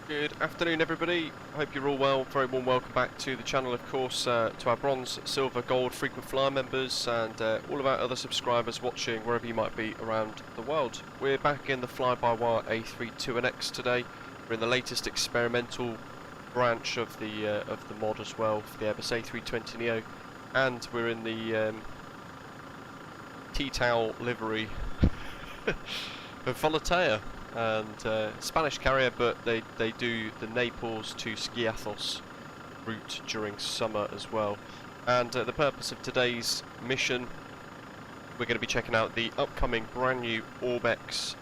Good afternoon everybody, hope you're all well. Very warm welcome back to the channel, of course, to our bronze, silver, gold frequent flyer members and all of our other subscribers watching wherever you might be around the world. We're back in the flybywire A32nx today. We're in the latest experimental branch of the mod as well for the Orbx A32nx, and we're in the T-towel livery of Volotea. And Spanish carrier, but they do the Naples to Skiathos route during summer as well. And the purpose of today's mission, we're going to be checking out the upcoming brand new Orbx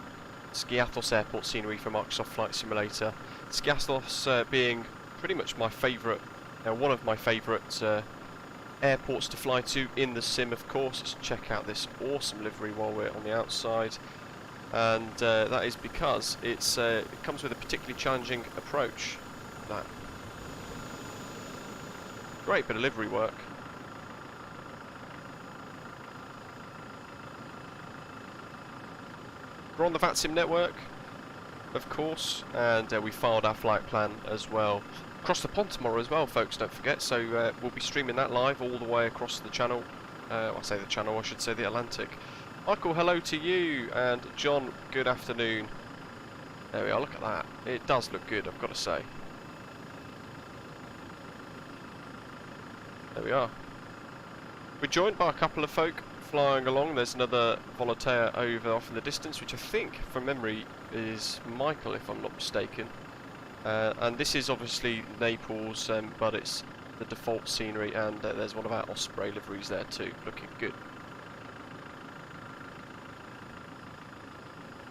Skiathos airport scenery from Microsoft Flight Simulator. Skiathos being pretty much my favourite, one of my favourite airports to fly to in the sim, of course. Let's check out this awesome livery while we're on the outside. And that is because it comes with a particularly challenging approach. That great bit of livery work. We're on the VATSIM network, of course, and we filed our flight plan as well. Across the pond tomorrow as well, folks, don't forget. So we'll be streaming that live all the way across the channel. I say the channel, I should say the Atlantic. Michael, hello to you, and John, good afternoon. There we are, look at that. It does look good, I've got to say. There we are. We're joined by a couple of folk flying along. There's another Volotea over off in the distance, which I think, from memory, is Michael, if I'm not mistaken. And this is obviously Naples, but it's the default scenery, and there's one of our Osprey liveries there too, looking good.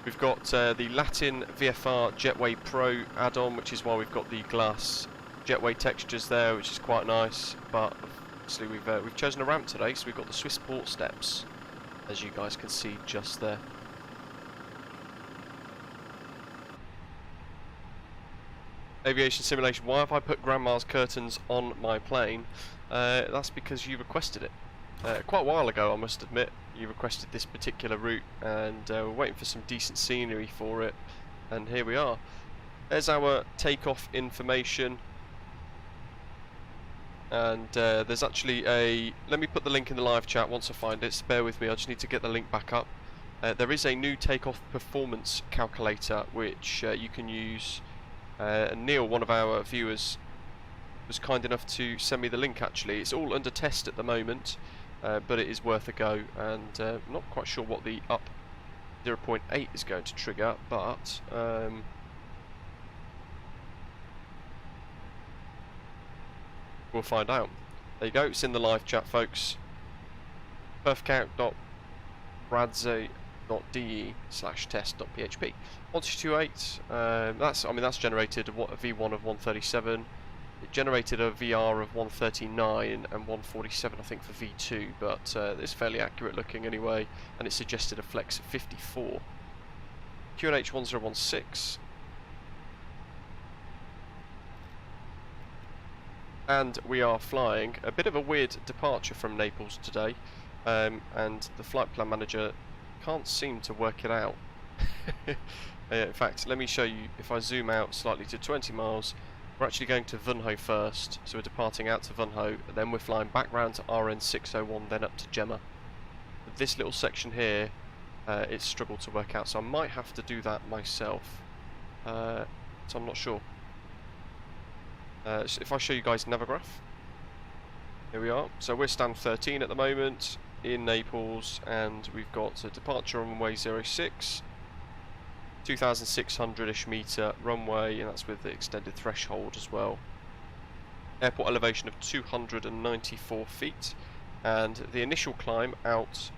We've got the Latin VFR Jetway Pro add-on, which is why we've got the glass jetway textures there, which is quite nice. But obviously we've chosen a ramp today, so we've got the Swiss port steps, as you guys can see just there. Aviation simulation. Why have I put Grandma's curtains on my plane? That's because you requested it. Quite a while ago, I must admit, you requested this particular route, and we're waiting for some decent scenery for it, and here we are. There's our takeoff information, and there's actually a... Let me put the link in the live chat once I find it, so bear with me, I just need to get the link back up. There is a new takeoff performance calculator which you can use, and Neil, one of our viewers, was kind enough to send me the link actually. It's all under test at the moment. But it is worth a go, and I'm not quite sure what the up 0.8 is going to trigger, but we'll find out. There you go, it's in the live chat, folks. perfcount.bradze.de/test.php 1228. That's generated a V1 of 137. It generated a VR of 139 and 147, I think, for V2, but it's fairly accurate looking anyway, and it suggested a flex of 54. QNH 1016. And we are flying a bit of a weird departure from Naples today, and the flight plan manager can't seem to work it out. In fact, let me show you. If I zoom out slightly to 20 miles, we're actually going to Vunho first, so we're departing out to Vunho, and then we're flying back round to RN601, then up to Gemma. But this little section here, it's struggled to work out, so I might have to do that myself. So I'm not sure. So if I show you guys Navigraph, here we are. So we're stand 13 at the moment in Naples, and we've got a departure on runway 06. 2,600-ish metre runway, and that's with the extended threshold as well. Airport elevation of 294 feet, and the initial climb out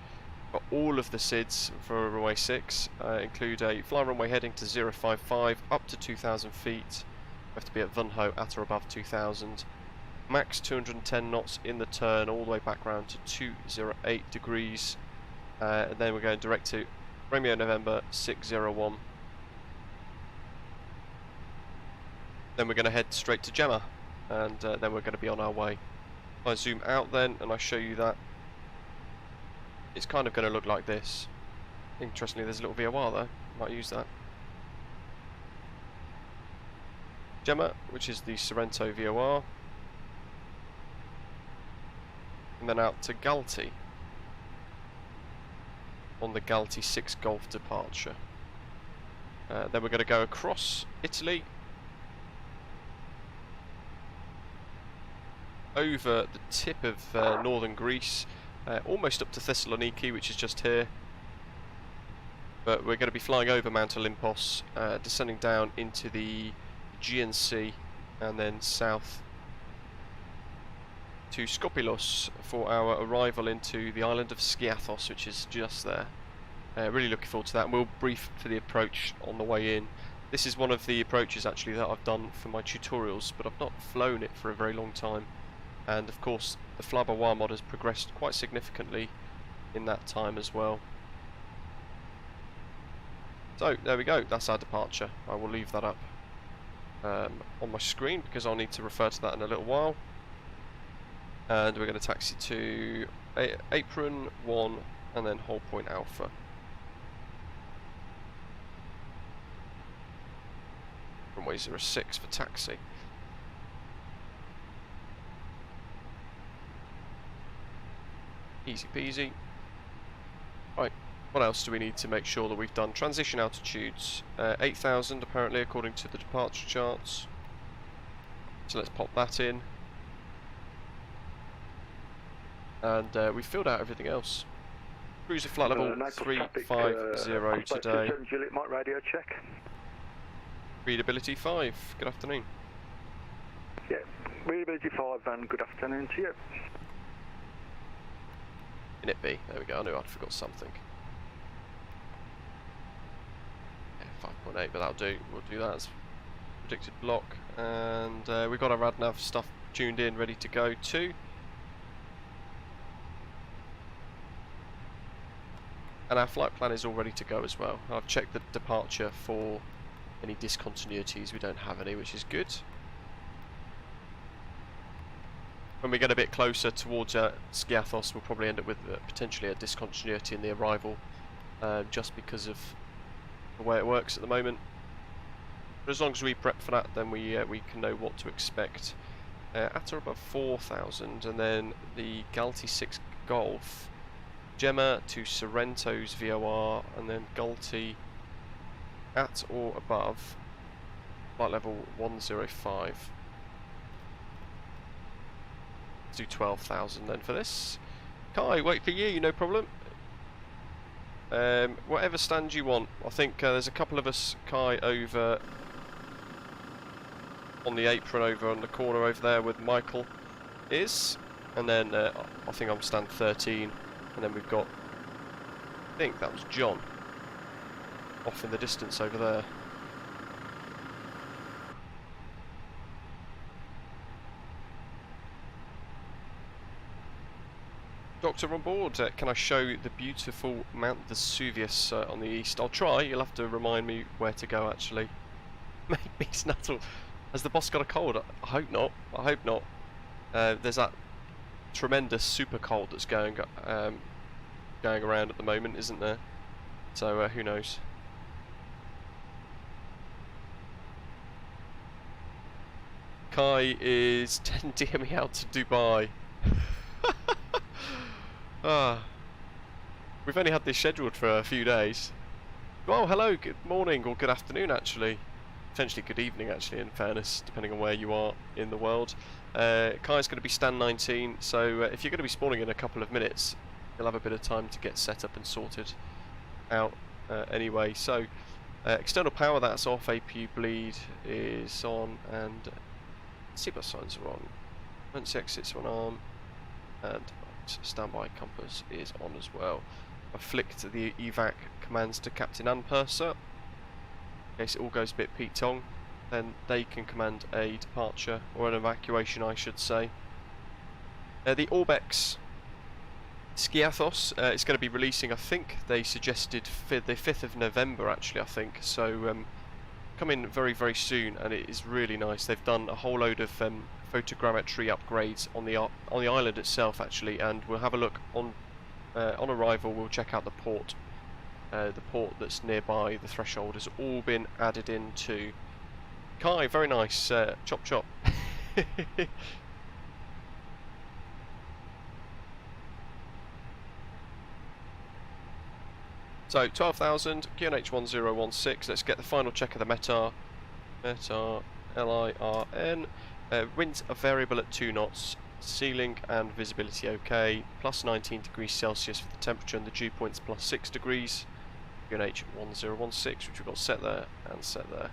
for all of the SIDs for runway 6 include a fly runway heading to 055 up to 2,000 feet. We have to be at Vunho at or above 2,000. Max 210 knots in the turn, all the way back round to 208 degrees, and then we're going direct to Romeo November 601. Then we're going to head straight to Gemma, and then we're going to be on our way. If I zoom out then and I show you that, it's kind of going to look like this. Interestingly, there's a little VOR there, might use that. Gemma, which is the Sorrento VOR, and then out to GALTI on the GALTI 6 Golf departure. Then we're going to go across Italy, over the tip of northern Greece, almost up to Thessaloniki, which is just here. But we're going to be flying over Mount Olympos, descending down into the Aegean Sea, and then south to Skopilos for our arrival into the island of Skiathos, which is just there. Really looking forward to that, and we'll brief for the approach on the way in. This is one of the approaches actually that I've done for my tutorials, but I've not flown it for a very long time. And of course the flybywire mod has progressed quite significantly in that time as well. So there we go, that's our departure. I will leave that up on my screen because I'll need to refer to that in a little while. And we're going to taxi to apron 1 and then hold point Alpha. Runway 06 for taxi. Easy peasy. Right, what else do we need to make sure that we've done? Transition altitudes, 8,000 apparently according to the departure charts. So let's pop that in. And we filled out everything else. Cruiser flight level 350 today. Juliet Mike radio check. Readability 5, good afternoon. Yeah, readability 5 and good afternoon to you. Init B, there we go, I knew I'd forgot something. Yeah, 5.8, but that'll do, we'll do that as predicted block. And we've got our RadNav stuff tuned in, ready to go too. And our flight plan is all ready to go as well. I've checked the departure for any discontinuities. We don't have any, which is good. When we get a bit closer towards Skiathos, we'll probably end up with potentially a discontinuity in the arrival, just because of the way it works at the moment. But as long as we prep for that, then we can know what to expect. At or above 4,000, and then the GALTI 6 Golf, Gemma to Sorrento's VOR, and then GALTI at or above flight level 105. Let's do 12,000 then for this. Kai, wait for you, no problem. Whatever stand you want. I think there's a couple of us, Kai, over on the apron over on the corner over there with Michael is. And then I think I'm stand 13. And then we've got, I think that was John, off in the distance over there. Doctor on board, can I show the beautiful Mount Vesuvius on the east? I'll try, you'll have to remind me where to go actually. Maybe Snuttle. Has the boss got a cold? I hope not, I hope not. There's that tremendous super cold that's going around at the moment, isn't there? So who knows? Kai is tending me out to Dubai. We've only had this scheduled for a few days. Well, hello, good morning or good afternoon actually. Potentially good evening actually, in fairness, depending on where you are in the world. Kai's going to be stand 19, so if you're going to be spawning in a couple of minutes, you'll have a bit of time to get set up and sorted out anyway. So external power, that's off, APU bleed is on, and seatbelt signs are on, emergency exits are on, and standby compass is on as well. I've flicked the evac commands to Captain and Purser. In case it all goes a bit Pete Tong, then they can command a departure, or an evacuation I should say. The Orbx Skiathos is going to be releasing, I think they suggested the 5th of November actually, I think, so coming very very soon, and it is really nice. They've done a whole load of photogrammetry upgrades on the island itself actually, and we'll have a look on arrival. We'll check out the port. The port that's nearby the threshold has all been added into Kai, very nice. Chop chop. So 12,000, QNH1016. Let's get the final check of the METAR. METAR, LIRN. Winds are variable at 2 knots. Ceiling and visibility okay. Plus 19 degrees Celsius for the temperature, and the dew point's plus 6 degrees. QNH1016, which we've got set there and set there.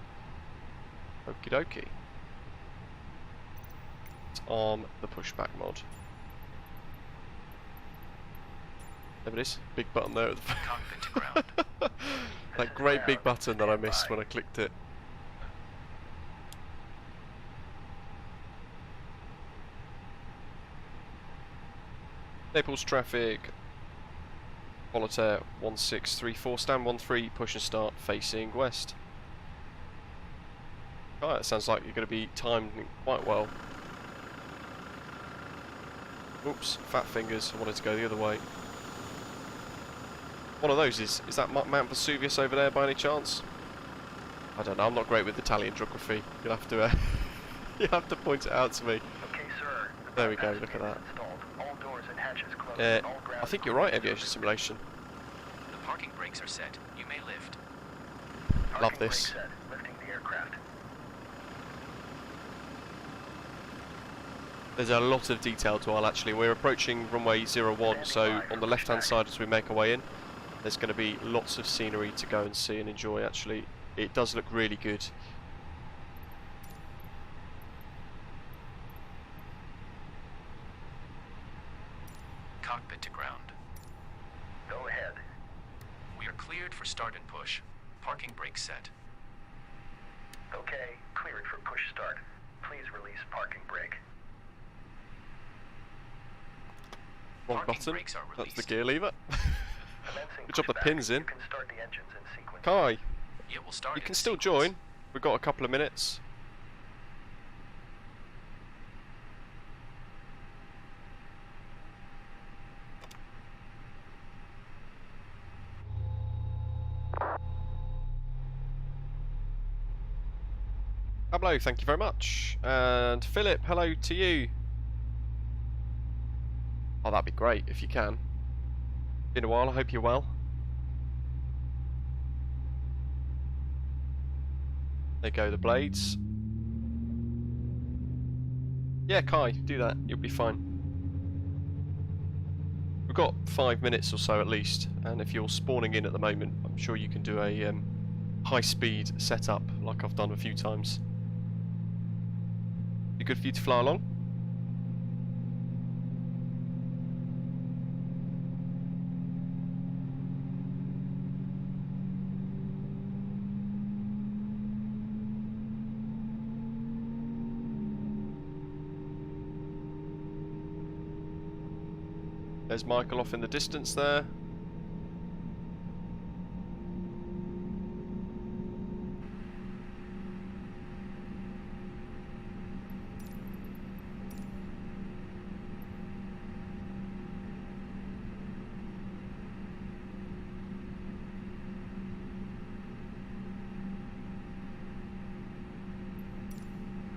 Okie dokie. Let's arm the pushback mod. There it is. Big button there at the Cockpit to ground. that great big button that I missed when I clicked it. Naples traffic. Volotea 1634, stand 13, push and start facing west. Oh, that sounds like you're going to be timed quite well. Oops, fat fingers, I wanted to go the other way. One of those is that Mount Vesuvius over there by any chance? I don't know, I'm not great with Italian geography. You'll have to you have to point it out to me. Okay, sir. There we go, look at that. All doors and hatches closed. I think you're right, Aviation Simulation. The parking brakes are set. You may lift. Love this. Set. Lifting the aircraft. There's a lot of detail to all actually. We're approaching runway 01, so on the left hand side as we make our way in, there's going to be lots of scenery to go and see and enjoy actually. It does look really good. Cockpit to ground. Go ahead. We are cleared for start and push. Parking brakes set. Okay, cleared for push start. Please release parking brake. Wrong Parking button. brakes are That's the released. gear lever. Commencing Good job the pushback. pin's in. You can start the engines in sequence. Kai, It will start you in can still sequence. join. We've got a couple of minutes. Hello, thank you very much. And Philip, hello to you. Oh, that'd be great if you can. Been a while, I hope you're well. There go the blades. Yeah, Kai, do that. You'll be fine. We've got 5 minutes or so at least, and if you're spawning in at the moment, I'm sure you can do a high-speed setup like I've done a few times. Be good for you to fly along. There's Michael off in the distance there.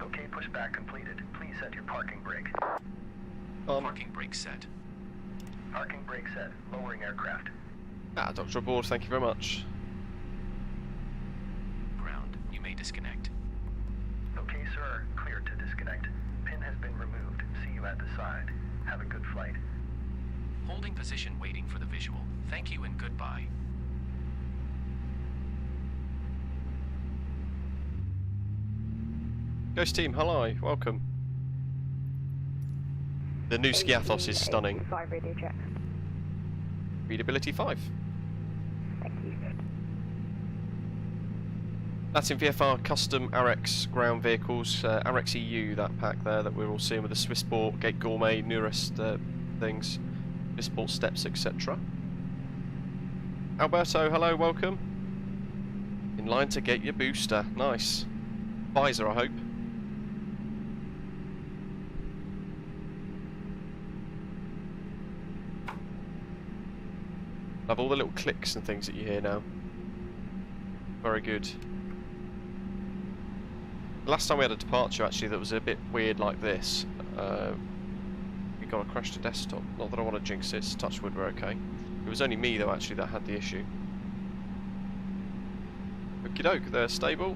Okay, pushback completed. Please set your parking brake. Parking brake set. Parking brake set. Lowering aircraft. Doctor aboard, thank you very much. Ground. You may disconnect. Okay, sir. Clear to disconnect. Pin has been removed. See you at the side. Have a good flight. Holding position waiting for the visual. Thank you and goodbye. Ghost team, hello, welcome. The new Skiathos is stunning. 5 radio check. Readability 5. Thank you. That's in VFR custom RX ground vehicles, RX EU, that pack there that we're all seeing with the Swissport, Gate Gourmet, newest things, Swissport steps, etc. Alberto, hello, welcome. In line to get your booster, nice. Visor, I hope. Love all the little clicks and things that you hear now. Very good. Last time we had a departure actually that was a bit weird like this. We got a crash to desktop. Not that I want to jinx it, touch wood, we're okay. It was only me though actually that had the issue. Okie doke, they're stable.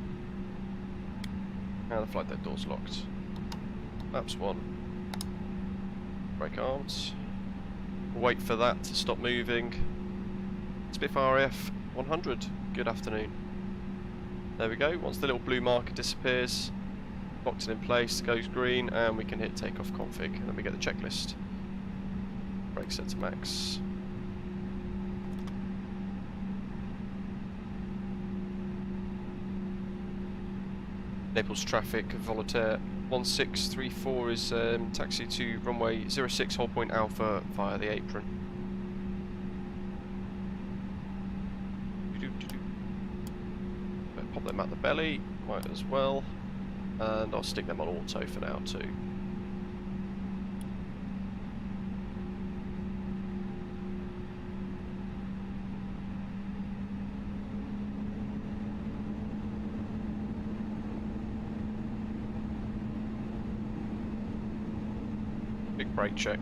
And the flight deck door's locked. Flaps 1. Brake arms. We'll wait for that to stop moving. Spitfire F 100, good afternoon. There we go, once the little blue marker disappears, locked it in place, goes green, and we can hit takeoff config, and then we get the checklist. Brake set to max. Naples traffic, Volotea 1634 is taxi to runway 06 hold point alpha via the apron. Pop them at the belly, might as well, and I'll stick them on auto for now too. Big brake check.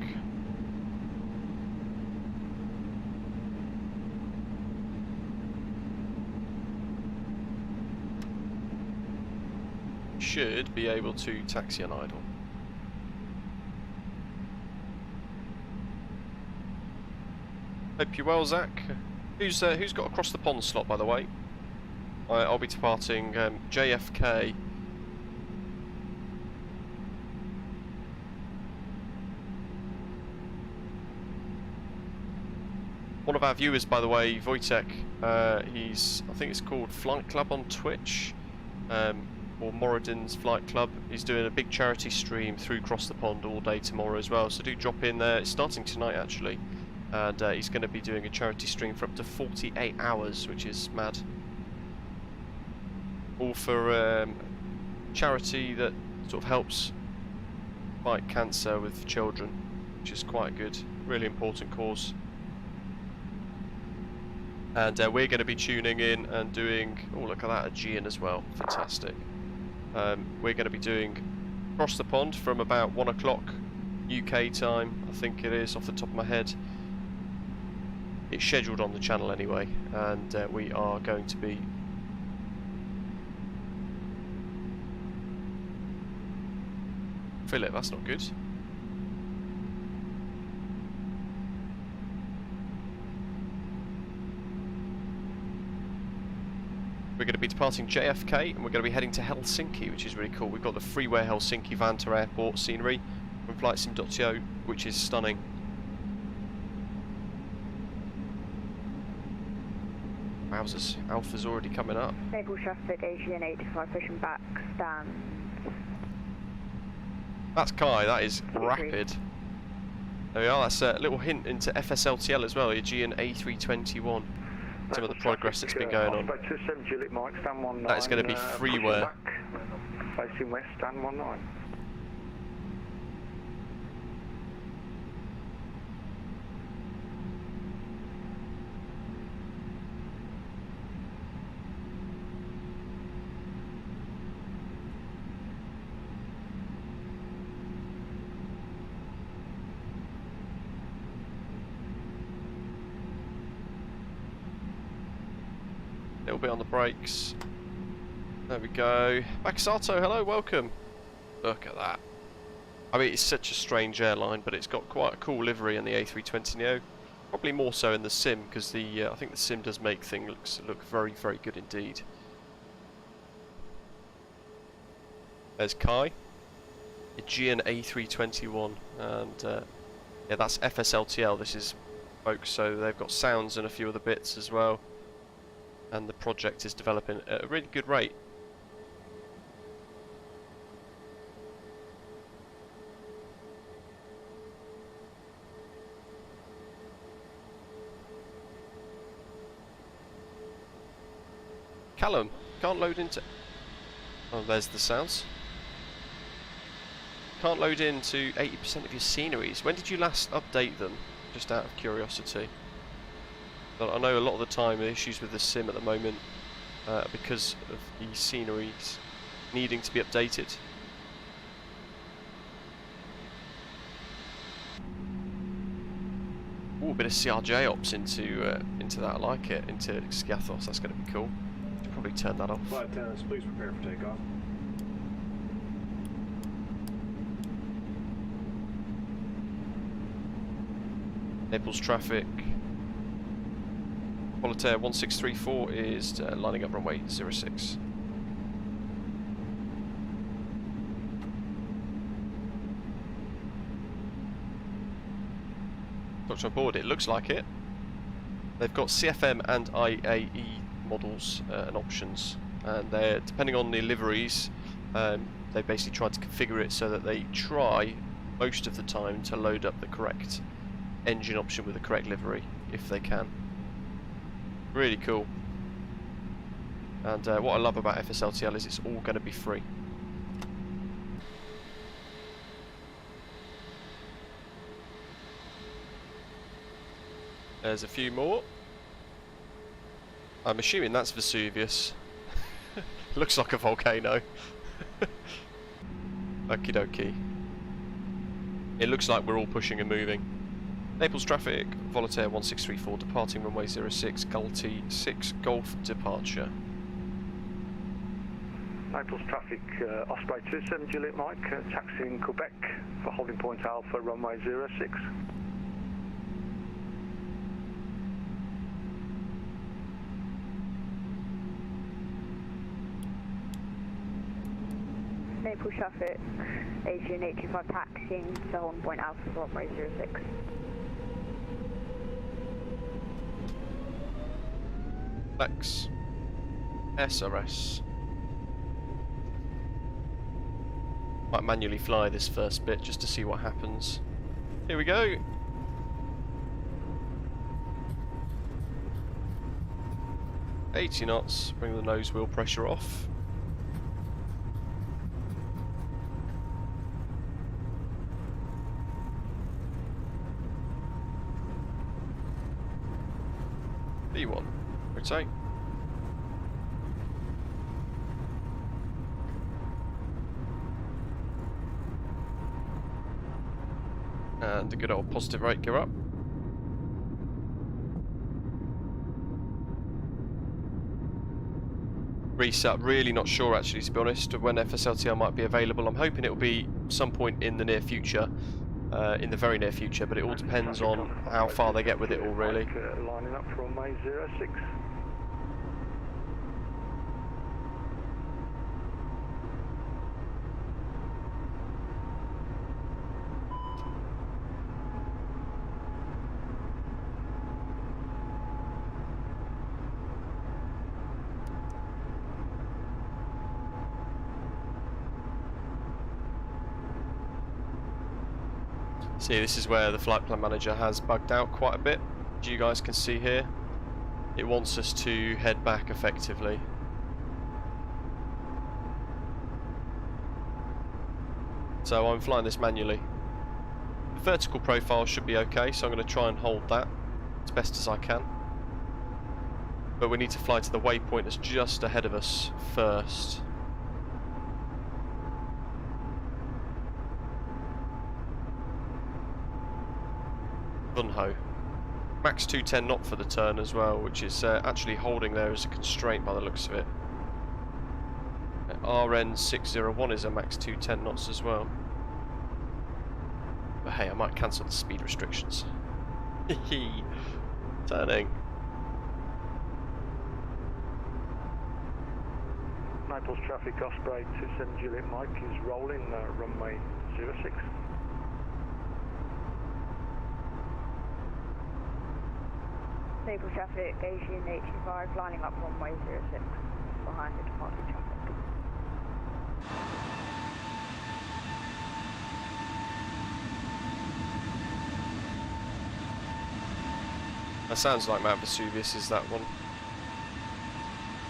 Should be able to taxi on idle. Hope you're well, Zach. Who's got across the pond slot, by the way? I'll be departing JFK. One of our viewers, by the way, Wojtek, I think it's called Flight Club on Twitch, or Moradin's Flight Club. He's doing a big charity stream through Cross the Pond all day tomorrow as well, so do drop in there. It's starting tonight actually, and he's going to be doing a charity stream for up to 48 hours, which is mad. All for charity that sort of helps fight cancer with children, which is quite a good, really important cause. And we're going to be tuning in and doing, oh look at that, Aegean as well, fantastic. We're going to be doing Cross the Pond from about 1 o'clock UK time, I think it is off the top of my head. It's scheduled on the channel anyway, and we are going to be Philip, that's not good. We're going to be departing JFK and we're going to be heading to Helsinki, which is really cool. We've got the freeway Helsinki Vantaa Airport scenery from flightsim.to, which is stunning. Wowzers, Alpha's already coming up. Naples traffic, Aegean 85 pushing back, stand. That's Kai, that is rapid. There we are, that's a little hint into FSLTL as well, Aegean A321. Some of the progress that's been going on. That is going to be freeware. Facing west, stand 19. Little bit on the brakes. There we go. Bakasato, hello, welcome. Look at that. I mean, it's such a strange airline, but it's got quite a cool livery in the A320neo. Probably more so in the sim, because I think the sim does make things look very, very good indeed. There's Kai. Aegean A321, and yeah, that's FSLTL. This is, folks, so they've got sounds and a few other bits as well. And the project is developing at a really good rate. Callum, can't load into... Oh, there's the sounds. Can't load into 80% of your sceneries. When did you last update them? Just out of curiosity. But I know a lot of the time the issues with the sim at the moment because of the sceneries needing to be updated. Ooh, a bit of CRJ ops into that. I like it. Into Skiathos. That's going to be cool. Should probably turn that off. Flight attendants, please prepare for takeoff. Naples traffic. Volotea 1634 is lining up runway 06. Doctor on board, it looks like it. They've got CFM and IAE models and options, and they're, depending on the liveries, they basically tried to configure it so that they try most of the time to load up the correct engine option with the correct livery if they can. Really cool. And what I love about FSLTL is it's all going to be free. There's a few more. I'm assuming that's Vesuvius. Looks like a volcano. Okie dokie. It looks like we're all pushing and moving. Naples traffic, Volotea 1634 departing runway 06, GALTI 6 Golf departure. Naples traffic, Osprey 27 Juliet Mike, taxiing Quebec for holding point Alpha runway 06. Naples traffic, Asian 825 taxiing to holding point Alpha runway 06. Lex SRS. Might manually fly this first bit just to see what happens. Here we go. $80 knots, bring the nose wheel pressure off. B1, rotate. And the good old positive rate go up. Reset, really not sure actually, to be honest, when FSLTL might be available. I'm hoping it will be some point in the near future, in the very near future, but it all depends on how far they get with it all, really. Lining up for runway 06. See, this is where the flight plan manager has bugged out quite a bit. As you guys can see here, it wants us to head back effectively. So I'm flying this manually. The vertical profile should be okay, so I'm going to try and hold that as best as I can. But we need to fly to the waypoint that's just ahead of us first. Bunho. Max 210 knot for the turn as well, which is actually holding there as a constraint by the looks of it. RN601 is a max 210 knots as well. But hey, I might cancel the speed restrictions. Turning. Naples traffic, Osprey 27 Juliet Mike is rolling runway 06. Naples traffic, Asian 825 lining up runway 06 behind the departing traffic. That sounds like Mount Vesuvius is that one.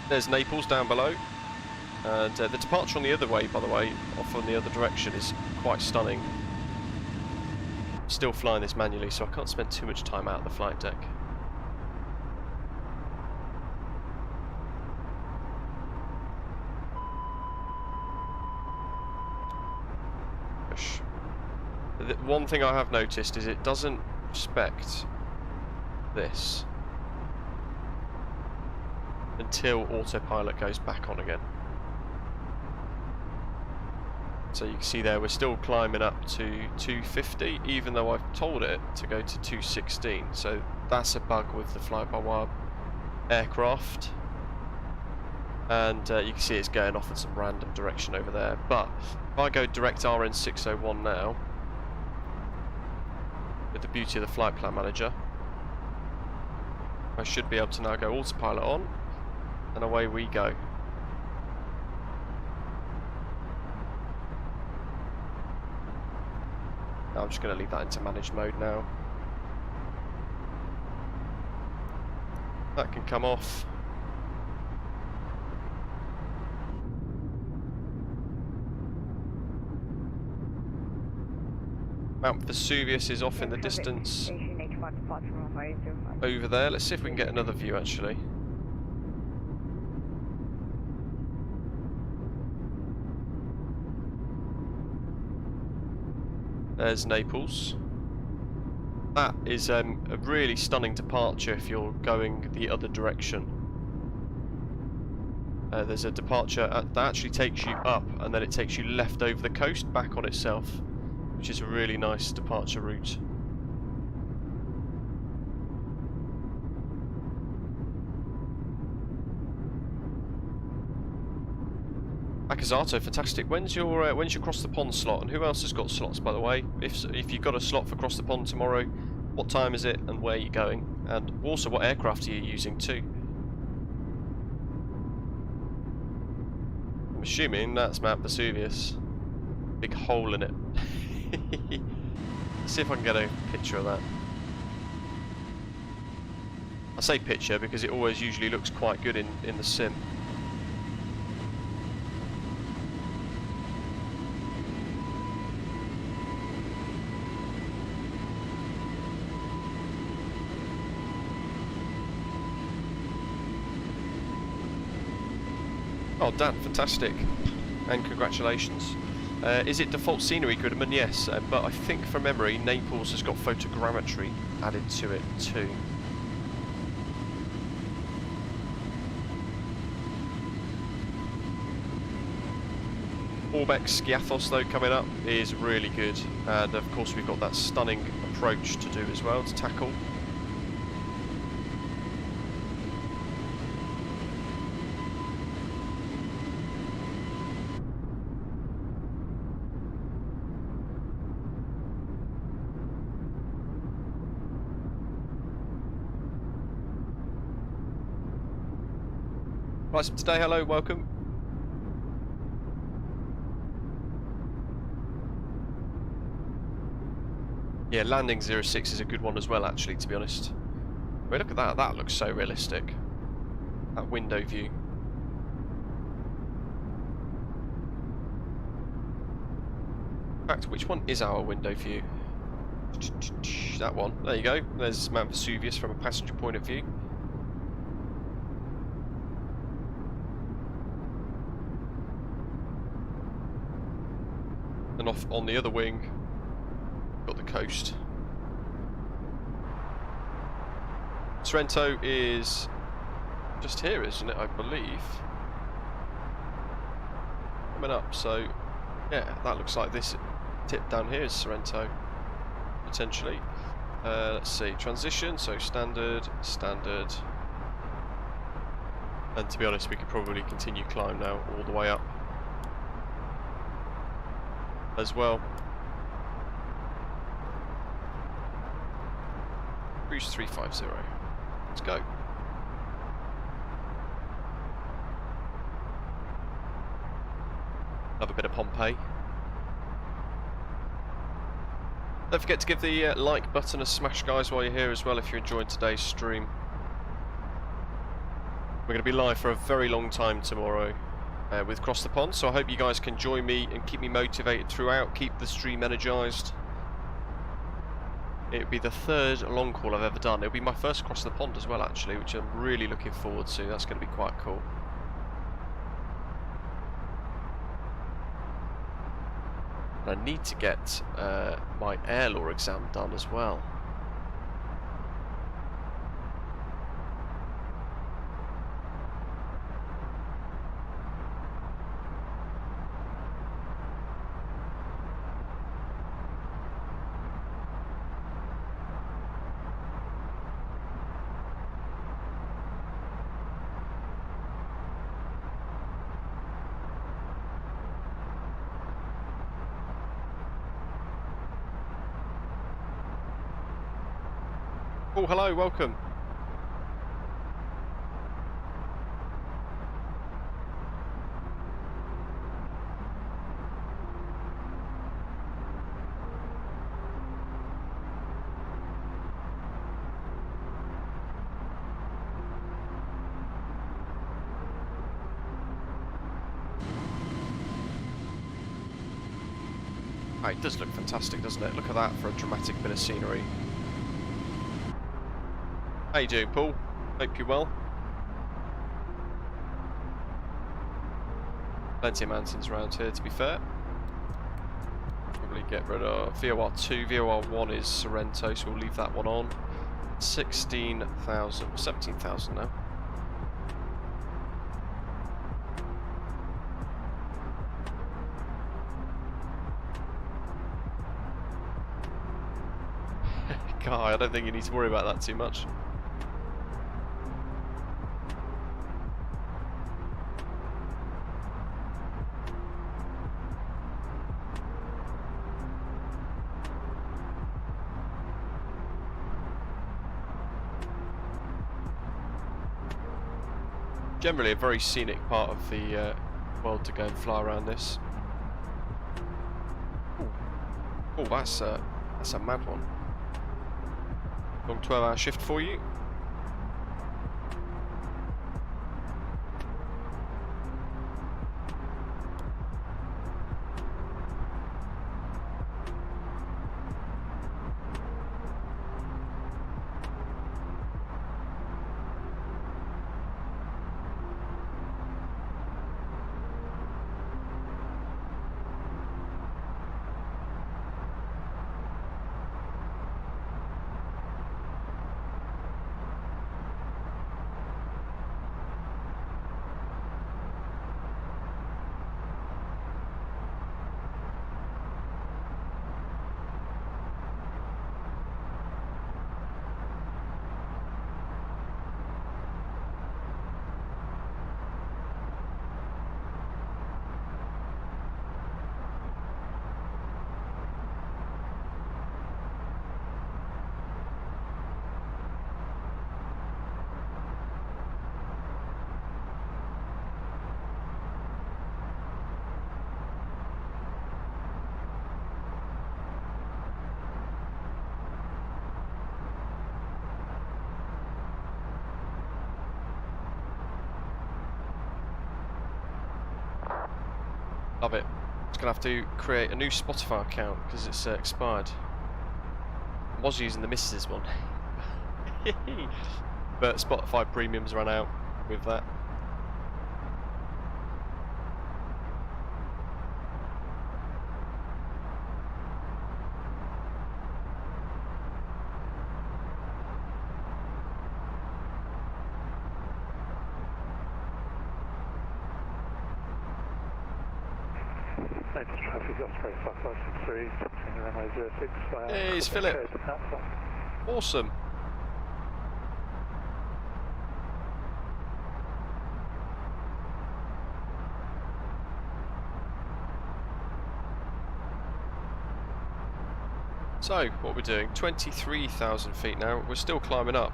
There's Naples down below. And the departure on the other way, by the way, off on the other direction, is quite stunning. Still flying this manually, so I can't spend too much time out of the flight deck. One thing I have noticed is it doesn't respect this until autopilot goes back on again. So you can see there we're still climbing up to 250 even though I've told it to go to 216. So that's a bug with the fly-by-wire aircraft. And you can see it's going off in some random direction over there. But if I go direct RN601 now, with the beauty of the flight plan manager, I should be able to now go autopilot on, and away we go. Now I'm just going to leave that into managed mode now. That can come off. Mount Vesuvius is off in the distance over there. Let's see if we can get another view actually. There's Naples. That is a really stunning departure if you're going the other direction. There's a departure that actually takes you up and then it takes you left over the coast back on itself, which is a really nice departure route. Akazato, fantastic. When's your cross the pond slot, and who else has got slots, by the way? If you've got a slot for cross the pond tomorrow, what time is it and where are you going? And also what aircraft are you using too? I'm assuming that's Mount Vesuvius. Big hole in it. Let's see if I can get a picture of that. I say picture because it always usually looks quite good in the sim. Oh Dan, fantastic, and congratulations. Is it default scenery, Goodman? Yes, but I think from memory Naples has got photogrammetry added to it too. Orbx Skiathos though coming up is really good, and of course we've got that stunning approach to do as well to tackle. Right, so today, hello, welcome. Yeah, landing 06 is a good one as well, actually, to be honest. Wait, look at that. That looks so realistic. That window view. In fact, which one is our window view? That one. There you go. There's Mount Vesuvius from a passenger point of view. And off on the other wing, got the coast. Sorrento is just here, isn't it? I believe. Coming up, so yeah, that looks like this tip down here is Sorrento, potentially. Let's see, transition, so standard, standard. And to be honest, we could probably continue climb now all the way up as well. Cruise 350. Let's go. Have a bit of Pompeii. Don't forget to give the like button a smash, guys, while you're here as well if you're enjoying today's stream. We're going to be live for a very long time tomorrow with Cross the Pond, so I hope you guys can join me and keep me motivated throughout, keep the stream energized. It'll be the third long haul I've ever done. It'll be my first Cross the Pond as well, actually, which I'm really looking forward to. That's going to be quite cool. And I need to get my air law exam done as well. Oh, hello, welcome. Oh, it does look fantastic, doesn't it? Look at that for a dramatic bit of scenery. How you doing, Paul? Hope you're well. Plenty of mountains around here, to be fair. Probably get rid of VOR2. VOR1 is Sorrento, so we'll leave that one on. 16,000, 17,000 now. God, I don't think you need to worry about that too much. Generally a very scenic part of the world to go and fly around this. Oh, that's a mad one. Long 12-hour shift for you. Love it. Just gonna have to create a new Spotify account because it's expired. I was using the Mrs. one, but Spotify Premium's run out with that. Naples traffic, Osprey 5563, taxiing runway 06. Hey, it's Philip. Awesome. So, what we're doing, 23,000 feet now, we're still climbing up.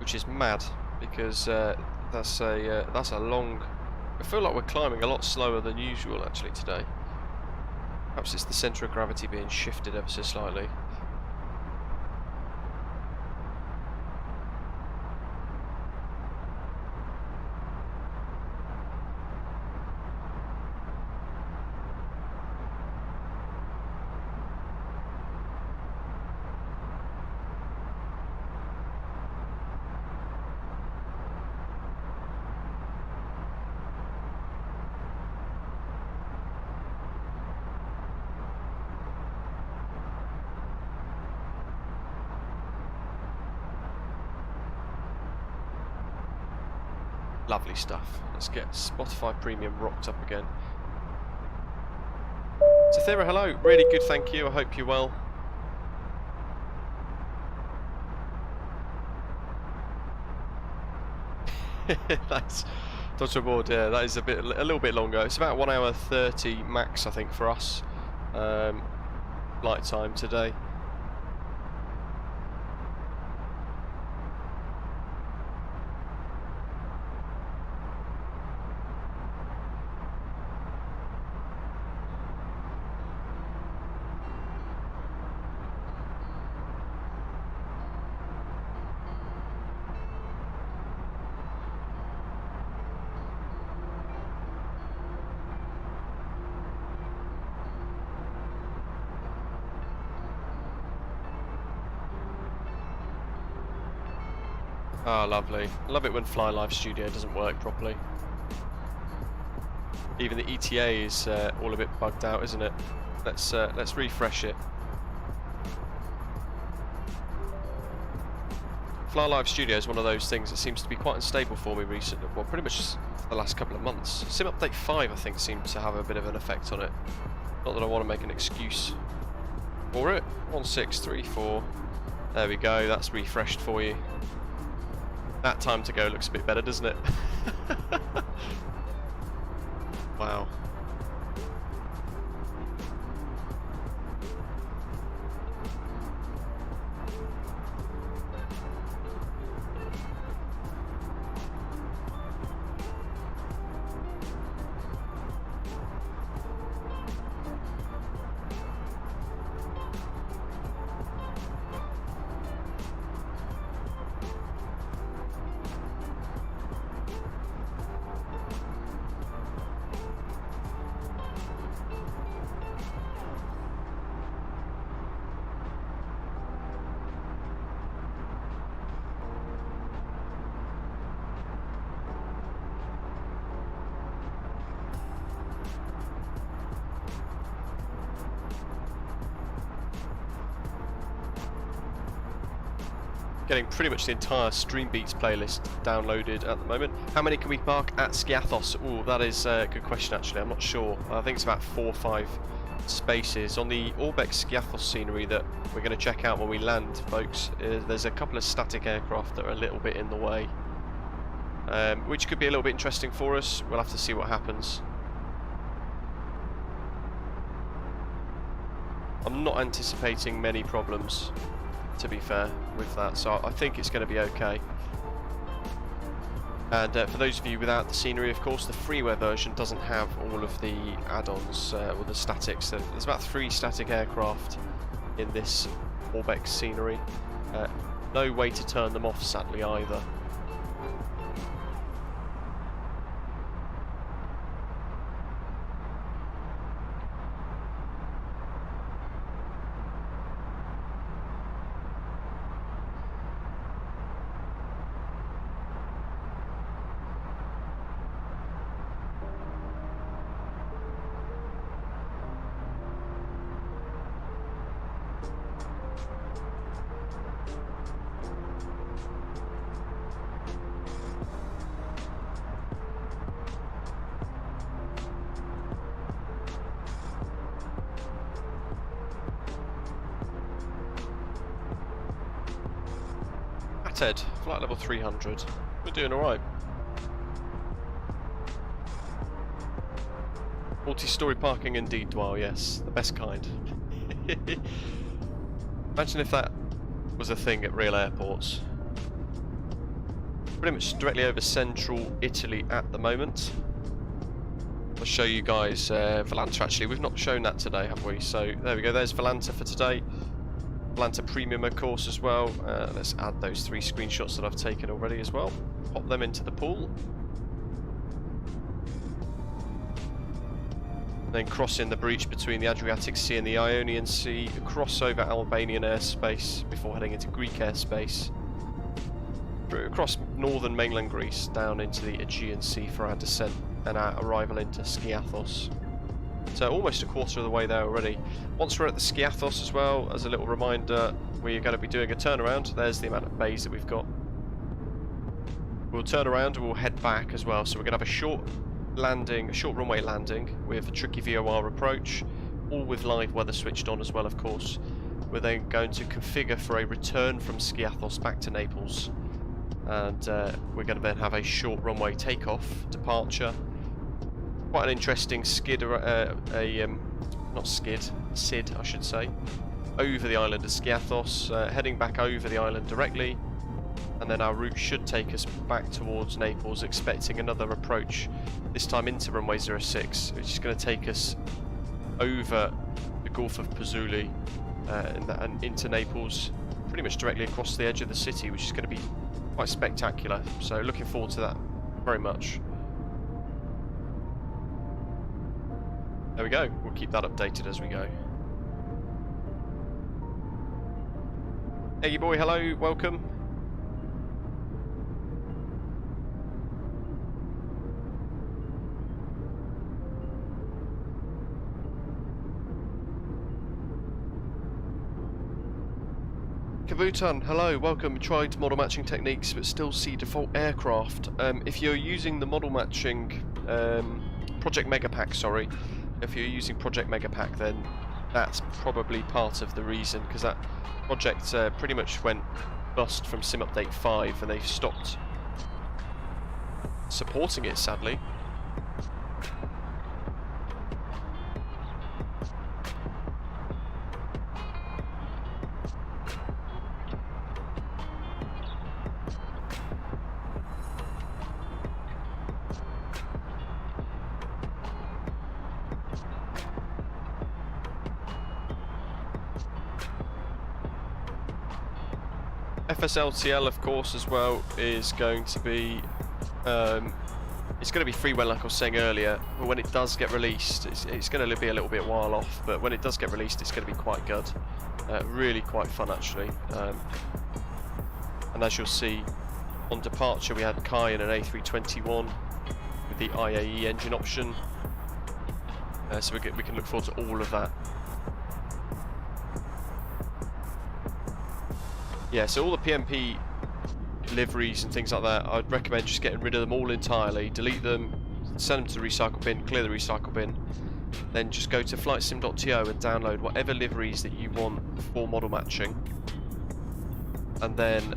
Which is mad, because that's a long... I feel like we're climbing a lot slower than usual actually today. Perhaps it's the centre of gravity being shifted ever so slightly. Lovely stuff. Let's get Spotify Premium rocked up again. Sathira, hello. Really good, thank you. I hope you're well. That's Dodge aboard. Yeah, that is a little bit longer. It's about 1 hour 30 max, I think, for us. Flight time today. Ah, lovely. Love it when Fly Live Studio doesn't work properly. Even the ETA is all a bit bugged out, isn't it? Let's refresh it. Fly Live Studio is one of those things that seems to be quite unstable for me recently. Well, pretty much for the last couple of months. Sim Update 5, I think, seems to have a bit of an effect on it. Not that I want to make an excuse for it. 1634. There we go. That's refreshed for you. That time to go looks a bit better, doesn't it? Wow. Getting pretty much the entire Stream Beats playlist downloaded at the moment. How many can we park at Skiathos? Oh, that is a good question actually, I'm not sure. I think it's about 4 or 5 spaces. On the Orbx Skiathos scenery that we're going to check out when we land, folks, there's a couple of static aircraft that are a little bit in the way. Which could be a little bit interesting for us. We'll have to see what happens. I'm not anticipating many problems, to be fair, with that, so I think it's going to be okay. And for those of you without the scenery, of course, the freeware version doesn't have all of the add-ons or the statics. There's about 3 static aircraft in this Orbx scenery. No way to turn them off, sadly, either. Ted, flight level 300. We're doing alright. Multi-storey parking indeed, Dwell, yes. The best kind. Imagine if that was a thing at real airports. Pretty much directly over central Italy at the moment. I'll show you guys Volanta actually. We've not shown that today, have we? So there we go, there's Volanta for today. Volanta Premium, of course, as well. Let's add those 3 screenshots that I've taken already as well. Pop them into the pool. Then cross in the breach between the Adriatic Sea and the Ionian Sea, cross over Albanian airspace before heading into Greek airspace. Across northern mainland Greece, down into the Aegean Sea for our descent and our arrival into Skiathos. So almost a quarter of the way there already. Once we're at the Skiathos as well, as a little reminder, we're going to be doing a turnaround. There's the amount of bays that we've got. We'll turn around and we'll head back as well. So we're going to have a short landing, a short runway landing with a tricky VOR approach, all with live weather switched on as well, of course. We're then going to configure for a return from Skiathos back to Naples, and we're going to then have a short runway takeoff, departure. Quite an interesting skid, SID I should say, over the island of Skiathos, heading back over the island directly, and then our route should take us back towards Naples, expecting another approach, this time into runway 06, which is going to take us over the Gulf of Pozzuoli and into Naples, pretty much directly across the edge of the city, which is going to be quite spectacular. So looking forward to that very much. There we go, we'll keep that updated as we go. Eggy boy, hello, welcome. Kavutan, hello, welcome. Tried model matching techniques but still see default aircraft. If you're using the model matching Project Megapack, sorry, if you're using Project Megapack, then that's probably part of the reason, because that project pretty much went bust from Sim Update 5 and they've stopped supporting it, sadly. FSLTL, of course, as well, is going to be it's going to be freeware, like I was saying earlier. But when it does get released, it's going to be a little bit while off. But when it does get released, it's going to be quite good, really quite fun actually. And as you'll see, on departure we had Kai in an A321 with the IAE engine option, so we can look forward to all of that. Yeah, so all the PMP liveries and things like that, I'd recommend just getting rid of them all entirely, delete them, send them to the recycle bin, clear the recycle bin, then just go to flightsim.to and download whatever liveries that you want for model matching, and then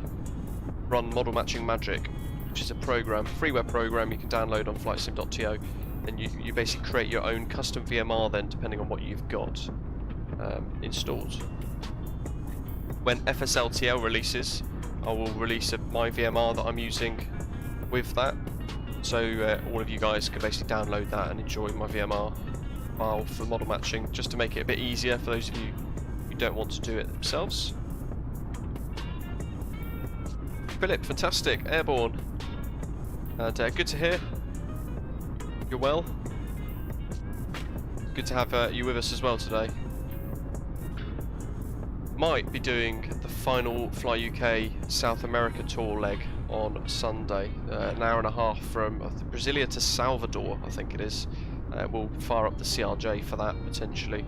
run Model Matching Magic, which is a program, freeware program you can download on flightsim.to, and you basically create your own custom VMR then, depending on what you've got installed. When FSLTL releases, I will release my VMR that I'm using with that, so all of you guys can basically download that and enjoy my VMR file for model matching, just to make it a bit easier for those of you who don't want to do it themselves. Philip, fantastic, airborne, and good to hear you're well. Good to have you with us as well today. Might be doing the final Fly UK South America tour leg on Sunday, an hour and a half from Brasilia to Salvador, I think it is. We'll fire up the CRJ for that potentially.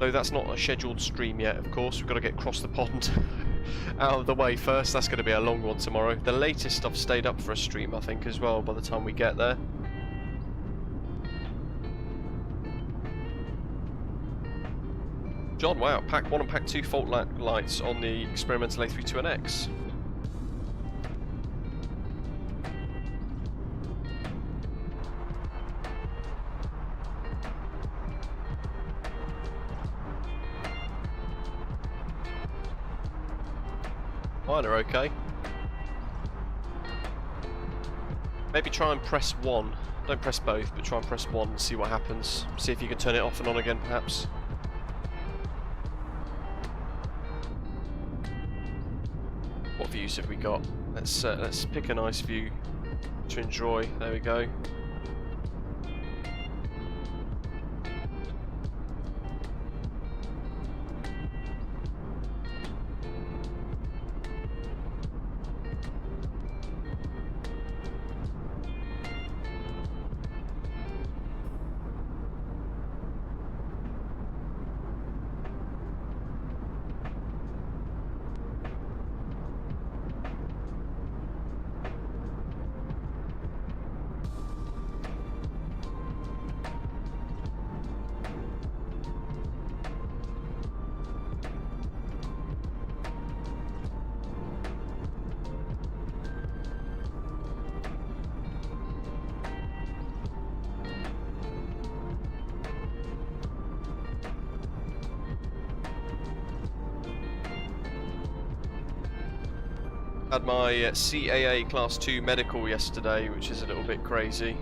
Though that's not a scheduled stream yet, of course. We've got to get across the pond out of the way first. That's going to be a long one tomorrow. The latest I've stayed up for a stream, I think, as well, by the time we get there. John, wow, Pack 1 and Pack 2 fault lights on the experimental A32nx. Mine are okay. Maybe try and press 1. Don't press both, but try and press 1 and see what happens. See if you can turn it off and on again, perhaps. What views have we got? Let's pick a nice view to enjoy. There we go. Had my CAA Class 2 medical yesterday, which is a little bit crazy.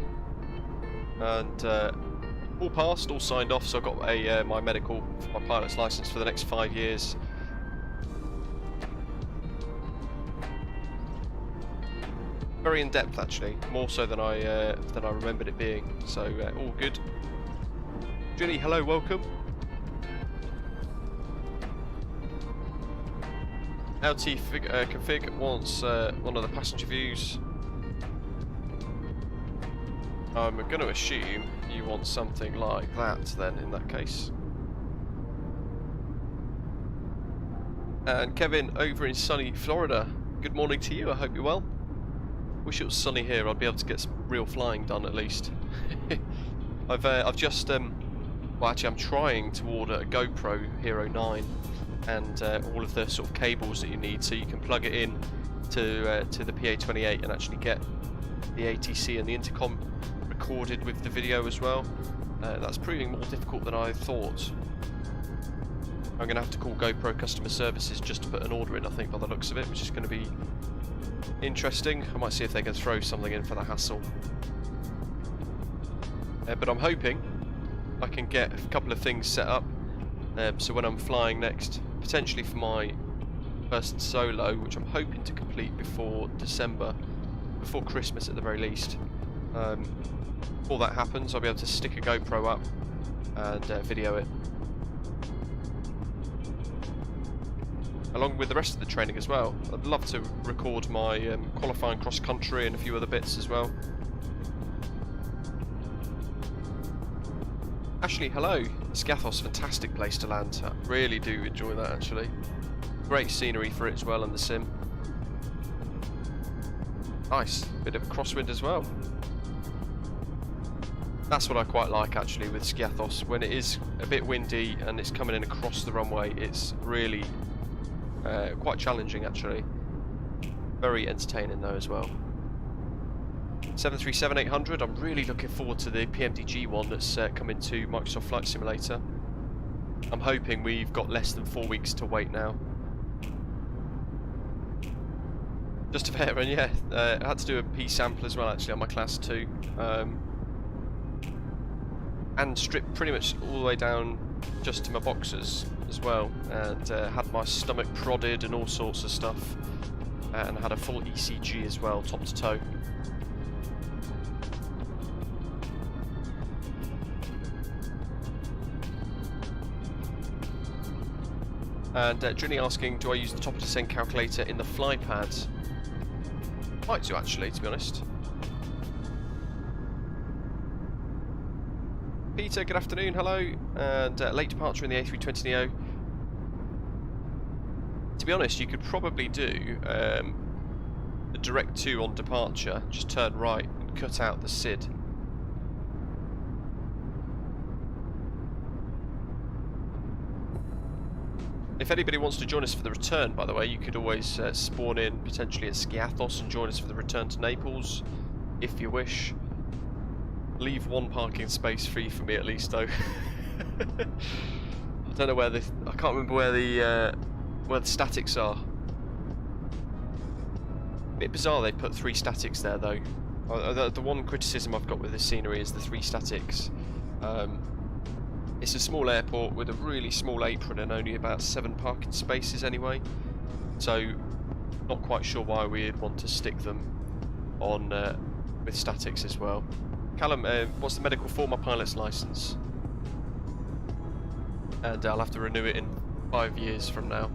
And all passed, all signed off, so I got my medical for my pilot's license for the next 5 years. Very in depth actually, more so than I remembered it being. So all good. Ginny, hello, welcome. LT config wants one of the passenger views. I'm going to assume you want something like that then, in that case. And Kevin, over in sunny Florida, good morning to you, I hope you're well. Wish it was sunny here, I'd be able to get some real flying done at least. I've just, well actually I'm trying to order a GoPro Hero 9 and all of the sort of cables that you need so you can plug it in to the PA28 and actually get the ATC and the intercom recorded with the video as well. That's proving more difficult than I thought. I'm going to have to call GoPro customer services just to put an order in, I think, by the looks of it, which is going to be interesting. I might see if they can throw something in for the hassle. But I'm hoping I can get a couple of things set up so when I'm flying next, potentially for my first solo, which I'm hoping to complete before December, before Christmas at the very least. Before that happens, I'll be able to stick a GoPro up and video it. Along with the rest of the training as well. I'd love to record my qualifying cross country and a few other bits as well. Ashley, hello. Skiathos, fantastic place to land. I really do enjoy that actually. Great scenery for it as well and the sim. Nice, bit of a crosswind as well. That's what I quite like actually with Skiathos. When it is a bit windy and it's coming in across the runway, it's really quite challenging actually. Very entertaining though as well. 737-800, I'm really looking forward to the PMDG one that's coming to Microsoft Flight Simulator. I'm hoping we've got less than 4 weeks to wait now. Just a fair one, yeah. I had to do a P sample as well actually on my class 2. And stripped pretty much all the way down just to my boxers as well, and had my stomach prodded and all sorts of stuff, and had a full ECG as well, top to toe. And Drini asking, do I use the top of descent calculator in the fly pads? Might do actually, to be honest. Peter, good afternoon, hello, and late departure in the A320neo. To be honest, you could probably do a direct 2 on departure, just turn right and cut out the SID. If anybody wants to join us for the return, by the way, you could always spawn in potentially at Skiathos and join us for the return to Naples, if you wish. Leave one parking space free for me at least, though. I don't know where I can't remember where the statics are. A bit bizarre they put 3 statics there, though. The one criticism I've got with this scenery is the 3 statics. It's a small airport with a really small apron and only about 7 parking spaces anyway. So, not quite sure why we'd want to stick them on with statics as well. Callum, what's the medical for my pilot's license? And I'll have to renew it in 5 years from now.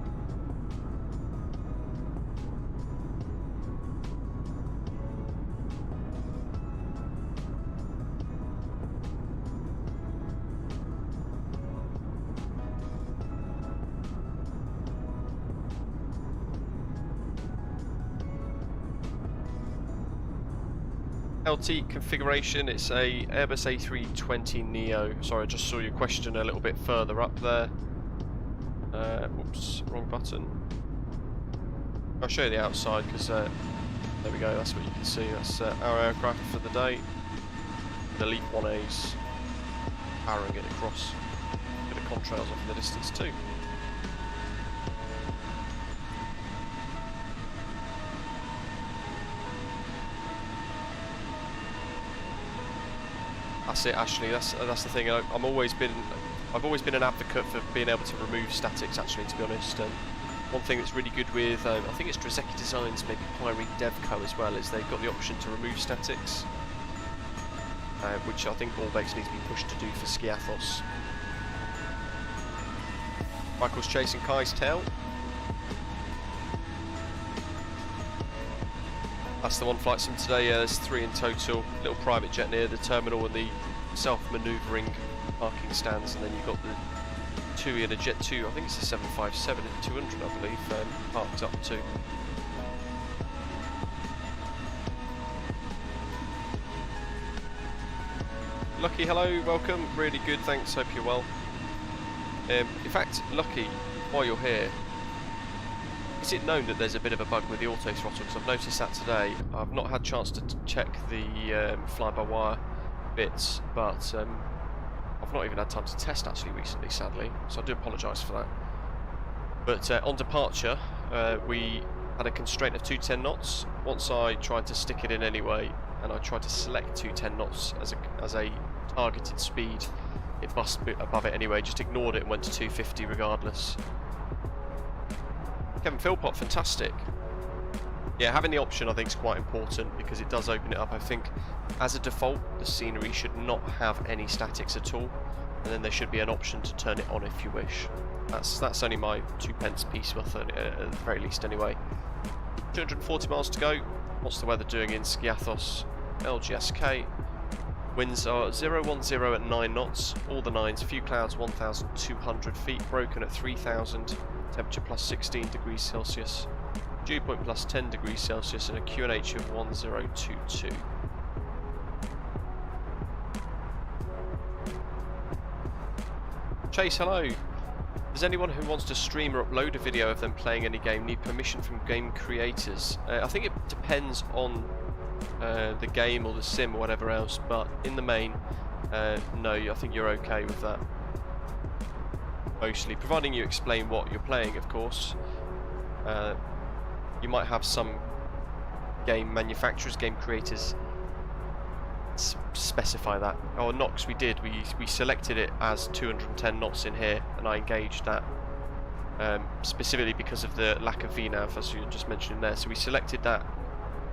LT configuration, it's a Airbus A320neo. Sorry, I just saw your question a little bit further up there. Whoops, wrong button. I'll show you the outside because there we go, that's what you can see. That's our aircraft for the day. The Elite 1As powering it across. A bit of contrails off in the distance too. That's it, Ashley. That's the thing. I've always been an advocate for being able to remove statics. Actually, to be honest, one thing that's really good with I think it's Drazeki Designs, maybe Pyre Devco as well, is they've got the option to remove statics, which I think Orbx needs to be pushed to do for Skiathos. Michael's chasing Kai's tail. That's the one flight sim today. There's 3 in total. Little private jet near the terminal and the self-manoeuvring parking stands, and then you've got the 2 in a Jet 2. I think it's a 757 at 200, I believe, parked up too. Lucky, hello, welcome. Really good, thanks. Hope you're well. In fact, Lucky, while you're here, is it known that there's a bit of a bug with the auto throttle? Because I've noticed that today. I've not had a chance to check the fly-by-wire bits, but I've not even had time to test actually recently, sadly, so I do apologise for that. But on departure, we had a constraint of 210 knots. Once I tried to stick it in anyway, and I tried to select 210 knots as a targeted speed, it bust above it anyway, just ignored it and went to 250 regardless. Kevin Philpott, fantastic. Yeah, having the option I think is quite important because it does open it up. I think as a default the scenery should not have any statics at all, and then there should be an option to turn it on if you wish. That's only my 2 pence piece worth at the very least anyway. 240 miles to go. What's the weather doing in Skiathos? LGSK. Winds are 010 at 9 knots, all the 9s, few clouds 1,200 feet, broken at 3,000, temperature plus 16 degrees Celsius, dew point plus 10 degrees Celsius, and a QNH of 1022. Chase, hello. Does anyone who wants to stream or upload a video of them playing any game need permission from game creators? I think it depends on the game or the sim or whatever else, but in the main, no, I think you're okay with that. Mostly, providing you explain what you're playing, of course. You might have some game manufacturers, game creators specify that. Oh, Nox, we did. We selected it as 210 knots in here, and I engaged that specifically because of the lack of VNAV, as you just mentioned there. So we selected that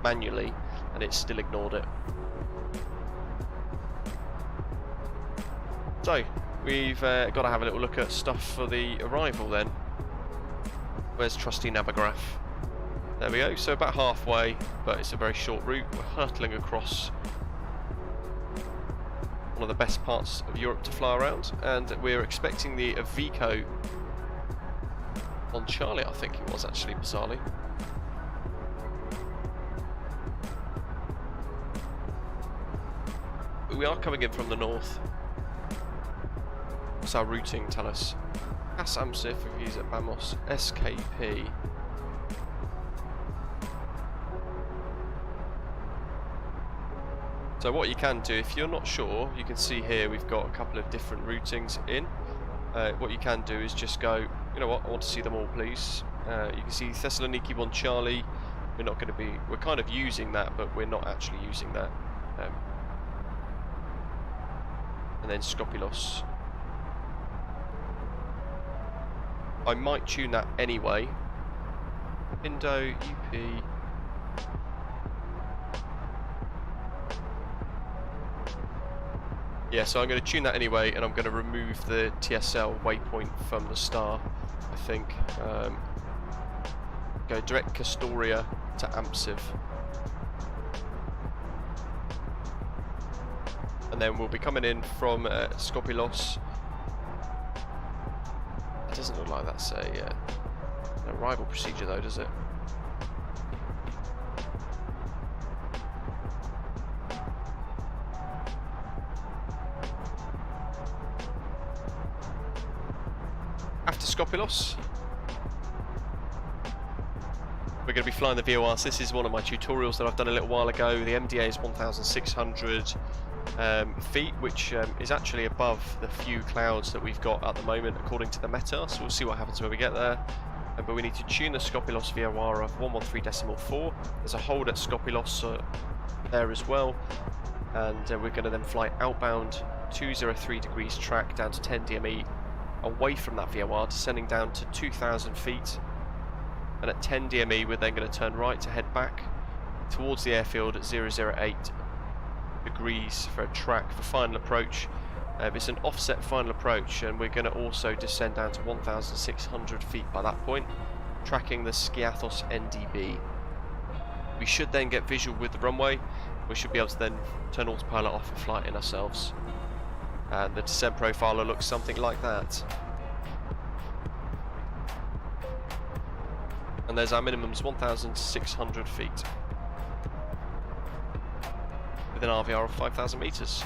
manually, and it still ignored it. So we've got to have a little look at stuff for the arrival then. Where's trusty Navigraph? There we go. So about halfway, but it's a very short route. We're hurtling across one of the best parts of Europe to fly around, and we're expecting the EVIKO on Charlie, I think it was actually, bizarrely. We are coming in from the north. What's our routing, tell us? AMSIV reviews at Vamos, SKP. So what you can do, if you're not sure, you can see here we've got a couple of different routings in. What you can do is just go, you know what, I want to see them all please. You can see Thessaloniki 1 Charlie, we're kind of using that, but we're not actually using that. And then Skopilos. I might tune that anyway. PINDO, UP. Yeah, so I'm going to tune that anyway, and I'm going to remove the TSL waypoint from the star, I think. Go direct Castoria to AMSIV. And then we'll be coming in from Skopilos. It doesn't look like that's an arrival procedure though, does it? After Skopilos, we're going to be flying the VORs. This is one of my tutorials that I've done a little while ago. The MDA is 1,600 feet, which is actually above the few clouds that we've got at the moment according to the METAR, so we'll see what happens when we get there. But we need to tune the Skopilos VOR of 113.4. There's a hold at Skopilos there as well. and we're going to then fly outbound 203 degrees track down to 10 DME, away from that VOR, descending down to 2,000 feet, and at 10 DME we're then going to turn right to head back towards the airfield at 008 degrees for a track for final approach. It's an offset final approach, and we're going to also descend down to 1,600 feet by that point, tracking the Skiathos NDB. We should then get visual with the runway. We should be able to then turn autopilot off and fly in ourselves. And the descent profiler looks something like that. And there's our minimums, 1,600 feet. With an RVR of 5,000 meters.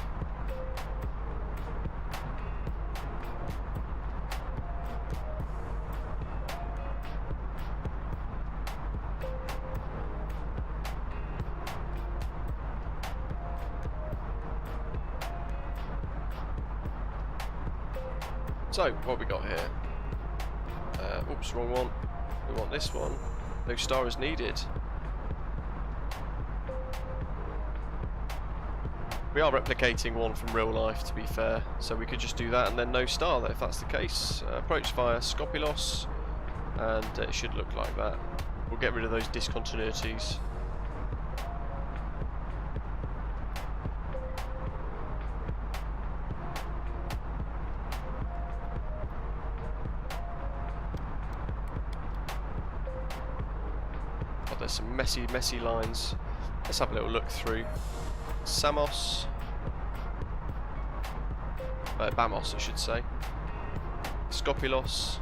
So, what we got here? Oops, wrong one. We want this one. No star is needed. We are replicating one from real life, to be fair, so we could just do that and then no star if that's the case. Approach via Skopilos, and it should look like that. We'll get rid of those discontinuities. There's some messy lines. Let's have a little look through. Samos, Bamos I should say. Skopilos.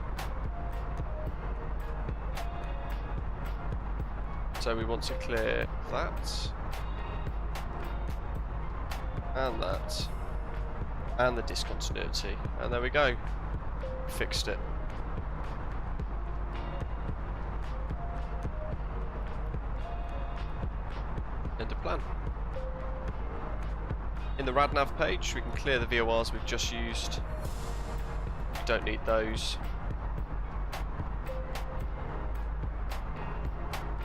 So we want to clear that. And that. And the discontinuity. And there we go. Fixed it. End of plan. In the RadNav page, we can clear the VORs we've just used. We don't need those.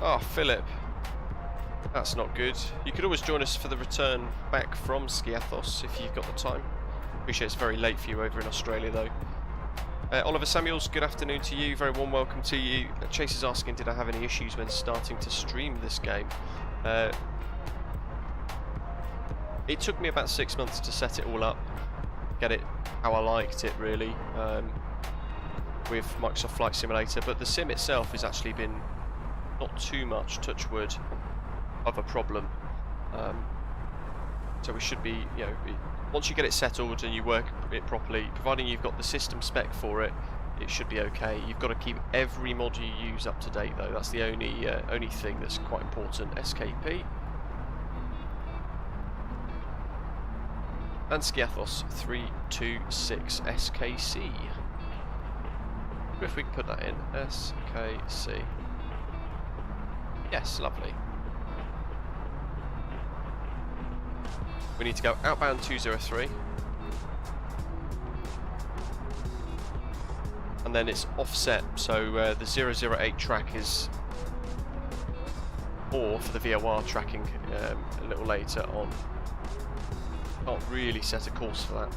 Oh, Philip. That's not good. You could always join us for the return back from Skiathos if you've got the time. Appreciate it's very late for you over in Australia though. Oliver Samuels, good afternoon to you. Very warm welcome to you. Chase is asking, did I have any issues when starting to stream this game? It took me about 6 months to set it all up, get it how I liked it really, with Microsoft Flight Simulator, but the sim itself has actually been not too much, touch wood, of a problem. So we should be, you know, once you get it settled and you work it properly, providing you've got the system spec for it, it should be okay. You've got to keep every mod you use up to date though, that's the only thing that's quite important. SKP. And Skiathos 326 SKC. If we can put that in, SKC. Yes, lovely. We need to go outbound 203. And then it's offset, so the 008 track is or for the VOR tracking a little later on. Can't really set a course for that.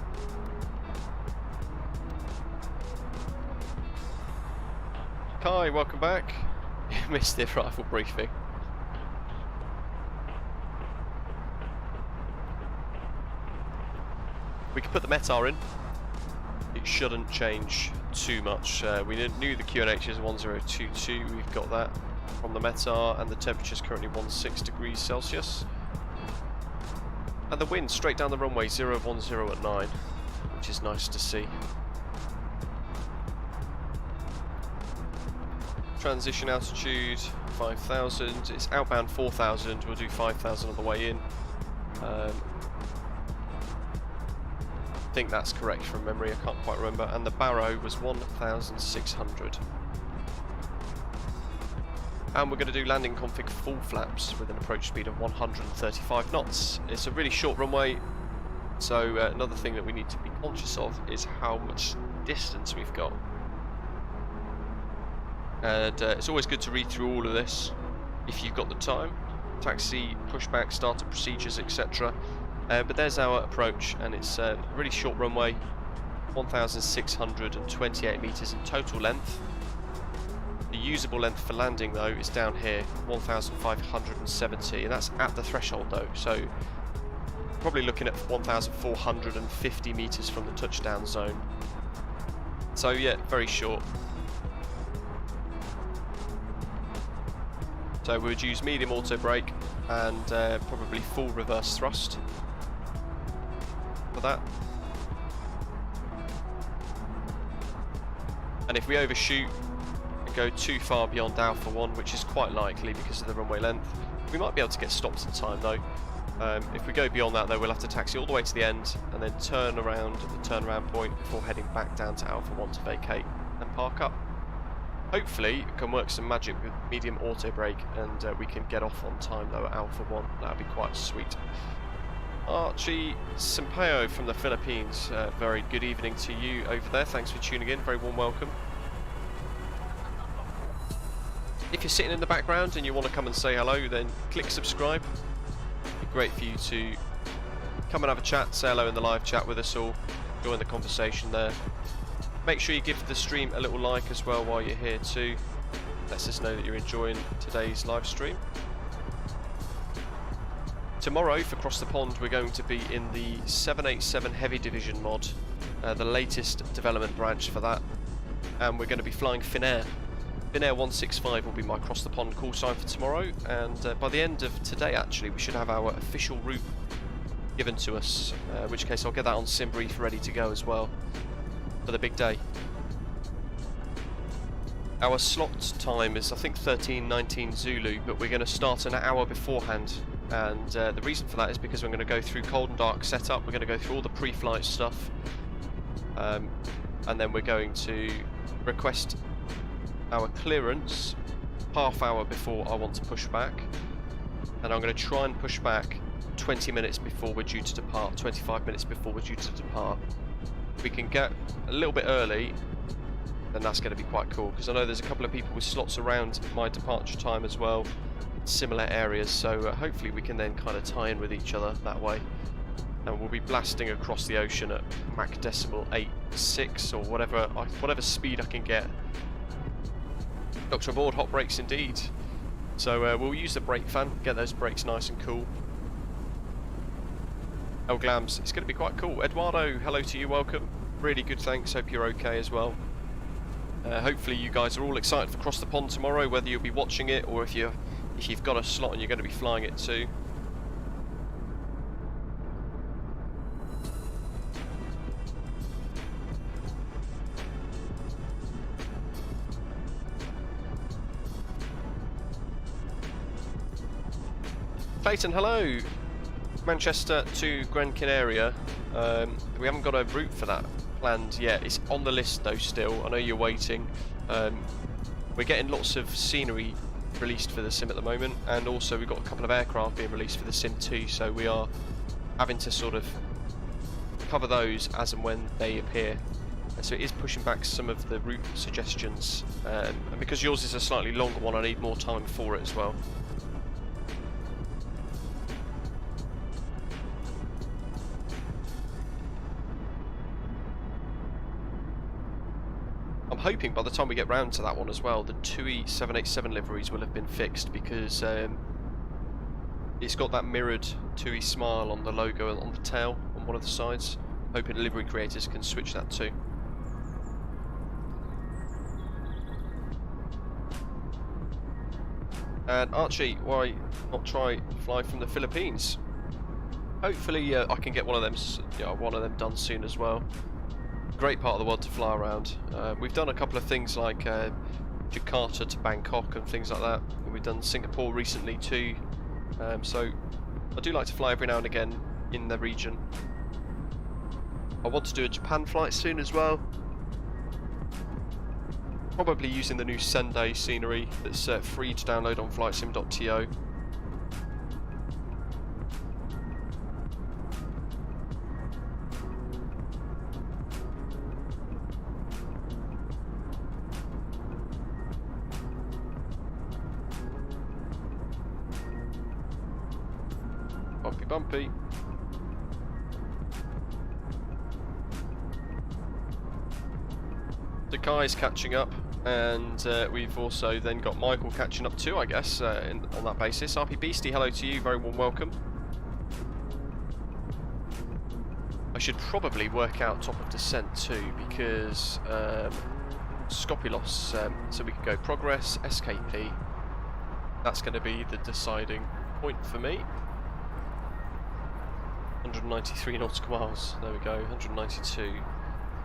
Kai, welcome back. You missed the rifle briefing. We can put the METAR in. It shouldn't change too much. We knew the QNH is 1022. We've got that from the METAR, and the temperature is currently 16 degrees Celsius. And the wind straight down the runway 010 at 9, which is nice to see. Transition altitude 5,000. It's outbound 4,000. We'll do 5,000 on the way in. I think that's correct from memory. I can't quite remember. And the Barrow was 1,600. And we're going to do landing config full flaps with an approach speed of 135 knots. It's a really short runway, so another thing that we need to be conscious of is how much distance we've got. And it's always good to read through all of this if you've got the time. Taxi, pushback, startup procedures, etc. But there's our approach, and it's a really short runway, 1,628 metres in total length. The usable length for landing though is down here, 1,570, and that's at the threshold though, so probably looking at 1,450 metres from the touchdown zone. So yeah, very short. So we would use medium auto brake and probably full reverse thrust for that. And if we overshoot and go too far beyond Alpha 1, which is quite likely because of the runway length, we might be able to get stopped in time though. If we go beyond that though, we'll have to taxi all the way to the end and then turn around at the turnaround point before heading back down to Alpha 1 to vacate and park up. Hopefully it can work some magic with medium auto brake and we can get off on time though at Alpha 1. That would be quite sweet. Archie Sampaio from the Philippines, very good evening to you over there. Thanks for tuning in, very warm welcome. If you're sitting in the background and you want to come and say hello, then click subscribe. It'd be great for you to come and have a chat, say hello in the live chat with us all, join the conversation there. Make sure you give the stream a little like as well while you're here too. Lets us know that you're enjoying today's live stream. Tomorrow for Cross the Pond we're going to be in the 787 Heavy Division mod, the latest development branch for that, and we're going to be flying Finnair. Finnair 165 will be my Cross the Pond call sign for tomorrow, and by the end of today actually we should have our official route given to us, in which case I'll get that on SimBrief ready to go as well for the big day. Our slot time is I think 13:19 Zulu, but we're going to start an hour beforehand, and the reason for that is because we're going to go through cold and dark setup, we're going to go through all the pre-flight stuff, and then we're going to request our clearance half hour before I want to push back, and I'm going to try and push back 20 minutes before we're due to depart, 25 minutes before we're due to depart. If we can get a little bit early, then that's going to be quite cool, because I know there's a couple of people with slots around my departure time as well, similar areas, so hopefully we can then kind of tie in with each other that way. And we'll be blasting across the ocean at Mach decimal 8.6 or whatever speed I can get. Doctor aboard, hot brakes indeed. So we'll use the brake fan, get those brakes nice and cool. El Glams, it's going to be quite cool. Eduardo, hello to you, welcome. Really good, thanks, hope you're okay as well. Hopefully you guys are all excited for Cross the Pond tomorrow, whether you'll be watching it or if you've got a slot and you're going to be flying it too. Clayton, hello! Manchester to Gran Canaria. We haven't got a route for that planned yet. It's on the list though still. I know you're waiting. We're getting lots of scenery released for the sim at the moment, and also we've got a couple of aircraft being released for the sim too, so we are having to sort of cover those as and when they appear. So it is pushing back some of the route suggestions, and because yours is a slightly longer one, I need more time for it as well. I'm hoping by the time we get round to that one as well, the TUI 787 liveries will have been fixed, because it's got that mirrored TUI smile on the logo on the tail on one of the sides. I'm hoping livery creators can switch that too. And Archie, why not try fly from the Philippines? Hopefully I can get one of them done soon as well. Great part of the world to fly around. We've done a couple of things like Jakarta to Bangkok and things like that. And we've done Singapore recently too. So I do like to fly every now and again in the region. I want to do a Japan flight soon as well. Probably using the new Sendai scenery that's free to download on flightsim.to. Bumpy bumpy. the guys catching up, and we've also then got Michael catching up too, I guess, on that basis. RP Beastie, hello to you, very warm welcome. I should probably work out top of descent too, because Skopilos, so we could go progress, SKP. That's going to be the deciding point for me. 193 nautical miles, there we go, 192.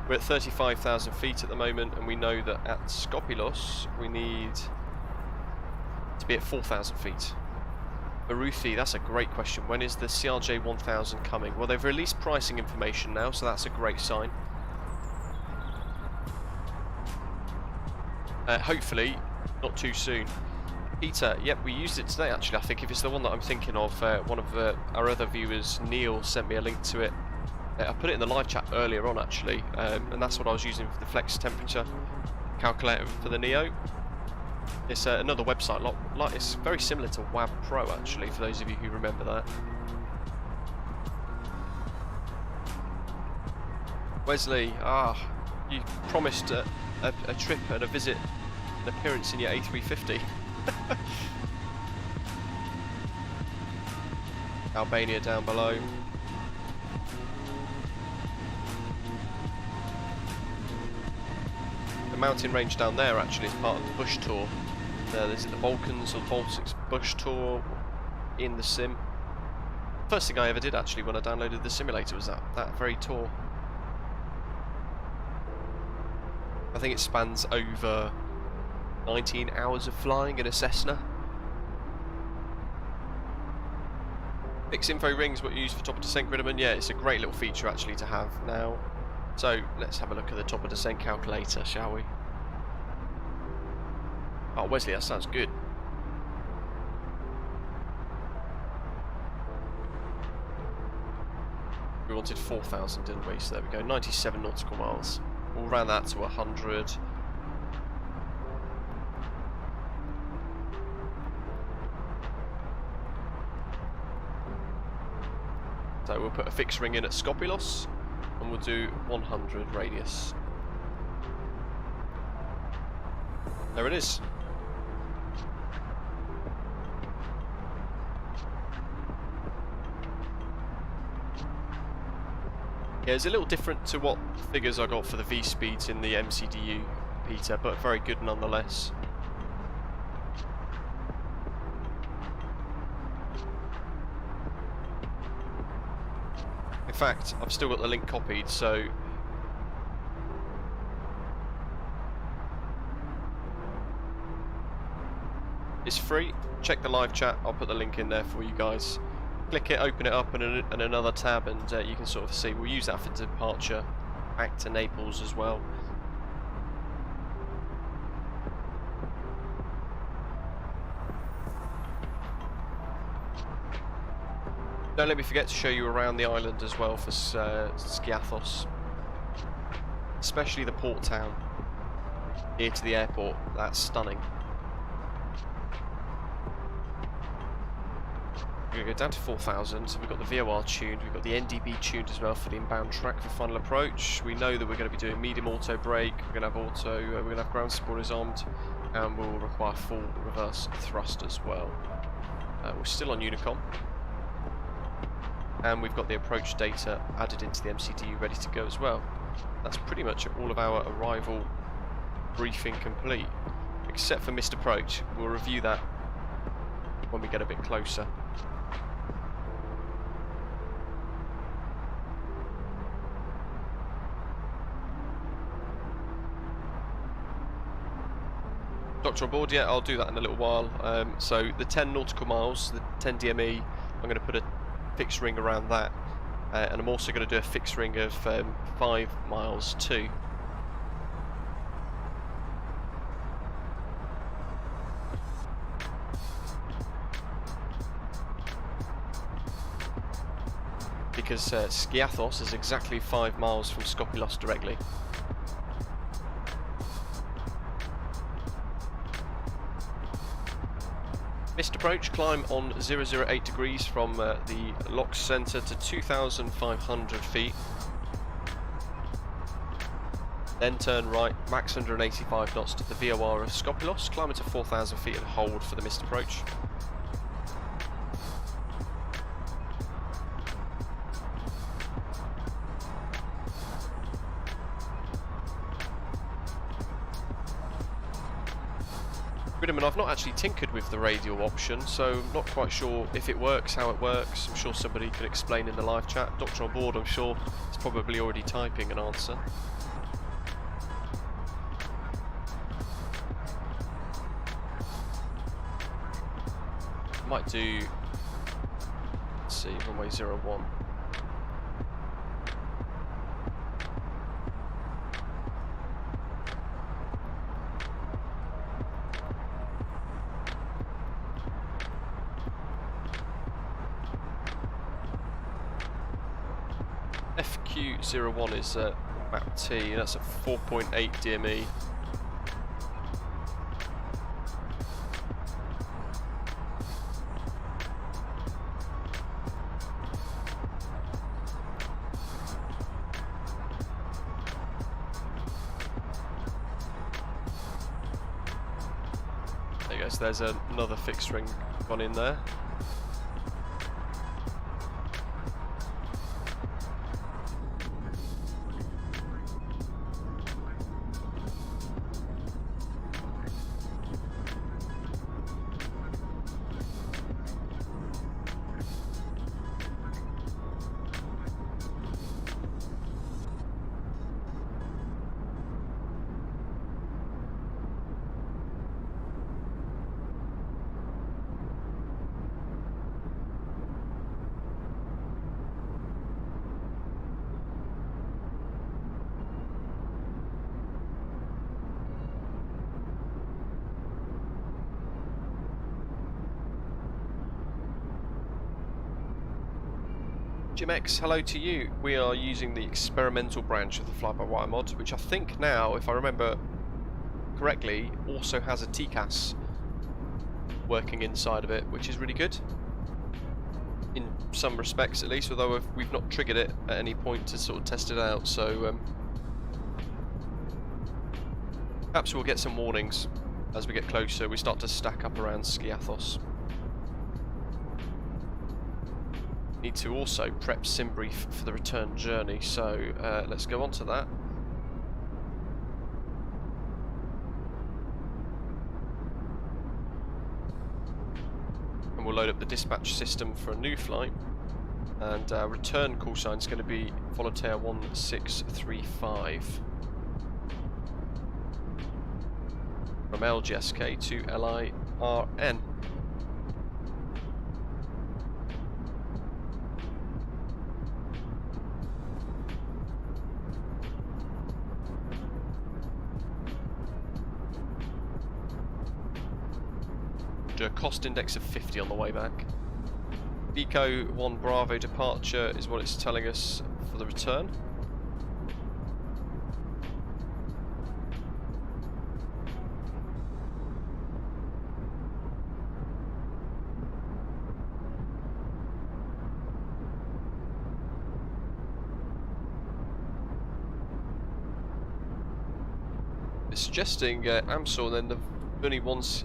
We're at 35,000 feet at the moment, and we know that at Skopilos we need to be at 4,000 feet. Maruthi, that's a great question. When is the CRJ 1000 coming? Well, they've released pricing information now, so that's a great sign. Hopefully, not too soon. Peter, yep, we used it today actually. I think if it's the one that I'm thinking of, one of our other viewers, Neil, sent me a link to it. I put it in the live chat earlier on actually, and that's what I was using for the flex temperature calculator for the Neo. It's another website, like it's very similar to WAB Pro actually, for those of you who remember that. Wesley, you promised a trip and a visit, an appearance in your A350. Albania down below. The mountain range down there actually is part of the Bush Tour. There's the Balkans or the Baltics Bush Tour in the sim. First thing I ever did actually when I downloaded the simulator was that very tour. I think it spans over 19 hours of flying in a Cessna. Fix info rings, what you use for top of descent gridman. Yeah, it's a great little feature actually to have now. So let's have a look at the top of descent calculator, shall we? Oh, Wesley, that sounds good. We wanted 4,000, didn't we? So there we go, 97 nautical miles. We'll round that to 100. So we'll put a fixed ring in at Skopilos, and we'll do 100 radius. There it is. Yeah, it's a little different to what figures I got for the V-speeds in the MCDU, Peter, but very good nonetheless. In fact, I've still got the link copied, so it's free. Check the live chat, I'll put the link in there for you guys. Click it, open it up in another tab, and you can sort of see. We'll use that for departure back to Naples as well. Don't let me forget to show you around the island as well for Skiathos, especially the port town near to the airport. That's stunning. We're going to go down to 4,000. We've got the VOR tuned, we've got the NDB tuned as well for the inbound track for final approach. We know that we're going to be doing medium auto brake, we're going to have we're going to have ground supporters armed, and we'll require full reverse thrust as well. We're still on Unicom, and we've got the approach data added into the MCDU ready to go as well. That's pretty much all of our arrival briefing complete, except for missed approach. We'll review that when we get a bit closer. Doctor on board, yeah, I'll do that in a little while. So the 10 nautical miles, the 10 DME, I'm going to put a fixed ring around that, and I'm also going to do a fixed ring of 5 miles too. Because Skiathos is exactly 5 miles from Skopilos directly. Missed approach, climb on 008 degrees from the LOX centre to 2,500 feet. Then turn right, max 185 knots to the VOR of Skiathos, climb to 4,000 feet and hold for the missed approach. Gridman, I've not actually tinkered with the radial option, so not quite sure if it works, how it works. I'm sure somebody can explain in the live chat. Doctor on board, I'm sure, is probably already typing an answer. Might do, let's see, runway 01. FQ01 is map T, that's at 4.8 DME. There you go, so there's another fixed ring gone in there. Jim-X, hello to you. We are using the experimental branch of the fly-by-wire mod, which I think now, if I remember correctly, also has a TCAS working inside of it, which is really good. In some respects at least, although we've not triggered it at any point to sort of test it out, so perhaps we'll get some warnings as we get closer, we start to stack up around Skiathos. Need to also prep sim brief for the return journey, so let's go on to that. And we'll load up the dispatch system for a new flight. And our return call sign is going to be Volotea 1635 from LGSK to LIRN. A cost index of 50 on the way back. EVIKO 1 Bravo departure is what it's telling us for the return. It's suggesting AMSOR, then the only ones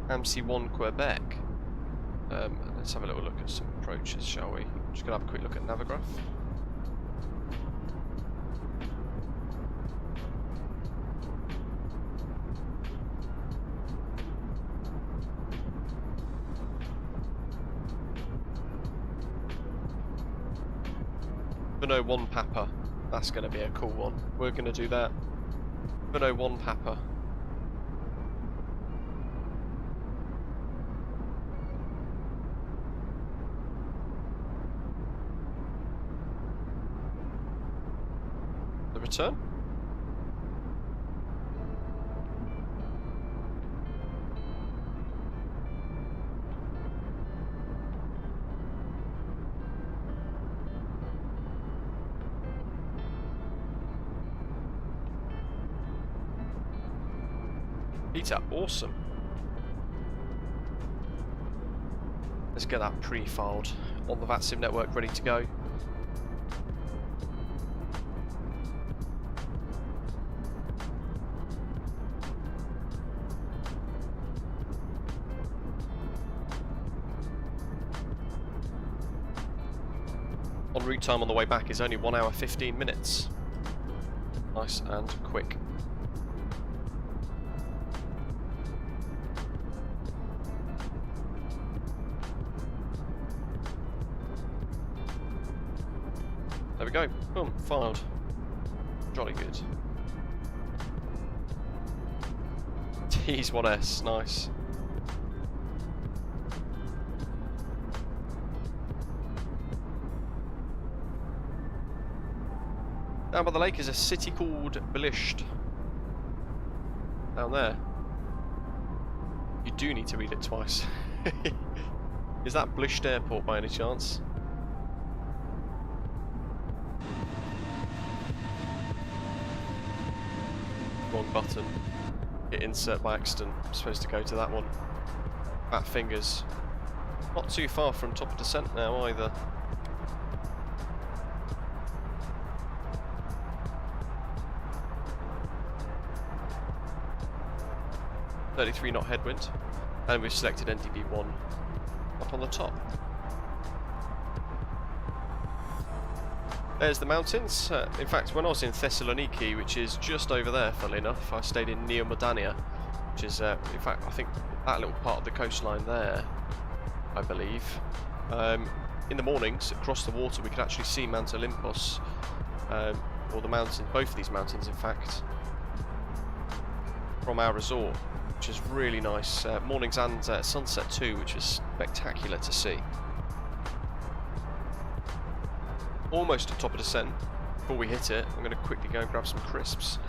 AMSIV Quebec. Let's have a little look at some approaches, shall we? Just gonna have a quick look at Navigraph. Vino 1 Papa. That's gonna be a cool one. We're gonna do that. Vino 1 Papa. Return. Peter, awesome. Let's get that pre-filed on the VATSIM network, ready to go. En route time on the way back is only 1 hour 15 minutes. Nice and quick. There we go. Boom, filed. Jolly good. T's 1S, nice. Down by the lake is a city called Belisht. Down there. You do need to read it twice. Is that Belisht Airport by any chance? Wrong button. Hit insert by accident. I'm supposed to go to that one. Fat fingers. Not too far from top of descent now either. .33 knot headwind, and we've selected NDB1 up on the top. There's the mountains. In fact, when I was in Thessaloniki, which is just over there, funnily enough, I stayed in Neomodania, which is, in fact, I think that little part of the coastline there, I believe. In the mornings, across the water, we could actually see Mount Olympus, or the mountain, both of these mountains, in fact, from our resort, which is really nice. Mornings and sunset too, which was spectacular to see. Almost at top of descent. Before we hit it, I'm going to quickly go and grab some crisps.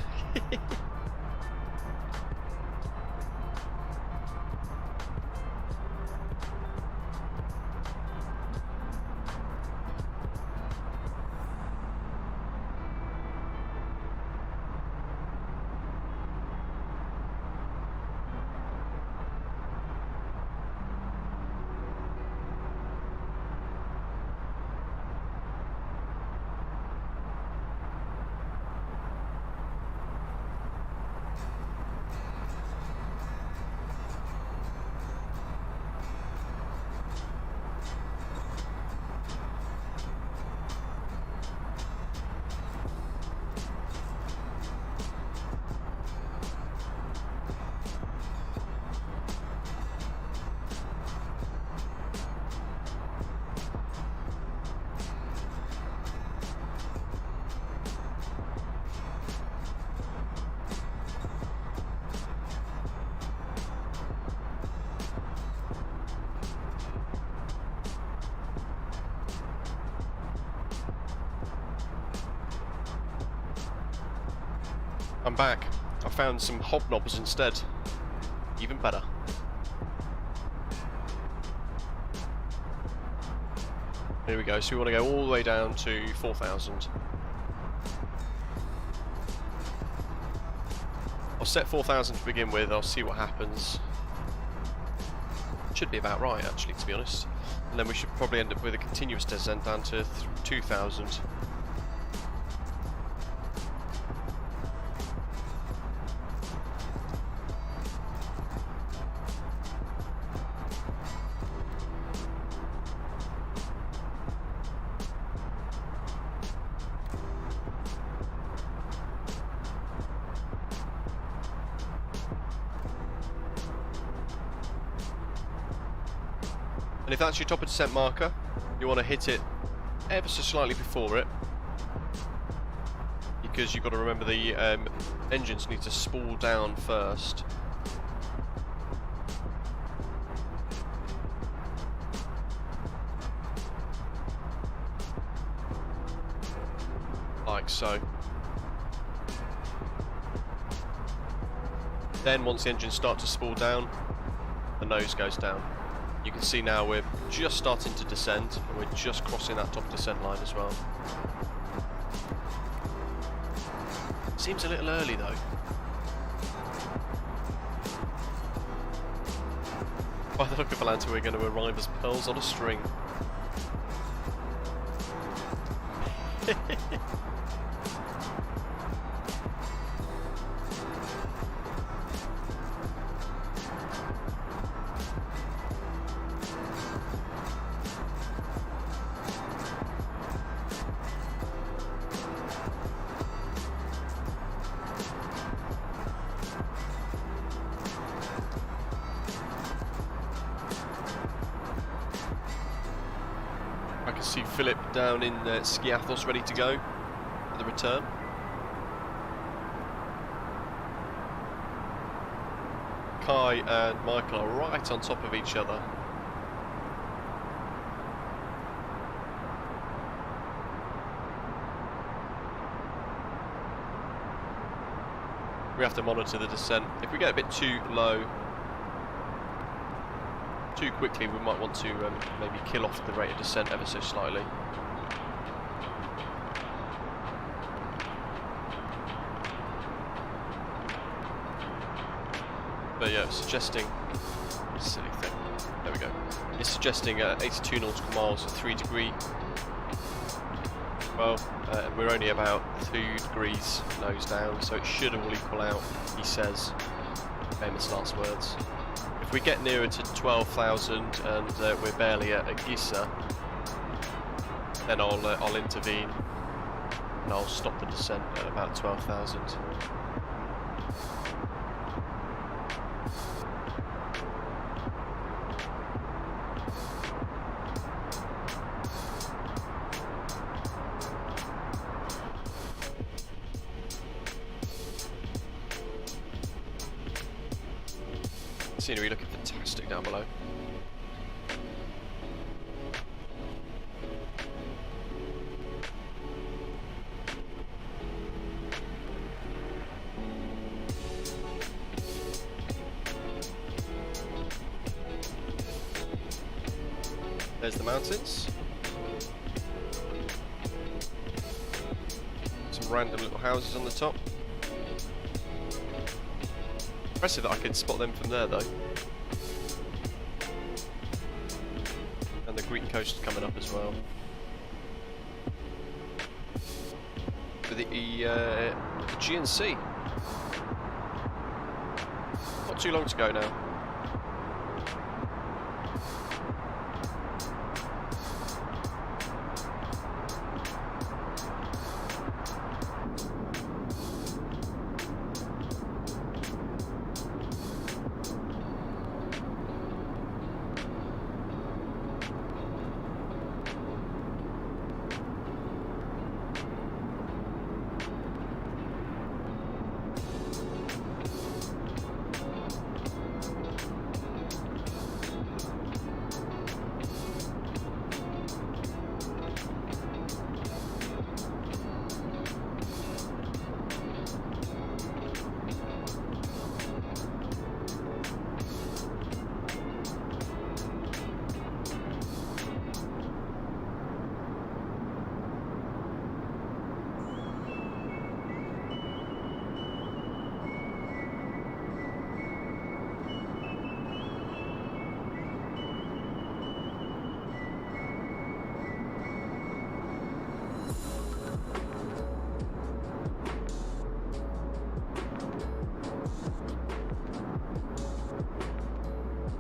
I'm back. I found some hobnobs instead. Even better. Here we go. So we want to go all the way down to 4,000. I'll set 4,000 to begin with. I'll see what happens. Should be about right, actually, to be honest. And then we should probably end up with a continuous descent down to 2,000. And if that's your top of descent marker, you want to hit it ever so slightly before it, because you've got to remember the engines need to spool down first. Like so. Then once the engines start to spool down, the nose goes down. You can see now we're just starting to descend, and we're just crossing that top descent line as well. Seems a little early though. By the look of Atlanta, we're going to arrive as pearls on a string. I can see Philip down in Skiathos ready to go for the return. Kai and Michael are right on top of each other. We have to monitor the descent. If we get a bit too low, too quickly, we might want to maybe kill off the rate of descent ever so slightly. But yeah, suggesting, silly thing, there we go. It's suggesting 82 nautical miles for 3 degree. Well, we're only about 2 degrees nose down, so it should all equal out, he says. Famous last words. If we get nearer to 12,000 and we're barely at GOKEL, then I'll intervene and I'll stop the descent at about 12,000. Scenery looking fantastic down below. There's the mountains. Some random little houses on the top. Impressive that I could spot them from there though. And the Greek coast coming up as well. For the GNC. Not too long to go now.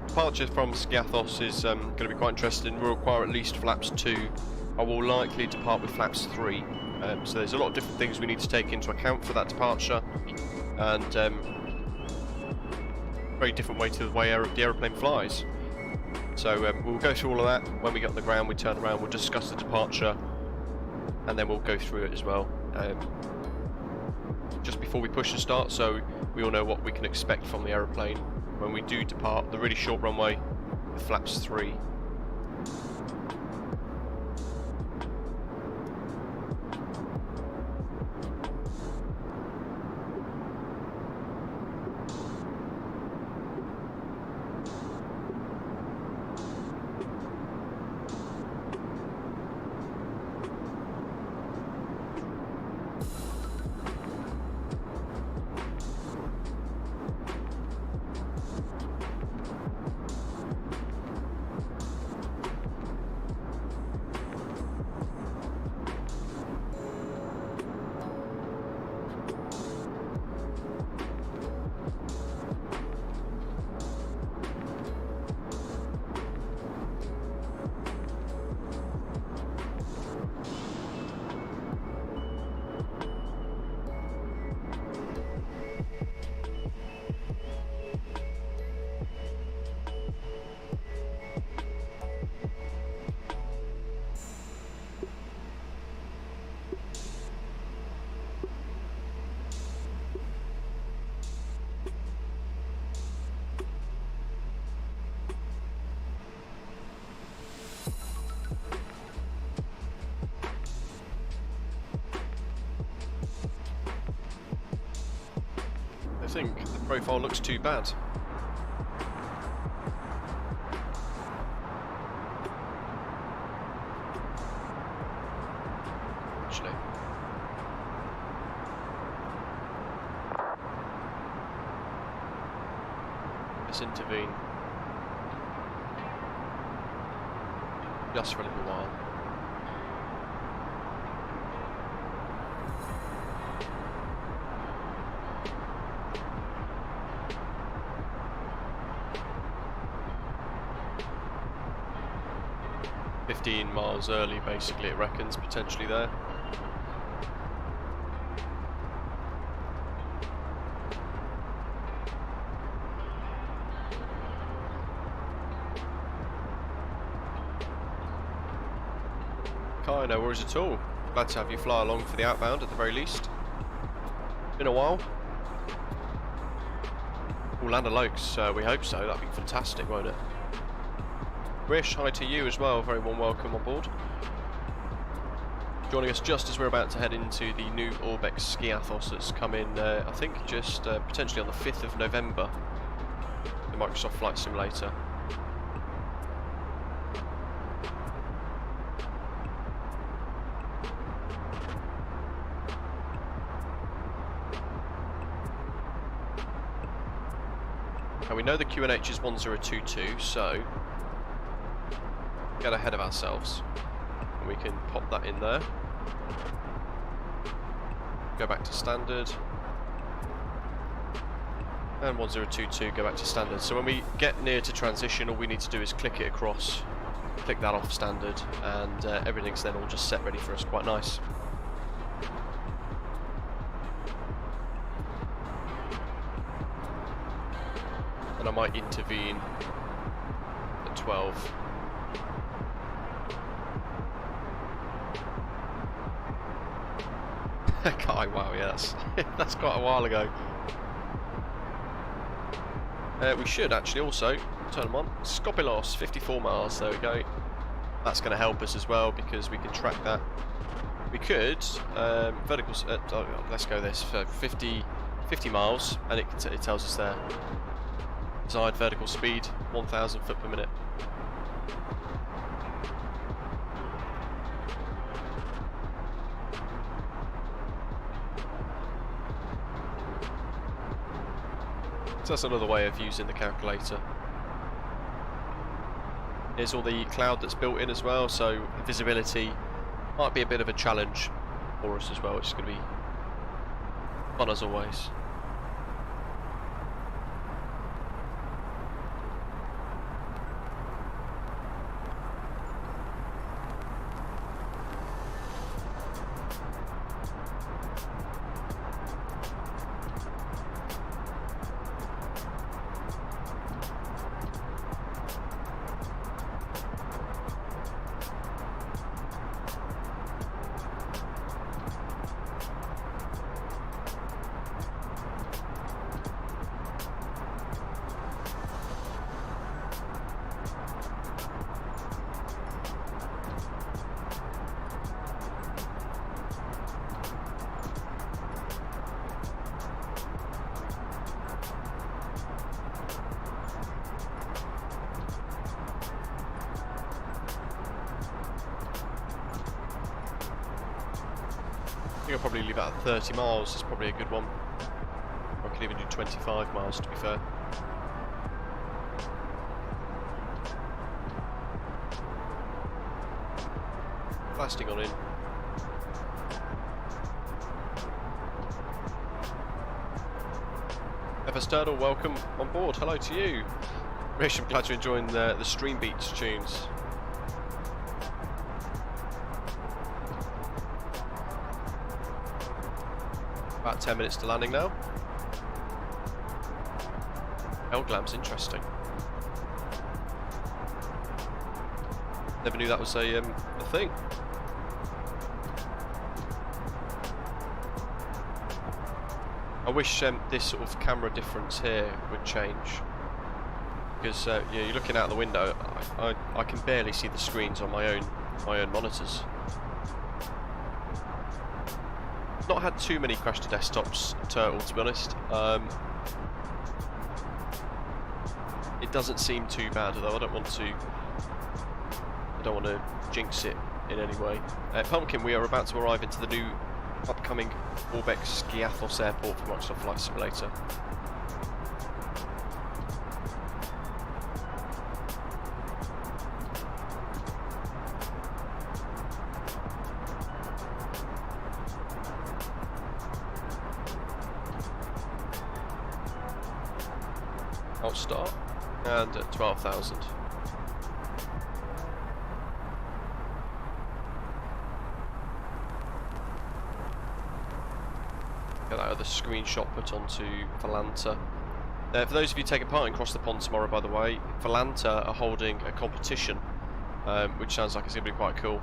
Departure from Skiathos is going to be quite interesting. We'll require at least flaps 2. I will likely depart with flaps 3. So there's a lot of different things we need to take into account for that departure, and very different way to the way the aeroplane flies. So we'll go through all of that. When we get on the ground, we turn around, we'll discuss the departure, and then we'll go through it as well. Just before we push the start, so we all know what we can expect from the aeroplane when we do depart the really short runway with flaps 3. think the profile looks too bad. Actually. Let's intervene. Just for a little while. Miles early, basically, it reckons, potentially there. Kai, no worries at all. Glad to have you fly along for the outbound at the very least. Been a while. We'll land a Lokes, we hope so. That'd be fantastic, won't it? Rish, hi to you as well, very warm welcome on board. Joining us just as we're about to head into the new Orbx Skiathos that's come in, I think just potentially on the 5th of November, the Microsoft Flight Simulator. Now we know the QNH is 1022, so get ahead of ourselves, and we can pop that in there. Go back to standard, and 1022 go back to standard. So when we get near to transition, all we need to do is click it across, click that off standard, and everything's then all just set ready for us. Quite nice. And I might intervene at 12. Kai, wow, yeah, that's quite a while ago. We should actually also turn them on. Skopilos, 54 miles, there we go. That's going to help us as well because we can track that. We could, vertical, let's go this, 50 miles, and it tells us there. Desired vertical speed, 1,000 foot per minute. So that's another way of using the calculator. Here's all the cloud that's built in as well, so visibility might be a bit of a challenge for us as well, which is going to be fun as always. I'll probably leave out 30 miles, is probably a good one. I could even do 25 miles to be fair. Blasting on in. Eversturdle, welcome on board. Hello to you. Rish, I'm glad you're enjoying the Stream Beats tunes. About 10 minutes to landing now. L-Glam's interesting. Never knew that was a thing. I wish this sort of camera difference here would change, because yeah, you're looking out the window. I can barely see the screens on my own monitors. Not had too many crash to desktops, Turtle, to be honest. It doesn't seem too bad, though. I don't want to jinx it in any way. Pumpkin, we are about to arrive into the new upcoming Orbx Skiathos airport for Microsoft Flight Simulator. I'll start, and at 12,000. Get that other screenshot put onto Volotea. For those of you taking part in Cross the Pond tomorrow, by the way, Volotea are holding a competition, which sounds like it's going to be quite cool.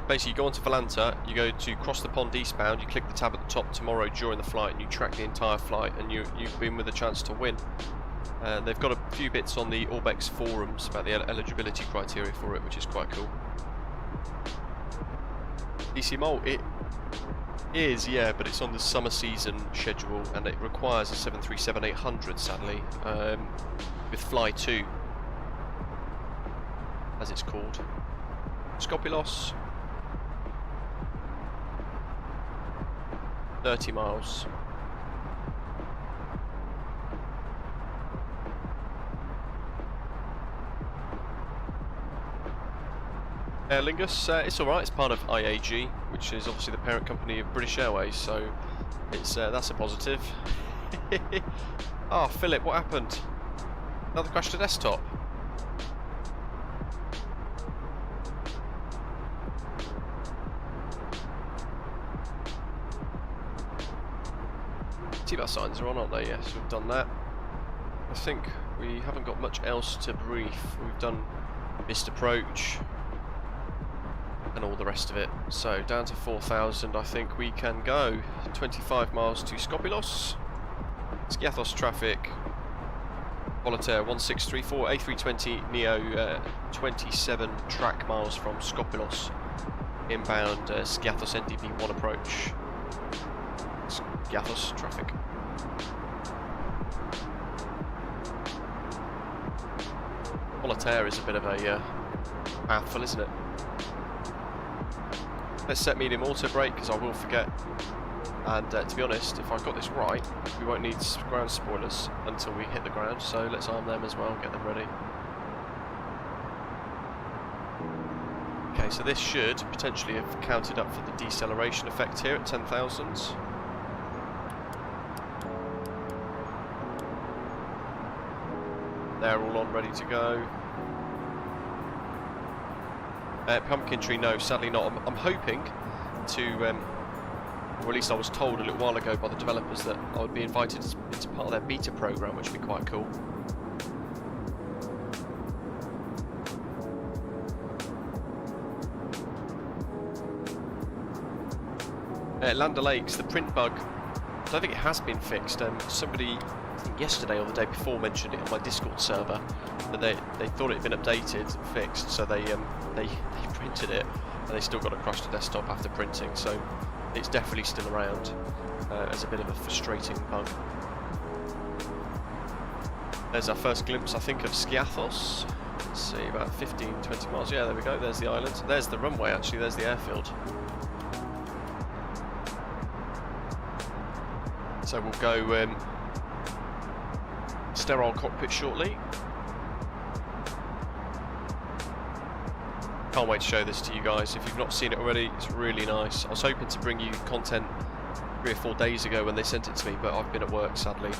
Basically, you go onto Volotea, you go to Cross the Pond eastbound, you click the tab at the top tomorrow during the flight, and you track the entire flight, and you've been with a chance to win. They've got a few bits on the Orbx forums about the eligibility criteria for it, which is quite cool. DC Mole, it is, yeah, but it's on the summer season schedule, and it requires a 737-800, sadly, with Fly 2, as it's called. Skopilos, 30 miles. Aer Lingus, it's alright, it's part of IAG, which is obviously the parent company of British Airways, so it's that's a positive. Oh, Philip, what happened? Another crash to desktop. TVAS signs are on, aren't they? Yes, we've done that. I think we haven't got much else to brief. We've done missed approach and all the rest of it. So down to 4,000, I think we can go. 25 miles to Skopilos. Skiathos traffic. Volotea 1634 A320 Neo 27 track miles from Skopilos. Inbound Skiathos NDB1 approach. Skiathos traffic. Volotea is a bit of a mouthful, isn't it? Let's set medium auto brake because I will forget. And to be honest, if I've got this right, we won't need ground spoilers until we hit the ground. So let's arm them as well, get them ready. Okay, so this should potentially have counted up for the deceleration effect here at 10,000. They're all on, ready to go. Pumpkin tree, no, sadly not. I'm hoping to, or at least I was told a little while ago by the developers that I would be invited into part of their beta program, which would be quite cool. Land O'Lakes, the print bug, I don't think it has been fixed. Somebody, I think yesterday or the day before, mentioned it on my Discord server, that they thought it had been updated and fixed, so they printed it, and they still got a crash to desktop after printing, so it's definitely still around as a bit of a frustrating bug. There's our first glimpse, I think, of Skiathos. Let's see, about 15-20 miles. Yeah, there we go, there's the island. There's the runway, actually, there's the airfield. So we'll go sterile cockpit shortly. Can't wait to show this to you guys. If you've not seen it already, it's really nice. I was hoping to bring you content 3 or 4 days ago when they sent it to me, but I've been at work, sadly.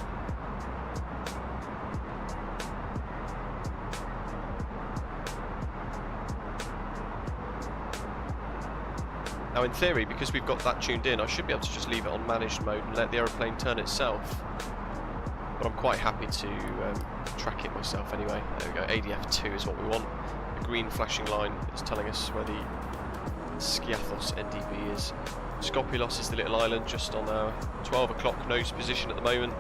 Now in theory, because we've got that tuned in, I should be able to just leave it on managed mode and let the aeroplane turn itself. But I'm quite happy to track it myself anyway. There we go, ADF2 is what we want. The green flashing line is telling us where the Skiathos NDB is. Skopilos is the little island just on our 12 o'clock nose position at the moment.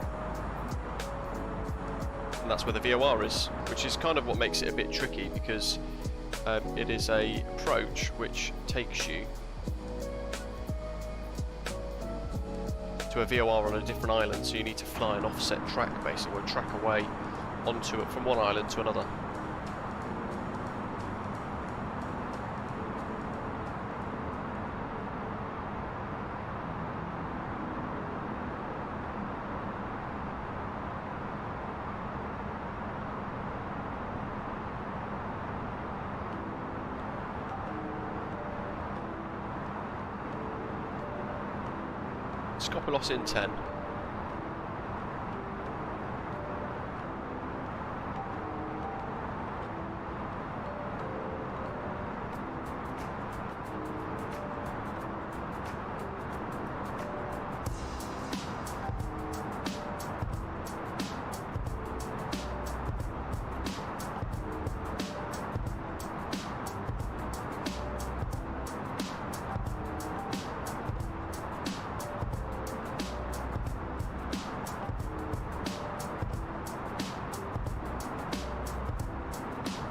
And that's where the VOR is, which is kind of what makes it a bit tricky, because it is a approach which takes you to a VOR on a different island, so you need to fly an offset track, basically, or track away onto it from one island to another. Skopelos in 10.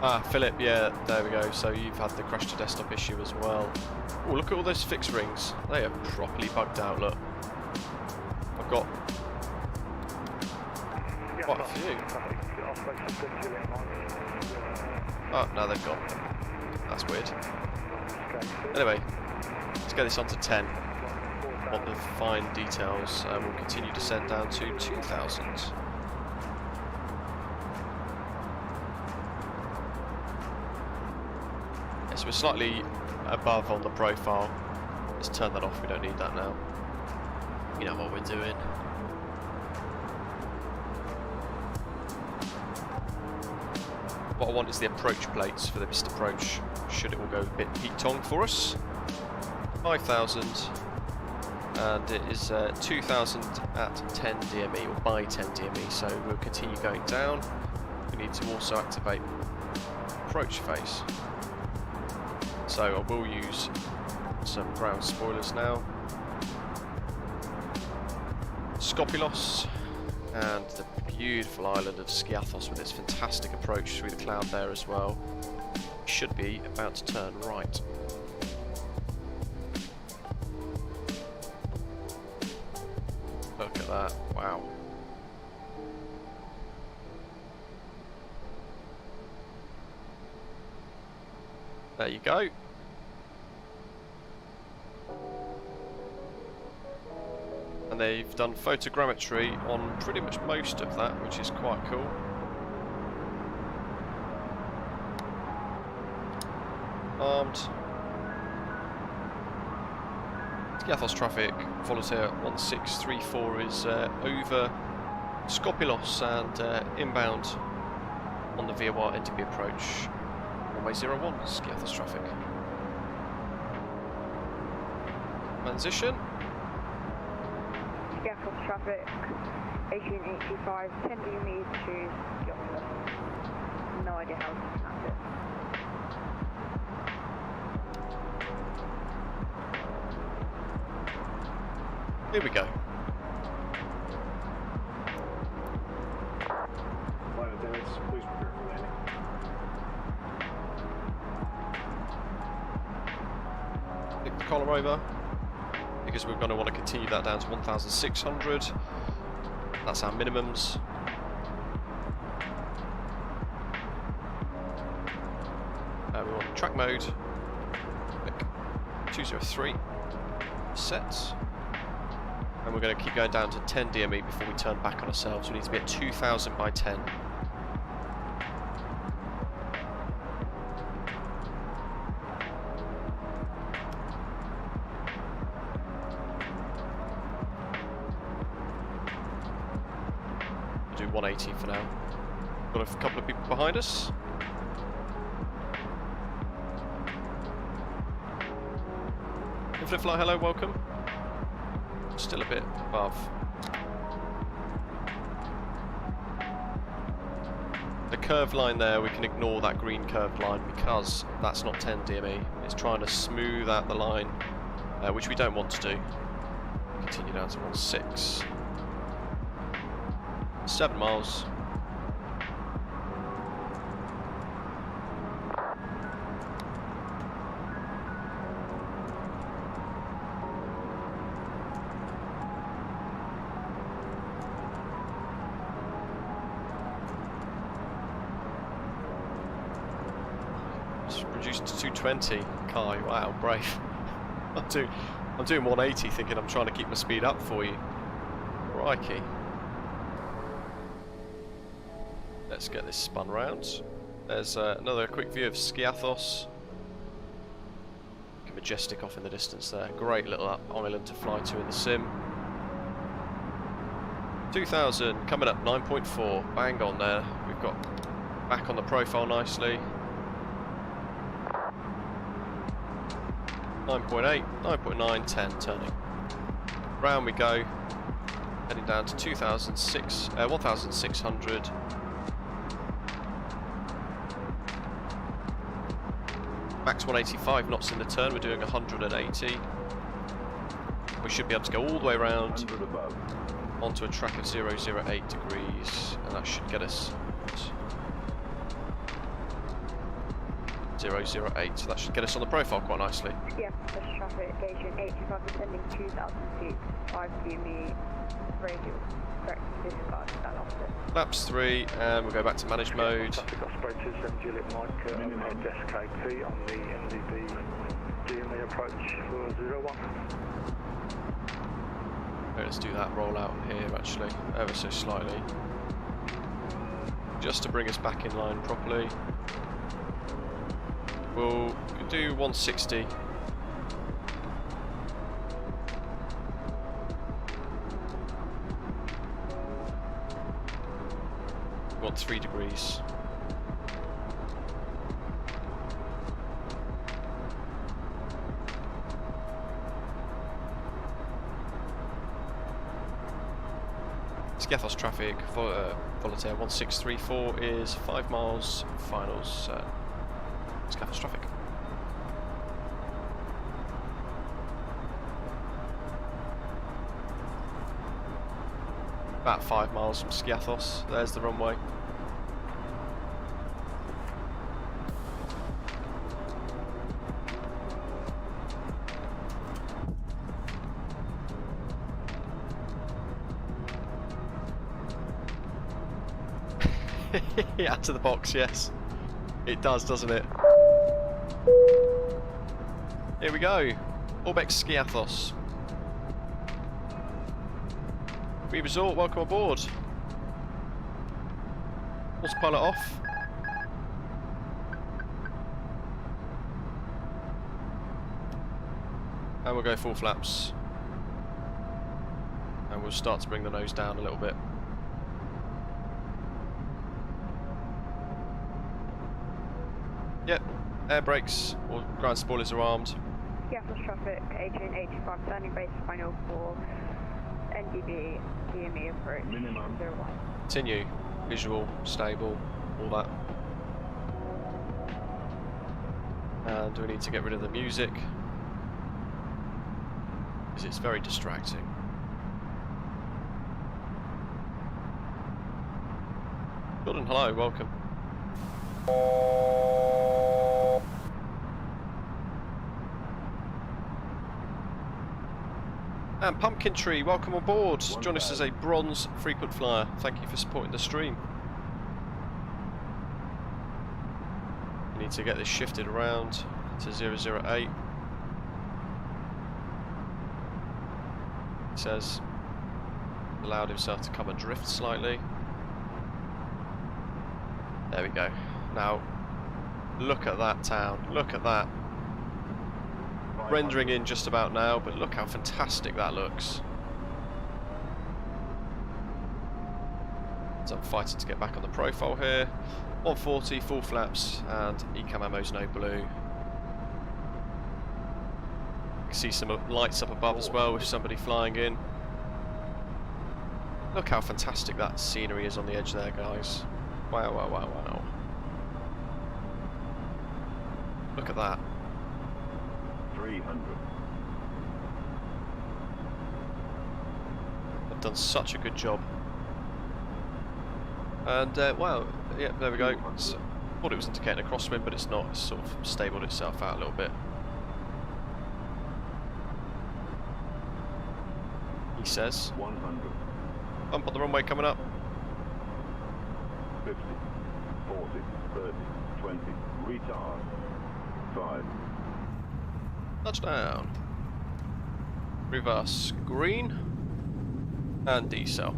Ah, Philip, yeah, there we go. So you've had the crash to desktop issue as well. Oh, look at all those fixed rings. They are properly bugged out, look. I've got quite a few. Oh, no, they've gone. That's weird. Anyway, let's get this on to 10. Want the fine details. We'll continue to send down to 2,000. So we're slightly above on the profile. Let's turn that off, we don't need that now. You know what we're doing. What I want is the approach plates for the missed approach, should it all go a bit peak-tong for us. 5,000, and it is 2,000 at 10 DME, or by 10 DME, so we'll continue going down. We need to also activate approach phase. So I will use some ground spoilers now. Skopelos and the beautiful island of Skiathos with its fantastic approach through the cloud there as well. Should be about to turn right. Look at that, wow. There you go. And they've done photogrammetry on pretty much most of that, which is quite cool. Armed. Skiathos traffic, Volotea 1634 is over Skopelos and inbound on the VOR NTB approach. Runway 01, Skiathos traffic. Transition. Skiathos traffic, 1885, 10 DME to GOKEL. No idea how to pronounce it. Here we go. Flight attendants, please prepare for landing. Pick the collar over, because we're going to want to continue that down to 1,600. That's our minimums. We want track mode. Click 203. Set. And we're going to keep going down to 10 DME before we turn back on ourselves. We need to be at 2,000 by 10. We'll do 180 for now. Got a couple of people behind us. Infinite Flight, hello, welcome. Still a bit above. The curved line there, we can ignore that green curved line because that's not 10 DME. It's trying to smooth out the line, which we don't want to do. Continue down to 16. 7 miles. reduced to 220. Kai, wow, brave. I'm doing 180 thinking I'm trying to keep my speed up for you. Crikey. Let's get this spun round. There's another quick view of Skiathos. Majestic off in the distance there. Great little island to fly to in the sim. 2000 coming up 9.4. Bang on there. We've got back on the profile nicely. 9.8, 9.9, 10 turning. Round we go. Heading down to 1,600. Max 185 knots in the turn, we're doing 180. We should be able to go all the way around onto a track of 008 degrees, and that should get us 008, so that should get us on the profile quite nicely. Yeah, this traffic, Asian 85 ascending 2,000 feet, 5 QME, radio, correct, discard, that offset. Laps 3, and we'll go back to manage mode. Traffic Osprey 27 Juliet Mike, LGSK on the NDB GME approach for 01. Okay, let's do that rollout here actually, ever so slightly. Just to bring us back in line properly. We'll do 160. We want 3 degrees. Skiathos traffic for Volotea 1634 is 5 miles finals. Skiathos traffic. About 5 miles from Skiathos. There's the runway. Out of the box, yes. It does, doesn't it? Here we go. Orbx Skiathos. Free resort, welcome aboard. Autopilot off. And we'll go full flaps. And we'll start to bring the nose down a little bit. Yep, air brakes or ground spoilers are armed. Skiathos traffic, Asian 85 turning base final for NDB GME approach 01. Continue, visual, stable, all that. And we need to get rid of the music because it's very distracting. Jordan, hello, welcome. And Pumpkin Tree, welcome aboard. Join us as a bronze frequent flyer. Thank you for supporting the stream. We need to get this shifted around to 008. He says allowed himself to come adrift slightly. There we go. Now, look at that town. Look at that. Rendering in just about now, but look how fantastic that looks. So I'm fighting to get back on the profile here. 140, full flaps, and Ecam ammo's no blue. You can see some lights up above as well with somebody flying in. Look how fantastic that scenery is on the edge there, guys. Wow, wow, wow, wow. Look at that. 300. They've done such a good job. And, well, yeah, there we go. Thought it was indicating a crosswind, but it's not. It's sort of stabled itself out a little bit. He says. 100. Bump on the runway coming up. 50, 40, 30, 20, retard. 5. Touchdown. Reverse green and decel.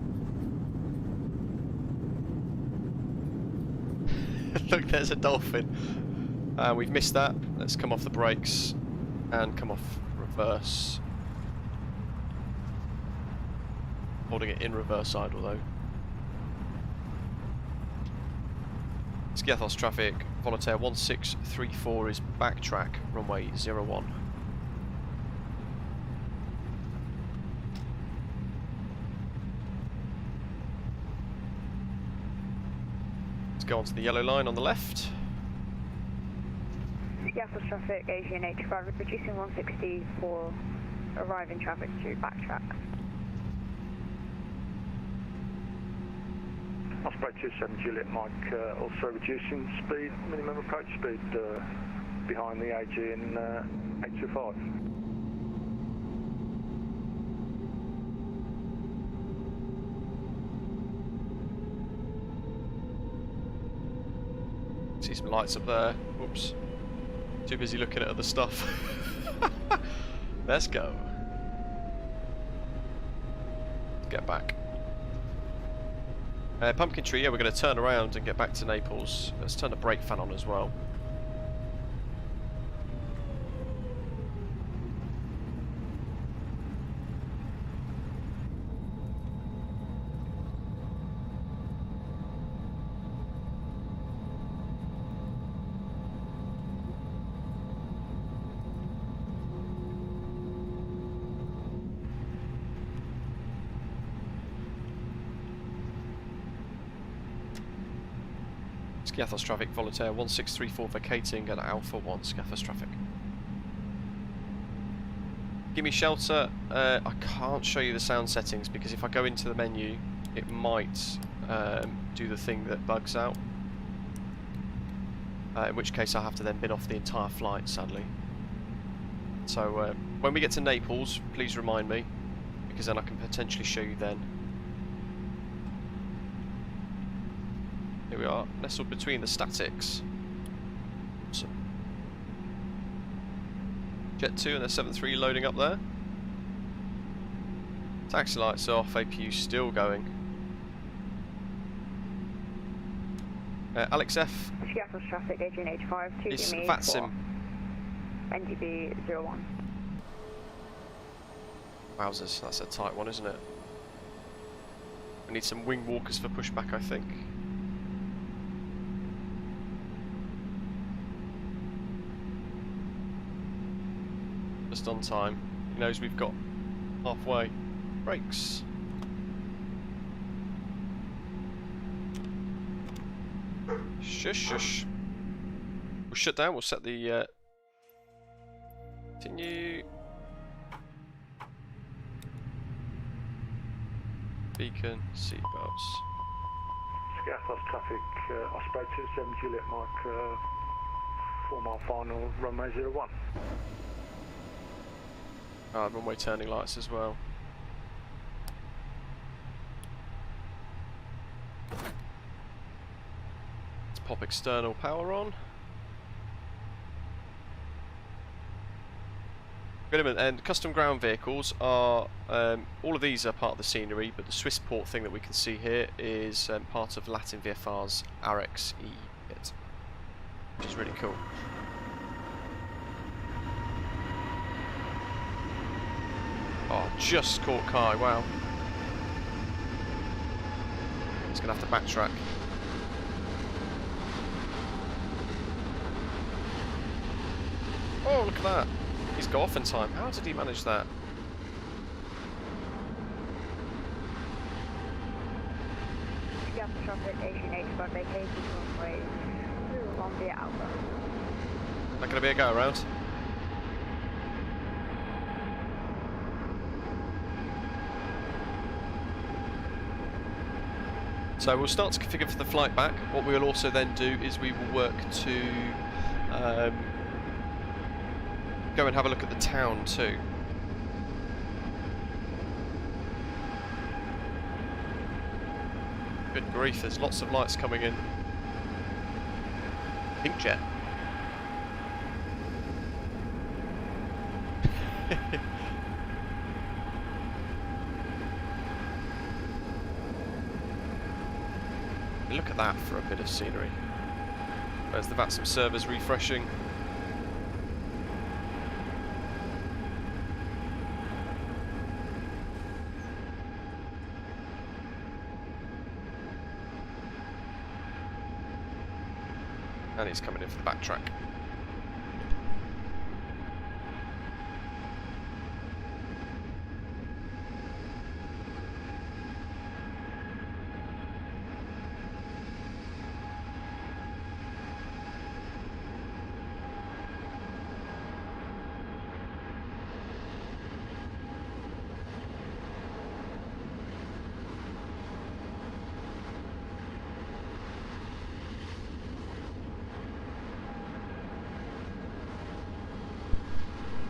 Look, there's a dolphin. We've missed that. Let's come off the brakes and come off reverse. Holding it in reverse idle though. Skiathos traffic, Volotea 1634 is backtrack, runway 01. Let's go on to the yellow line on the left. Skiathos traffic, Asian 85, reducing 160 for arriving traffic to backtrack. Osprey 27 Juliet Mike, also reducing speed, minimum approach speed behind the AG in 825. See some lights up there. Oops. Too busy looking at other stuff. Let's go. Get back. Pumpkin tree, yeah, we're going to turn around and get back to Naples. Let's turn the brake fan on as well. Skiathos traffic, Volotea 1634 vacating and Alpha 1 Skiathos traffic. Give me shelter. I can't show you the sound settings because if I go into the menu it might do the thing that bugs out. In which case I have to then bin off the entire flight, sadly. So when we get to Naples, please remind me, because then I can potentially show you then. Here we are, nestled between the statics. Awesome. Jet 2 and their 7.3 loading up there. Taxi lights off, APU still going. Alex F. Skiathos traffic, Asian 85, 2 is DME, VATSIM. NDB 01. Wowzers, that's a tight one, isn't it? We need some wing walkers for pushback, I think. Just on time. He knows we've got halfway. Brakes. Shush, shush. We'll shut down. We'll set the continue. Beacon, seatbelts. Skiathos traffic, Osprey 27 Juliet Mike, 4 mile final, runway 01. Runway turning lights as well. Let's pop external power on. And custom ground vehicles are, all of these are part of the scenery, but the Swissport thing that we can see here is part of Latin VFR's RXE bit, which is really cool. Oh, just caught Kai, wow. He's going to have to backtrack. Oh, look at that. He's got off in time. How did he manage that? Skiathos traffic, Asian 85, vacating runway 01 via Alpha. Not going to be a go around. So we'll start to configure for the flight back. What we will also then do is we will work to go and have a look at the town too. Good grief, there's lots of lights coming in. Pink jet. look at that for a bit of scenery. There's the VATSIM servers refreshing. And he's coming in for the backtrack.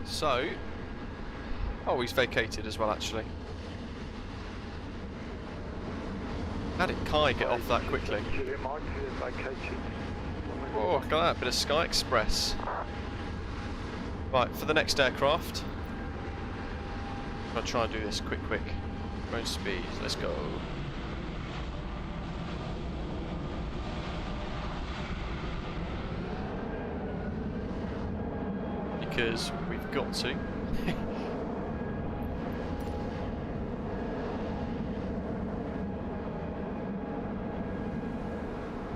So, oh, he's vacated as well, actually. How did Kai get off that quickly? Juliet Mike, vacated. Oh, look at that, bit of Sky Express. Right, for the next aircraft. I'll try and do this quick. Range speed, let's go. Because we've got to.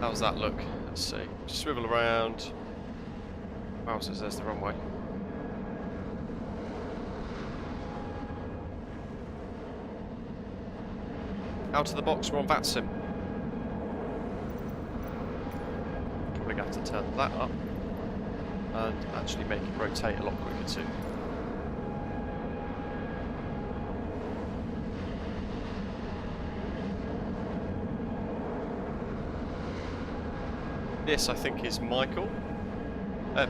How's that look? Let's see. Swivel around. Wowzers, there's the runway. Out of the box, we're on VATSIM. Probably going to have to turn that up and actually make it rotate a lot quicker too. This, I think, is Michael.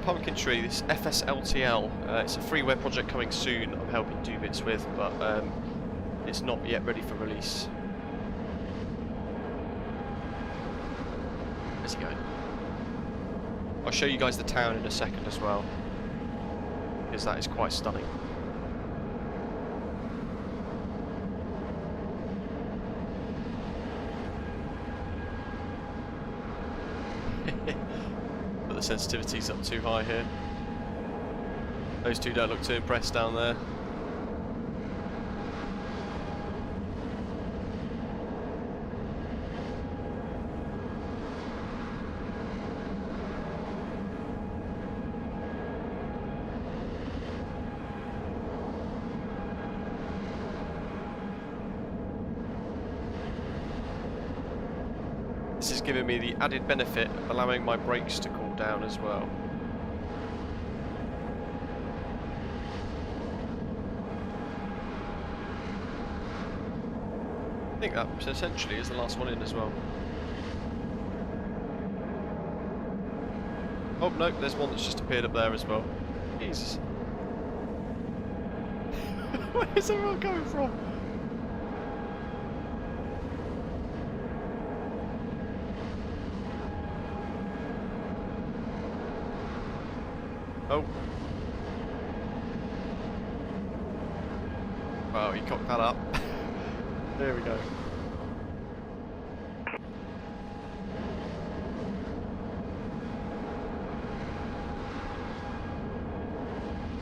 Pumpkin Tree, this FSLTL. It's a freeware project coming soon. I'm helping do bits with, but it's not yet ready for release. Where's he going? I'll show you guys the town in a second as well, because that is quite stunning. But the sensitivity's up too high here. Those two don't look too impressed down there. This is giving me the added benefit of allowing my brakes to cool down as well. I think that essentially is the last one in as well. Oh no, there's one that's just appeared up there as well. Jesus. Where's everyone coming from? Oh. Wow, he cocked that up. There we go.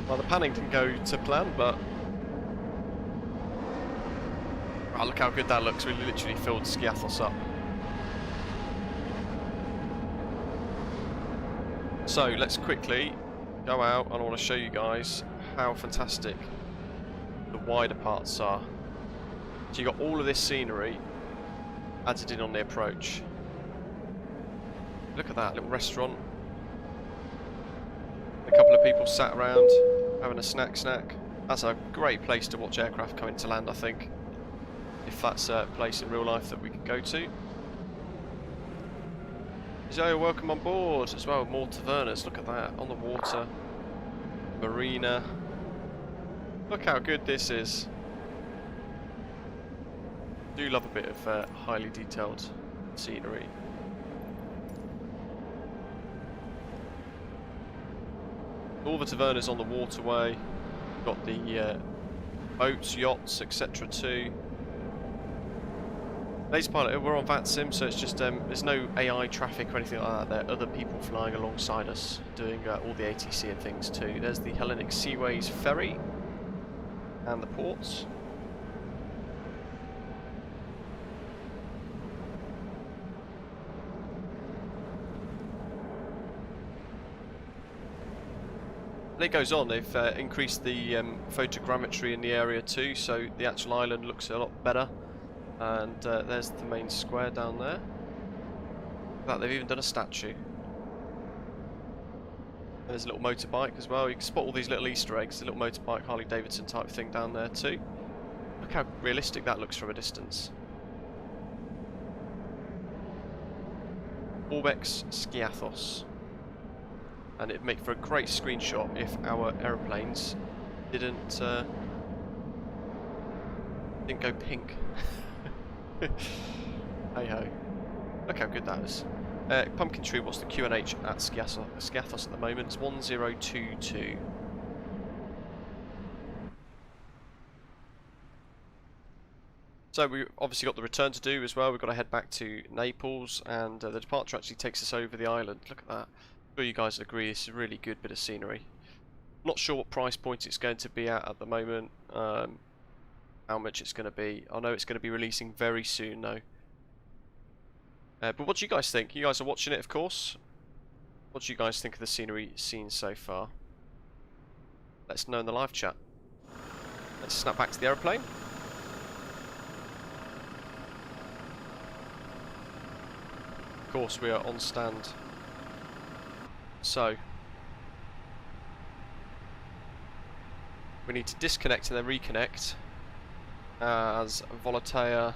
Well, the panning didn't go to plan, but... Oh, look how good that looks. We literally filled Skiathos up. So, let's quickly go out, and I want to show you guys how fantastic the wider parts are. So you got all of this scenery added in on the approach. Look at that little restaurant. A couple of people sat around having a snack. That's a great place to watch aircraft come into land, I think, if that's a place in real life that we can go to. Zoe, welcome on board as well. More tavernas, look at that, on the water. Marina. Look how good this is. Do love a bit of highly detailed scenery. All the tavernas on the waterway. Got the boats, yachts, etc. too. Today's pilot, we're on VATSIM, so it's just there's no AI traffic or anything like that. There are other people flying alongside us doing all the ATC and things too. There's the Hellenic Seaways ferry and the ports. And it goes on, they've increased the photogrammetry in the area too, so the actual island looks a lot better. And there's the main square down there. In fact, they've even done a statue. There's a little motorbike as well. You can spot all these little Easter eggs, the little motorbike Harley Davidson type thing down there too. Look how realistic that looks from a distance. Orbx Skiathos. And it'd make for a great screenshot if our aeroplanes didn't go pink. Hey ho. Look how good that is. Pumpkin Tree, what's the QNH at Skiathos at the moment? It's 1022. So we've obviously got the return to do as well. We've got to head back to Naples, and the departure actually takes us over the island. Look at that. I'm sure you guys will agree this is a really good bit of scenery. Not sure what price point it's going to be at the moment. How much it's going to be. I know it's going to be releasing very soon though. But what do you guys think? You guys are watching it, of course. What do you guys think of the scenery seen so far? Let us know in the live chat. Let's snap back to the aeroplane. Of course, we are on stand. So we need to disconnect and then reconnect as Volotea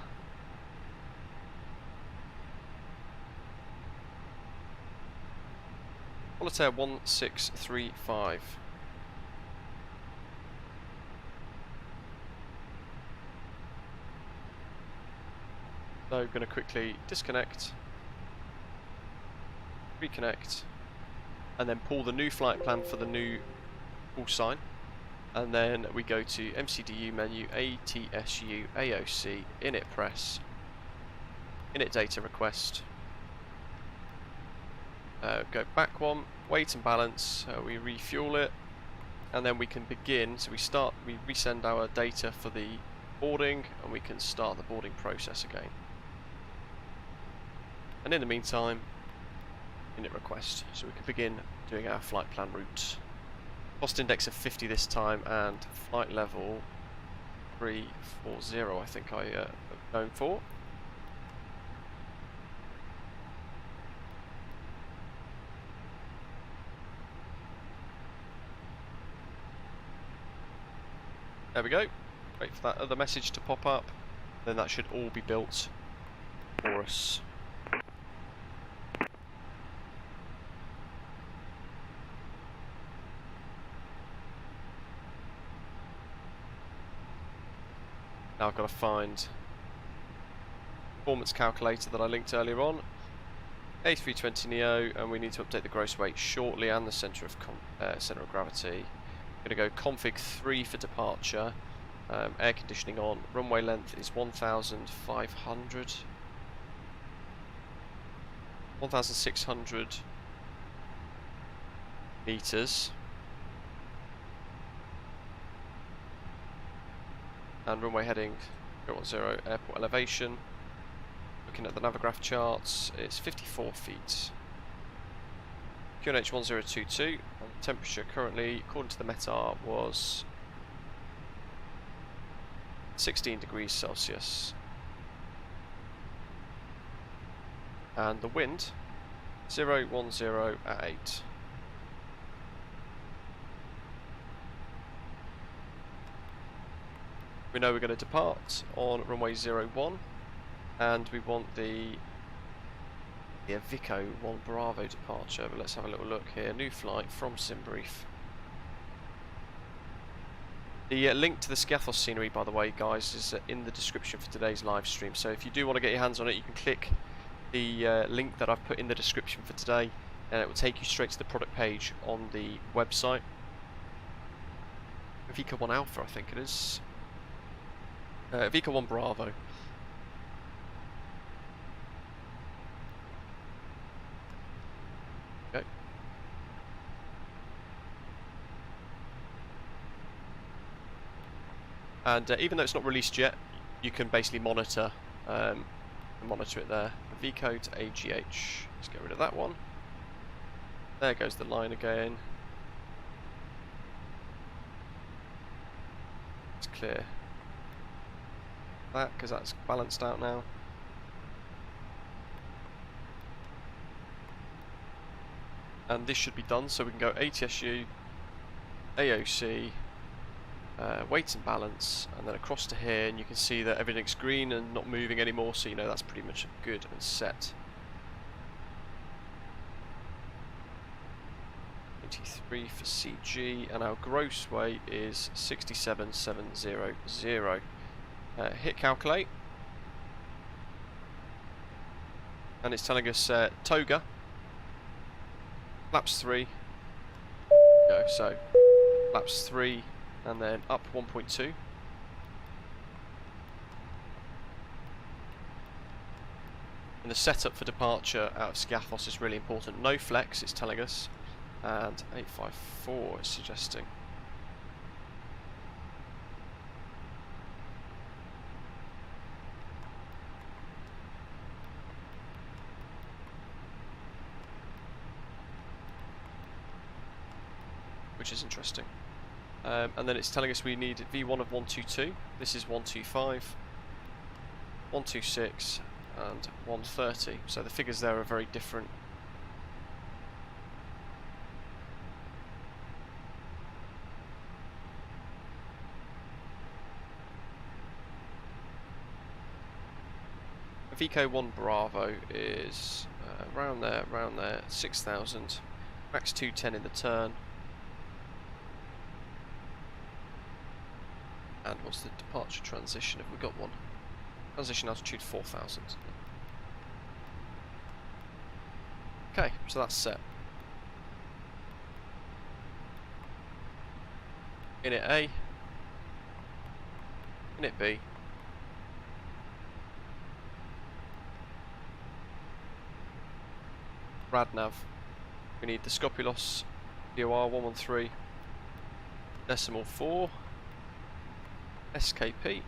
Volotea 1635. So I'm going to quickly disconnect, reconnect, and then pull the new flight plan for the new Callsign. And then we go to MCDU menu, ATSU, AOC, init press, init data request. Go back one, wait and balance, we refuel it, and then we can begin. So we resend our data for the boarding, and we can start the boarding process again. And in the meantime, init request, so we can begin doing our flight plan route. Cost index of 50 this time, and flight level 340 I think I am going for. There we go. Wait for that other message to pop up. Then that should all be built for us. Now I've got to find performance calculator that I linked earlier on. A320neo, and we need to update the gross weight shortly and the centre of gravity. I'm going to go config 3 for departure. Air conditioning on. Runway length is 1,500. 1,600 meters. And runway heading 010, airport elevation. Looking at the Navigraph charts, it's 54 feet. QNH 1022, and the temperature currently, according to the METAR, was 16 degrees Celsius. And the wind, 010 at 8. We know we're going to depart on runway 01, and we want the EVIKO 1 Bravo departure, but let's have a little look here. New flight from SimBrief. The link to the Skiathos scenery, by the way, guys, is in the description for today's live stream. So if you do want to get your hands on it, you can click the link that I've put in the description for today, and it will take you straight to the product page on the website. EVIKO 1 Alpha, I think it is. EVIKO 1 Bravo. Okay. And even though it's not released yet, you can basically monitor it there. The VIKO to AGH. Let's get rid of that one. There goes the line again. Let's clear that because that's balanced out now. And this should be done, so we can go ATSU, AOC, weight and balance, and then across to here, and you can see that everything's green and not moving anymore, so you know that's pretty much good and set. 83 for CG, and our gross weight is 67,700. Hit calculate, and it's telling us toga, flaps 3, go, so flaps 3, and then up 1.2. And the setup for departure out of Skiathos is really important. No flex, it's telling us, and 854 is suggesting. Which is interesting. And then it's telling us we need V1 of 122. This is 125, 126, and 130. So the figures there are very different. VIKO 1 Bravo is around there, 6,000. Max 210 in the turn. And what's the departure transition? Have we got one? Transition altitude 4,000. Okay, so that's set. Init A, Init B, RadNav. We need the Scopulos DOR 113 decimal 4. SKP.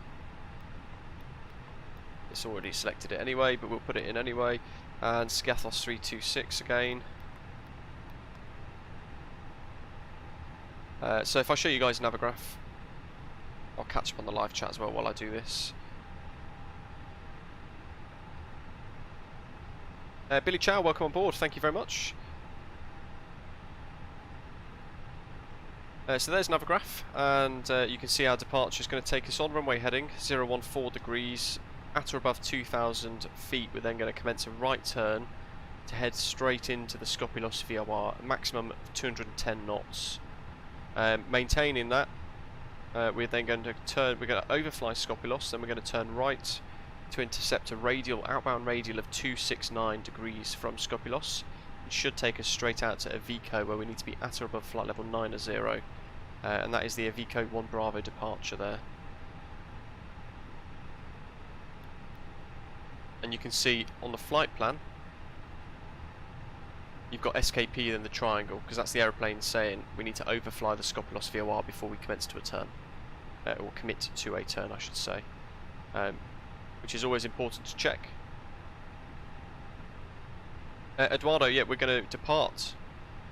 It's already selected it anyway, but we'll put it in anyway. And Skiathos 326 again. So if I show you guys Navigraph, I'll catch up on the live chat as well while I do this. Billy Chow, welcome on board. Thank you very much. So there's Navigraph, and you can see our departure is going to take us on runway heading 014 degrees at or above 2,000 feet. We're then going to commence a right turn to head straight into the Scopulos VOR, a maximum of 210 knots. Maintaining that, we're then going to turn. We're going to overfly Scopulos, then we're going to turn right to intercept a outbound radial of 269 degrees from Scopulos. It should take us straight out to EVIKO, where we need to be at or above flight level 90, and that is the EVIKO 1 Bravo departure there. And you can see on the flight plan, you've got SKP in the triangle, because that's the aeroplane saying we need to overfly the Scopulos VOR before we commence to a turn, or commit to a turn, I should say, which is always important to check. Eduardo, yeah, we're going to depart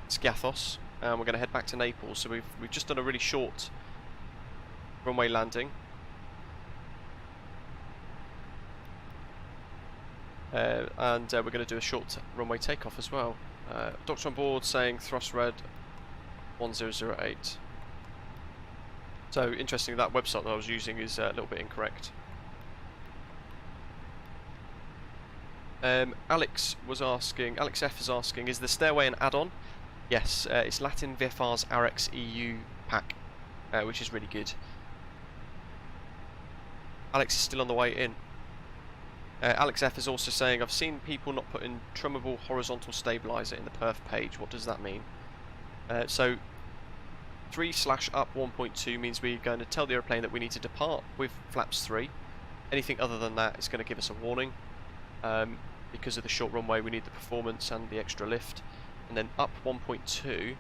Skiathos and we're going to head back to Naples. So we've just done a really short runway landing. And we're going to do a short runway takeoff as well. Doctor on board saying thrust red 1008. So interesting, that website that I was using is a little bit incorrect. Alex F is asking, is the stairway an add-on? Yes, it's Latin VFR's RX EU pack, which is really good. Alex is still on the way in. Alex F is also saying, I've seen people not put in trimmable horizontal stabilizer in the perf page. What does that mean? So 3/up 1.2 means we're going to tell the airplane that we need to depart with flaps 3. Anything other than that is going to give us a warning. Because of the short runway, we need the performance and the extra lift. and then up 1.2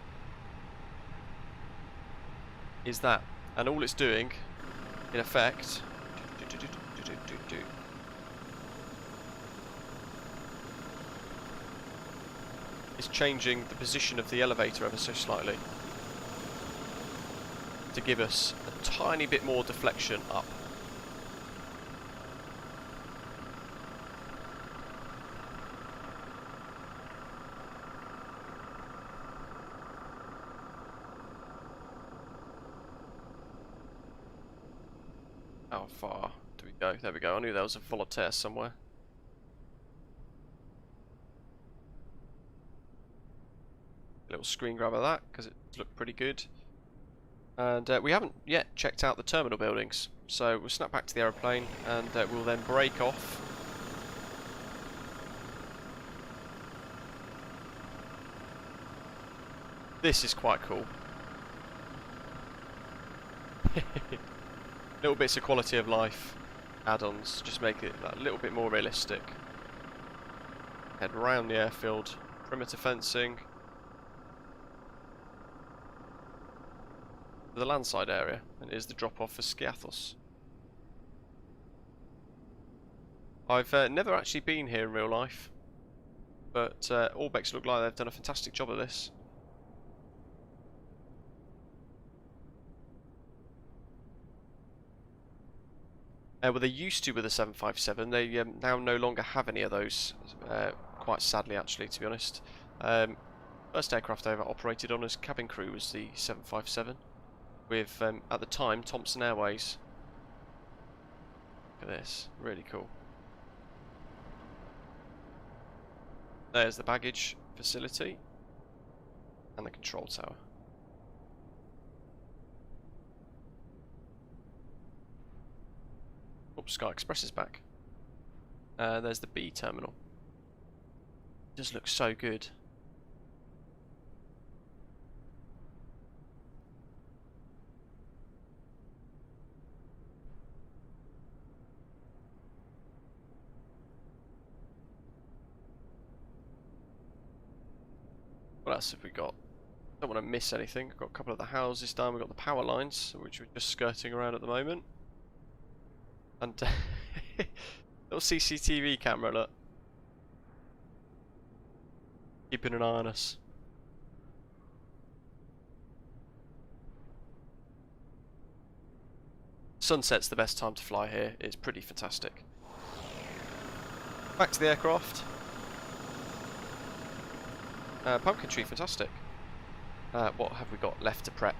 is that. And all it's doing, in effect, is changing the position of the elevator ever so slightly to give us a tiny bit more deflection up. How far do we go? There we go. I knew there was a Volotea somewhere. A little screen grab of that because it looked pretty good. And we haven't yet checked out the terminal buildings, so we'll snap back to the aeroplane and we'll then break off. This is quite cool. Little bits of quality of life add-ons, just make it a little bit more realistic. Head round the airfield, perimeter fencing. The landside area, and here's the drop-off for Skiathos. I've never actually been here in real life, but Orbx look like they've done a fantastic job of this. Well, they used to with the 757. They now no longer have any of those. Quite sadly, actually, to be honest. First aircraft I ever operated on as cabin crew was the 757. With, at the time, Thompson Airways. Look at this, really cool. There's the baggage facility and the control tower. Oops, Sky Express is back. There's the B terminal. It does look so good. What else have we got? Don't want to miss anything. We've got a couple of the houses done. We've got the power lines, which we're just skirting around at the moment. And little CCTV camera, look. Keeping an eye on us. Sunset's the best time to fly here. It's pretty fantastic. Back to the aircraft. Pumpkin tree, fantastic. What have we got left to prep?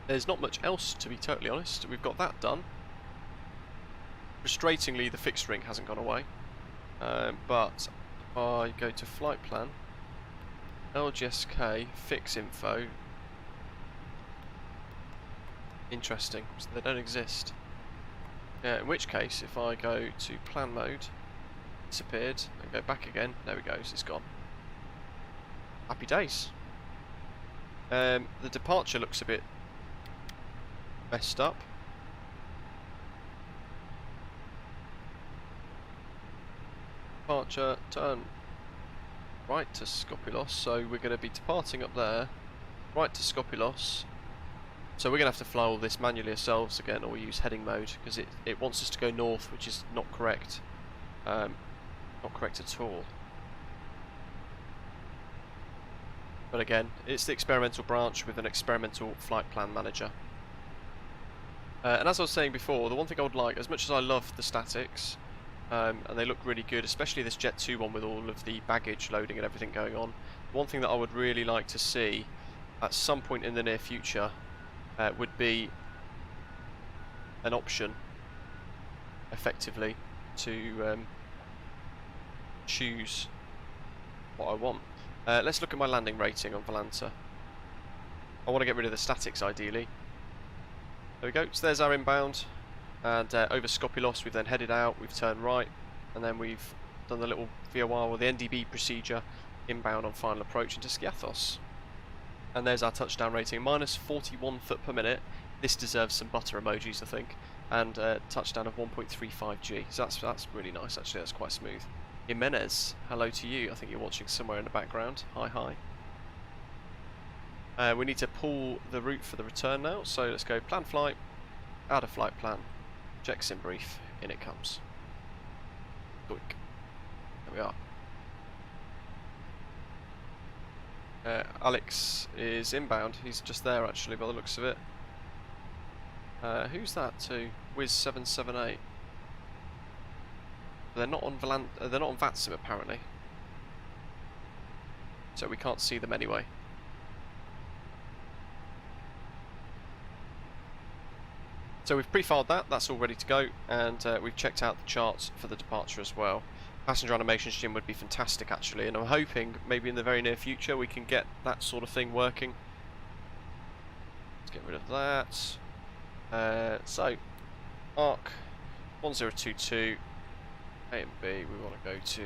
There's not much else, to be totally honest. We've got that done. Frustratingly, the fixed ring hasn't gone away. But if I go to flight plan, LGSK, fix info. Interesting, so they don't exist. In which case, if I go to plan mode, disappeared, and go back again, there we go, so it's gone. Happy days. The departure looks a bit messed up. Departure, turn right to Skopilos, so we're going to be departing up there, right to Skopilos. So we're going to have to fly all this manually ourselves again, or use heading mode, because it wants us to go north, which is not correct. Not correct at all. But again, it's the experimental branch with an experimental flight plan manager. And as I was saying before, the one thing I would like, as much as I love the statics, and they look really good, especially this Jet 2 one with all of the baggage loading and everything going on, one thing that I would really like to see at some point in the near future would be an option, effectively, to choose what I want. Let's look at my landing rating on Volotea. I want to get rid of the statics, ideally. There we go, so there's our inbound, and over Skopilos we've then headed out, we've turned right, and then we've done the little VOR, or the NDB procedure, inbound on final approach into Skiathos. And there's our touchdown rating, minus 41 foot per minute. This deserves some butter emojis, I think. And touchdown of 1.35G. So that's really nice, actually. That's quite smooth. Jimenez, hello to you. I think you're watching somewhere in the background. Hi, hi. We need to pull the route for the return now. So let's go plan flight, add a flight plan, check sim brief, in it comes. Doink. There we are. Alex is inbound. He's just there actually, by the looks of it. Who's that to? Wiz778. They're not on they're not on VATSIM apparently, so we can't see them anyway. So we've pre-filed that. That's all ready to go, and we've checked out the charts for the departure as well. Passenger animation stream would be fantastic actually, and I'm hoping maybe in the very near future we can get that sort of thing working. Let's get rid of that. So, ARC 1022, A and B, we want to go to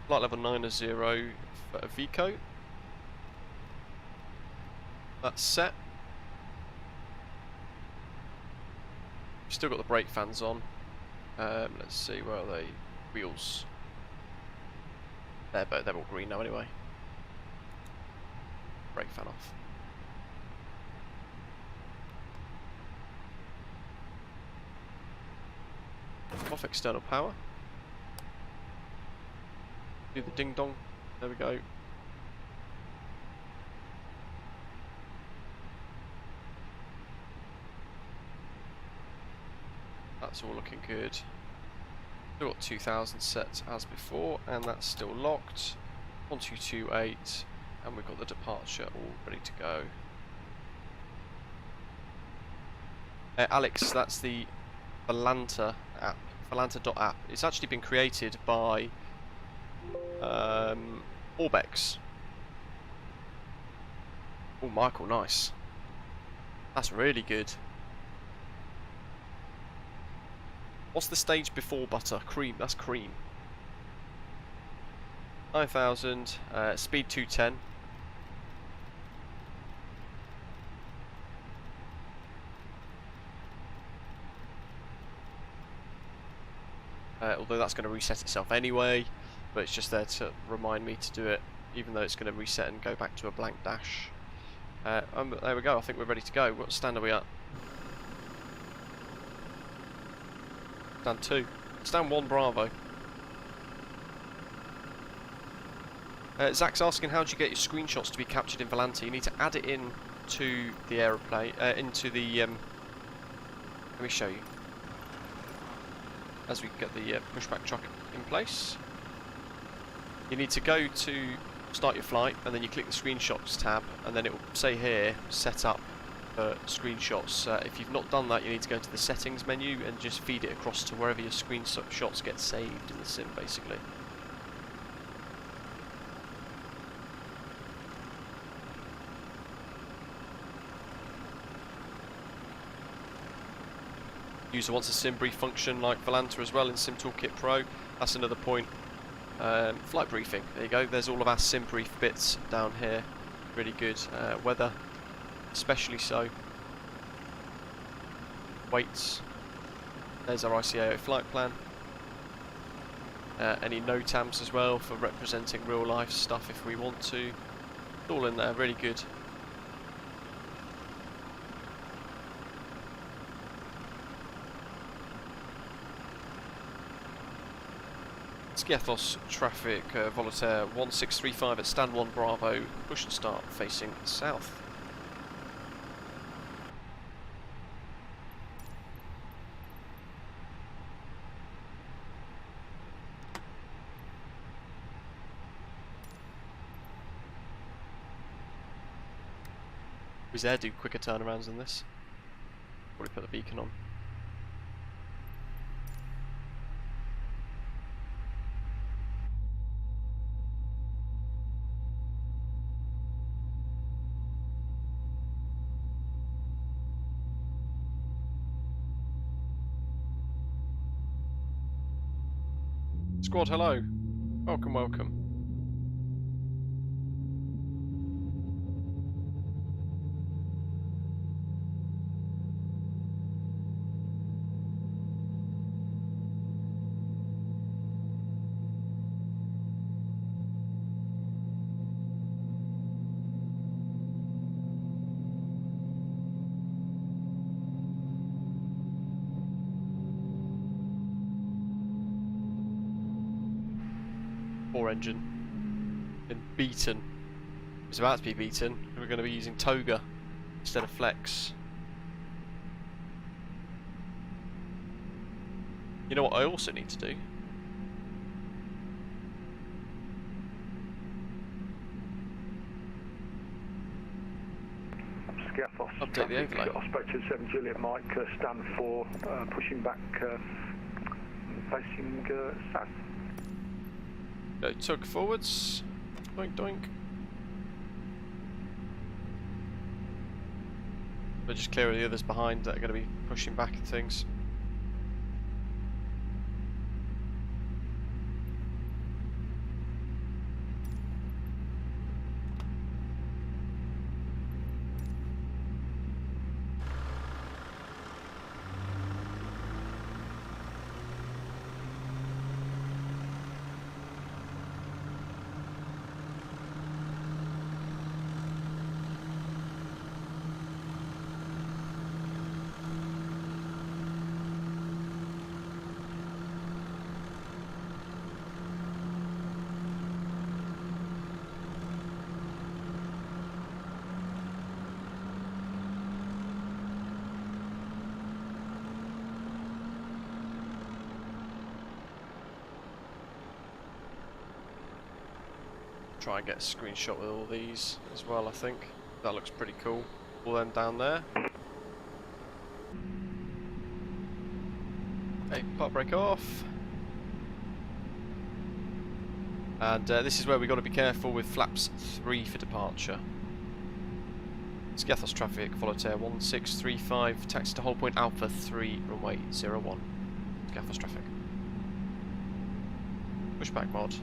flight level 90 for EVIKO. That's set. We've still got the brake fans on. Let's see, where are they? Wheels. They're all green now anyway. Brake fan off. Off external power. Do the ding dong. There we go. That's all looking good. Still got 2000 set as before, and that's still locked. 1228. And we've got the departure all ready to go. Alex, that's the Volanta app, Volanta.app. It's actually been created by Orbx. Oh, Michael, nice. That's really good. What's the stage before butter? Cream, that's cream. 9000, speed 210. Although that's going to reset itself anyway, but it's just there to remind me to do it, even though it's going to reset and go back to a blank dash. There we go, I think we're ready to go. What stand are we at? Stand 2. Stand 1 Bravo. Zach's asking, how do you get your screenshots to be captured in Volanta? You need to add it in to the aeroplane, into the... let me show you. As we get the pushback truck in place, you need to go to start your flight, and then you click the screenshots tab, and then it will say here set up screenshots. If you've not done that, you need to go to the settings menu and just feed it across to wherever your screenshots get saved in the sim, basically. User wants a sim brief function like Volanta as well in Sim Toolkit Pro. That's another point. Flight briefing. There you go. There's all of our sim brief bits down here. Really good. Weather, especially so. Weights. There's our ICAO flight plan. Any NOTAMs as well for representing real life stuff if we want to. It's all in there. Really good. Skiathos traffic, Volotea 1635 at stand 1 Bravo, push and start facing south. Wizz Air do quicker turnarounds than this. Probably put the beacon on. Squad, hello. Welcome, welcome. 4 engine been beaten. It's about to be beaten. We're going to be using Toga instead of Flex. You know what I also need to do? Skiathos. Update the overlay. I spoke to 7 Juliet Mike, stand for pushing back facing south. Go tug forwards. Doink doink. But just clear the others behind that are going to be pushing back and things. Try and get a screenshot with all these as well, I think. That looks pretty cool. All them down there. Okay, part brake off. And this is where we've got to be careful with flaps 3 for departure. Skiathos traffic, Volotea 1635, taxi to hold point Alpha 3, runway 01. Skiathos traffic. Pushback mod.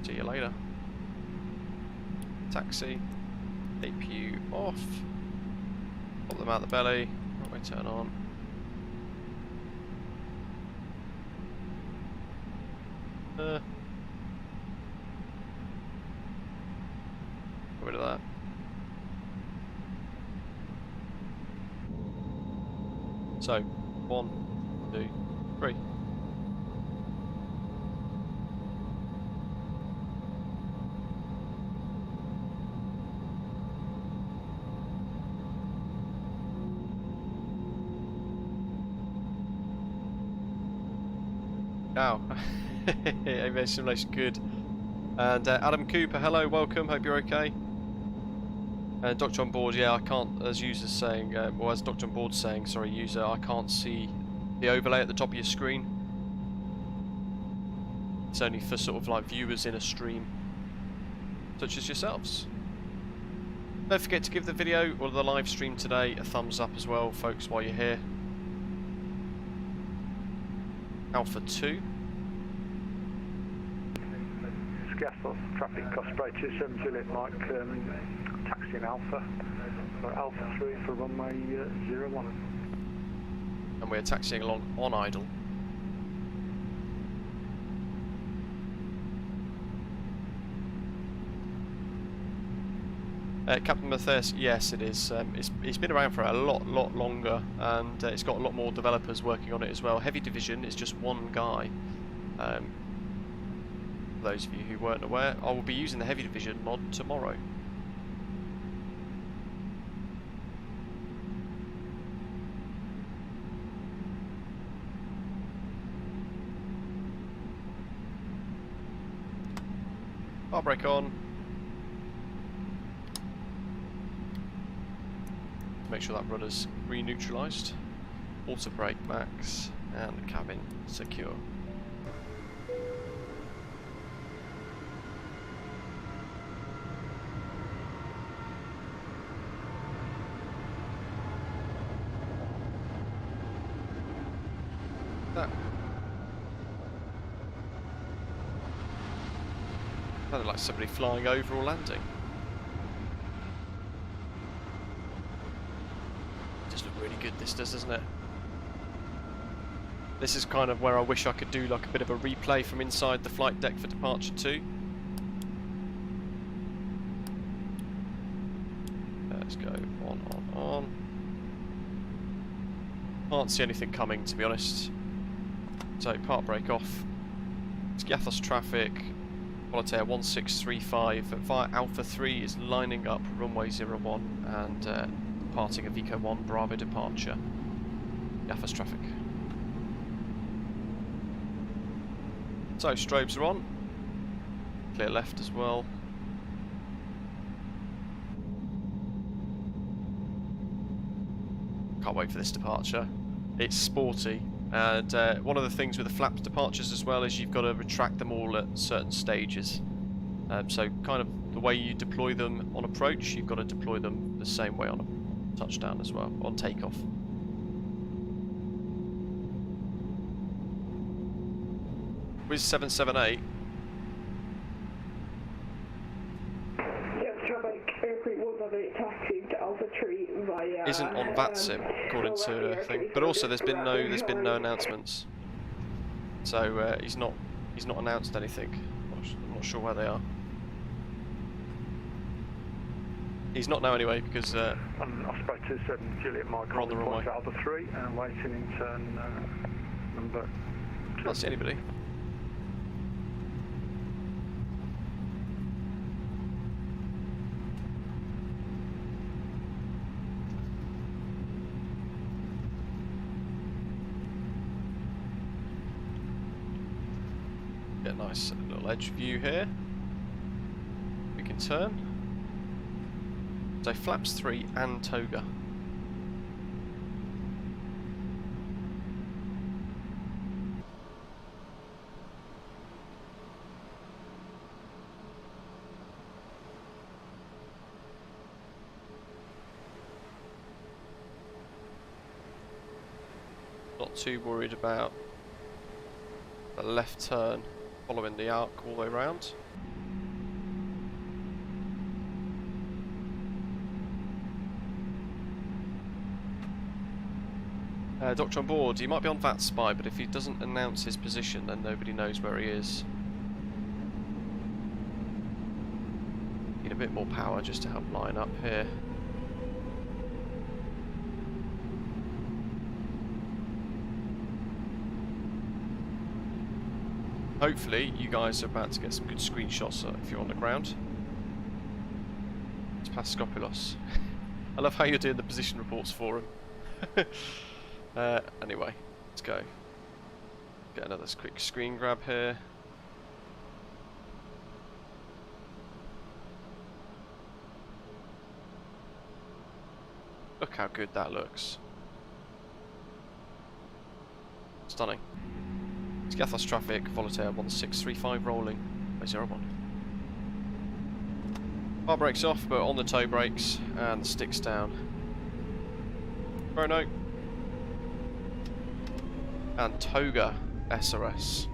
See you later. Taxi, APU off, pop them out the belly, runway turn on. Get rid of that. So, 1, 2, 3. Now, AviationSimulation good. And Adam Cooper, hello, welcome, hope you're okay. And Doctor on board, yeah, I can't, as user's saying, or as Doctor on board saying, sorry, user, I can't see the overlay at the top of your screen. It's only for sort of like viewers in a stream, such as yourselves. Don't forget to give the video or the live stream today a thumbs up as well, folks, while you're here. Alpha 2. Skiathos, traffic Osprey 27 Juliet Mike, taxiing Alpha. Alpha 3 for runway 01. And we're taxiing along on idle. Captain Matthias, yes it is. It's been around for a lot longer, and it's got a lot more developers working on it as well. Heavy Division is just one guy. For those of you who weren't aware, I will be using the Heavy Division mod tomorrow. Bar brake on. Make sure that rudder's re-neutralised. Auto brake max, and the cabin secure. That sounded like somebody flying over or landing. Really good this does, doesn't it? This is kind of where I wish I could do like a bit of a replay from inside the flight deck for departure 2. Let's go on. Can't see anything coming, to be honest. So part brake off. Skiathos traffic, Volotea 1635 via Alpha 3 is lining up runway 01 and departing EVIKO 1 Bravo departure. Skiathos traffic. So strobes are on. Clear left as well. Can't wait for this departure. It's sporty, and one of the things with the flaps departures as well is you've got to retract them all at certain stages. So kind of the way you deploy them on approach, you've got to deploy them the same way on a touchdown as well, on takeoff. With 778. Isn't on VATSIM according to a thing, but also there's been no announcements. So he's not announced anything. I'm not sure where they are. He's not now anyway because I spoke to 7 Juliet Mike on the runway. Alpha 3 and waiting in turn number 2. Can't see anybody. Get a nice little edge view here. We can turn. So flaps 3 and toga. Not too worried about the left turn following the arc all the way around. Doctor on board, he might be on VAT spy, but if he doesn't announce his position then nobody knows where he is. Need a bit more power just to help line up here. Hopefully you guys are about to get some good screenshots if you're on the ground. It's past Skopilos. I love how you're doing the position reports for him. Anyway, let's go. Get another quick screen grab here. Look how good that looks. Stunning. Skiathos traffic, Volotea 1635 rolling by 01. Bar brakes off, but on the toe brakes, and the sticks down. Chrono. And toga SRS.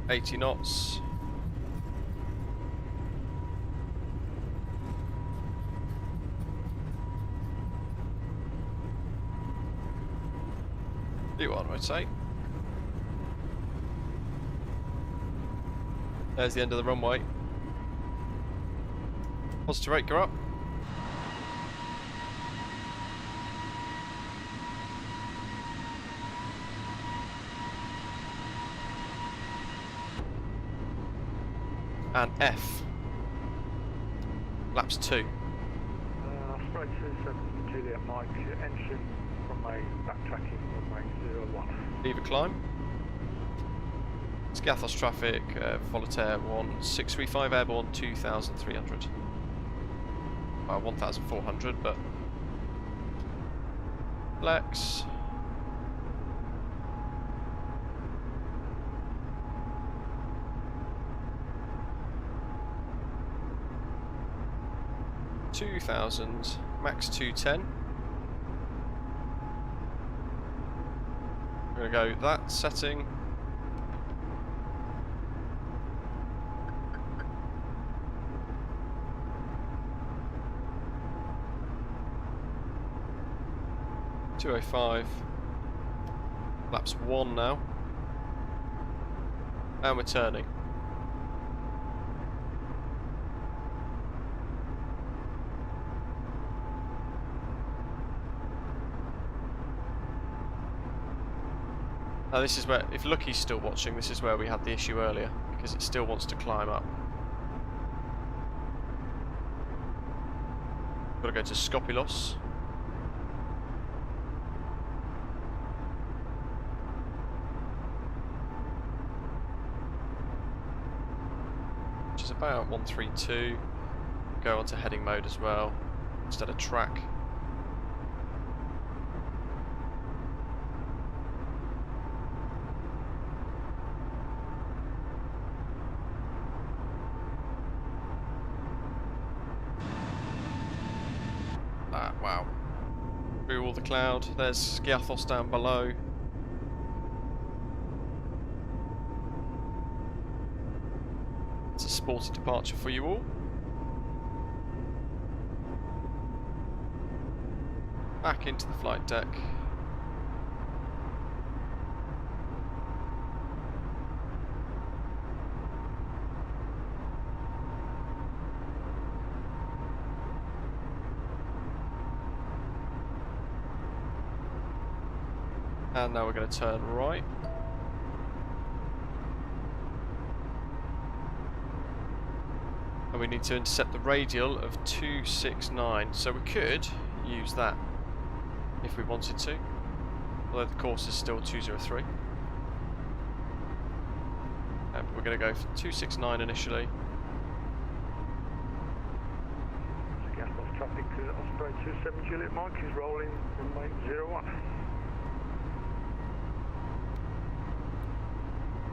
$80 knots. D1, I'd say. There's the end of the runway. Positive rate, go up. And F. Laps 2. Straight to 7 Juliet Mike, engine runway backtracking runway 01. Lever climb. Skiathos traffic, Volotea 1635 airborne 2300. Well, 1400, but flex. $2,000, max 210. We're gonna go that setting. $205. Laps 1 now. And we're turning. Now this is where, if Lucky's still watching, this is where we had the issue earlier, because it still wants to climb up. Got to go to Skopilos. Which is about 132. Go onto heading mode as well, instead of track. Wow. Through all the cloud. There's Skiathos down below. It's a sporty departure for you all. Back into the flight deck. And now we're going to turn right. And we need to intercept the radial of 269. So we could use that if we wanted to. Although the course is still 203. And we're going to go for 269 initially. Skiathos traffic Osprey 27 Juliet Mike is rolling runway 01.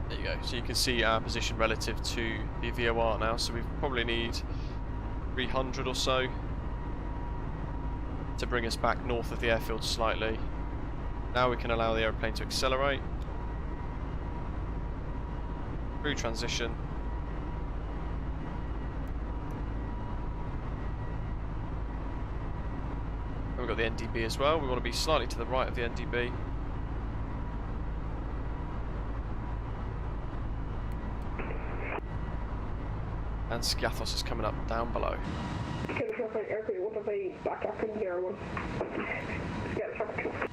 There you go. So you can see our position relative to the VOR now. So we probably need 300 or so to bring us back north of the airfield slightly. Now we can allow the aeroplane to accelerate. Through transition. And we've got the NDB as well. We want to be slightly to the right of the NDB. And Skiathos is coming up down below. Catastrophic airplane, what if I back up in the one? Catastrophic.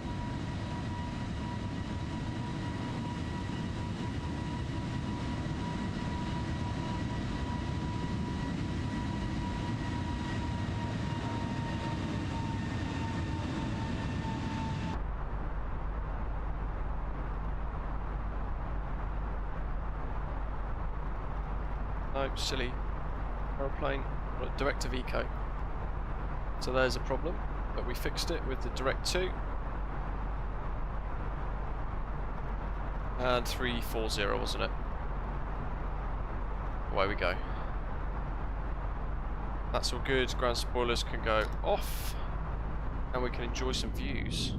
No, silly aeroplane. Direct to EVIKO. So there's a problem, but we fixed it with the direct 2. And 340, wasn't it? Away we go. That's all good. Ground spoilers can go off, and we can enjoy some views.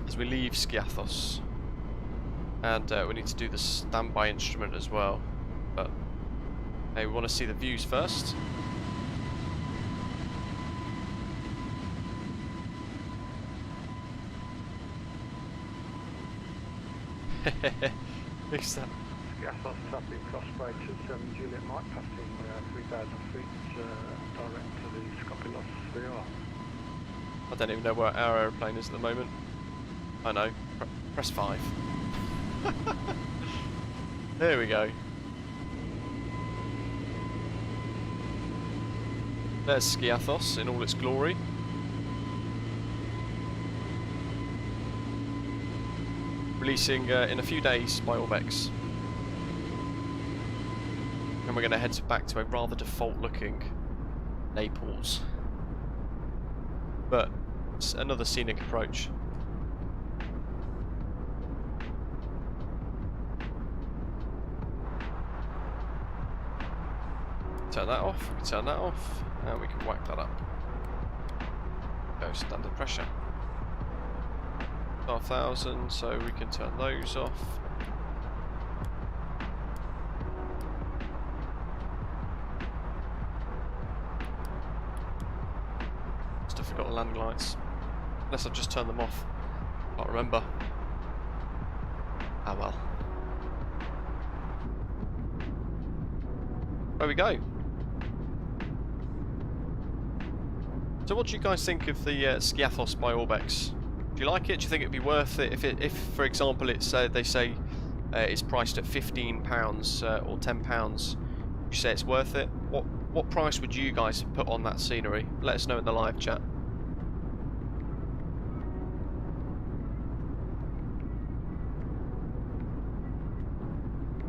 As we leave Skiathos. And we need to do the standby instrument as well. But hey, we want to see the views first. Who's that? Skiathos traffic Osprey 27 Juliet Mike passing 3,000 feet direct to the Skopilos VOR. I don't even know where our aeroplane is at the moment. I know. Press 5. There we go. There's Skiathos in all its glory. Releasing in a few days by Orbx. And we're going to head back to a rather default looking Naples. But it's another scenic approach. Turn that off, we can turn that off, and we can whack that up. Go standard pressure. 12,000, so we can turn those off. Still forgot the landing lights. Unless I've just turned them off. Can't remember. Ah well. There we go. So what do you guys think of the Skiathos by Orbx? Do you like it? Do you think it'd be worth it if for example, it's they say it's priced at £15 or £10? Would you say it's worth it? What price would you guys put on that scenery? Let us know in the live chat.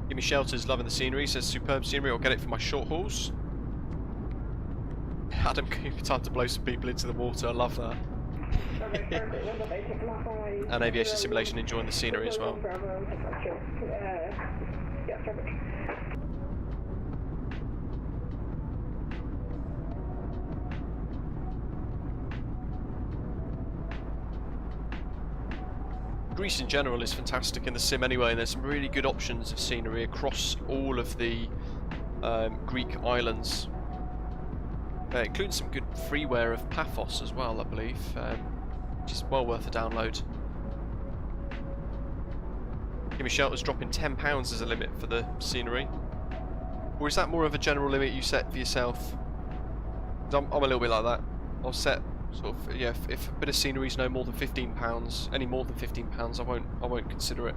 Gimme Shelters, loving the scenery, says superb scenery, I'll get it for my short hauls. Adam, time to blow some people into the water, I love that. And Aviation Simulation enjoying the scenery as well. Greece in general is fantastic in the sim anyway, and there's some really good options of scenery across all of the Greek islands, including some good freeware of Paphos as well, I believe, which is well worth a download. Gimme Shelter's dropping £10 as a limit for the scenery, or is that more of a general limit you set for yourself? I'm a little bit like that. I'll set sort of, yeah, if a bit of scenery is no more than £15, any more than £15, I won't consider it.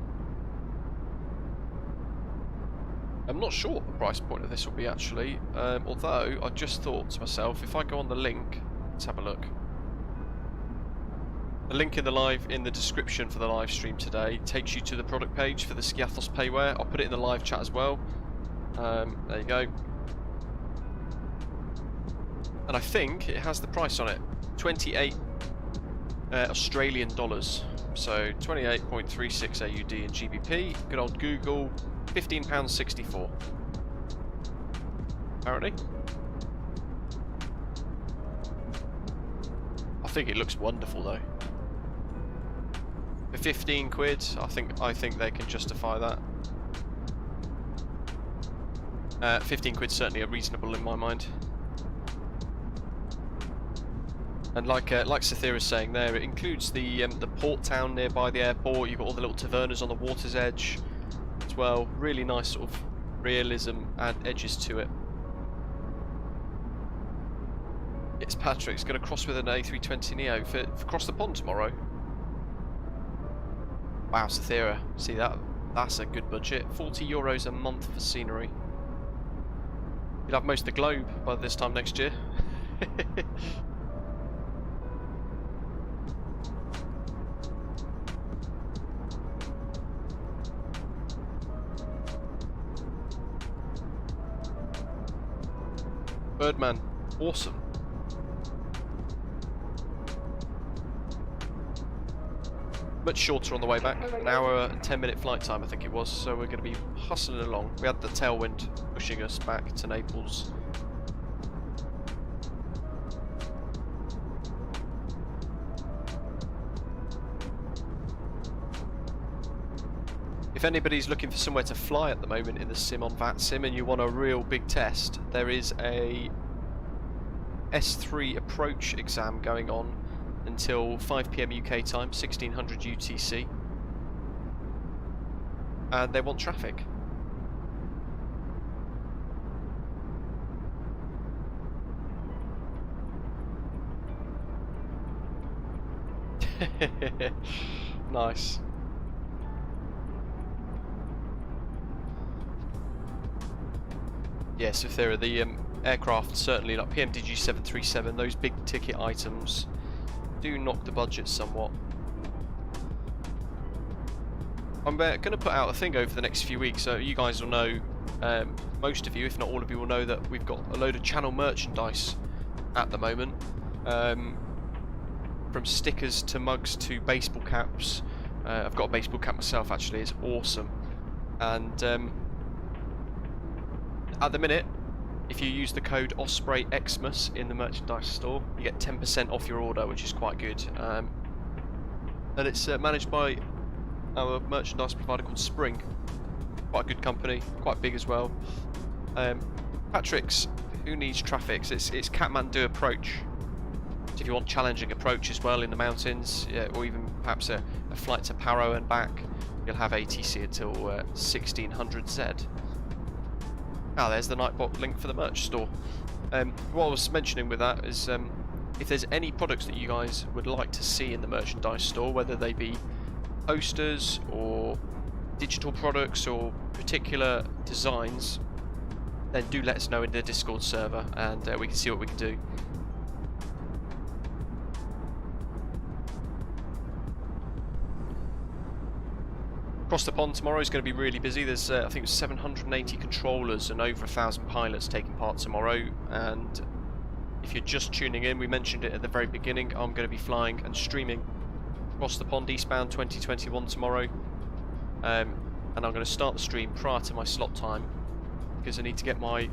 I'm not sure what the price point of this will be actually, although I just thought to myself, if I go on the link, let's have a look. The link in the description for the live stream today takes you to the product page for the Skiathos payware. I'll put it in the live chat as well. There you go. And I think it has the price on it. 28 Australian dollars, so 28.36 AUD in GBP. Good old Google, £15.64. Apparently. I think it looks wonderful though. For 15 quid, I think they can justify that. 15 quid certainly are reasonable in my mind. And like Sathira's saying there, it includes the port town nearby the airport. You've got all the little tavernas on the water's edge as well. Really nice sort of realism and edges to it. Yes, Patrick's going to cross with an A320neo for across the pond tomorrow. Wow, Sathira, see that? That's a good budget. €40 a month for scenery. You'll have most of the globe by this time next year. Birdman, awesome. Much shorter on the way back, an hour and 10-minute flight time I think it was, so we're going to be hustling along. We had the tailwind pushing us back to Naples. If anybody's looking for somewhere to fly at the moment in the sim on VATSIM and you want a real big test, there is a S3 approach exam going on until 5 PM UK time, 1600 UTC, and they want traffic. Nice. Yeah, so if there are the aircraft, certainly like PMDG 737, those big ticket items do knock the budget somewhat. I'm going to put out a thing over the next few weeks, so you guys will know, most of you, if not all of you, will know that we've got a load of channel merchandise at the moment. From stickers to mugs to baseball caps. I've got a baseball cap myself actually, it's awesome. And at the minute, if you use the code OspreyXmas in the merchandise store, you get 10% off your order, which is quite good. And it's managed by our merchandise provider called Spring. Quite a good company, quite big as well. Patrick's, who needs traffics? It's Kathmandu approach. So if you want challenging approach as well in the mountains, yeah, or even perhaps a flight to Paro and back, you'll have ATC until 1600 Z. Ah, there's the Nightbot link for the merch store. What I was mentioning with that is if there's any products that you guys would like to see in the merchandise store, whether they be posters or digital products or particular designs, then do let us know in the Discord server, and we can see what we can do. Across the pond tomorrow is going to be really busy. There's I think 780 controllers and over 1,000 pilots taking part tomorrow, and if you're just tuning in, we mentioned it at the very beginning, I'm going to be flying and streaming across the pond eastbound 2021 tomorrow, and I'm going to start the stream prior to my slot time because I need to get my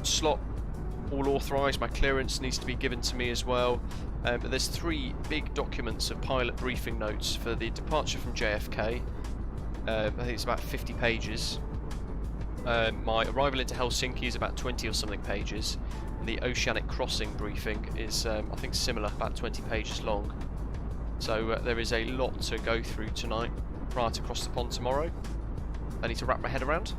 slot all authorised. My clearance needs to be given to me as well. But there's 3 big documents of pilot briefing notes for the departure from JFK. I think it's about 50 pages. My arrival into Helsinki is about 20 or something pages. And the oceanic crossing briefing is, I think, similar, about 20 pages long. So there is a lot to go through tonight prior to cross the pond tomorrow. I need to wrap my head around.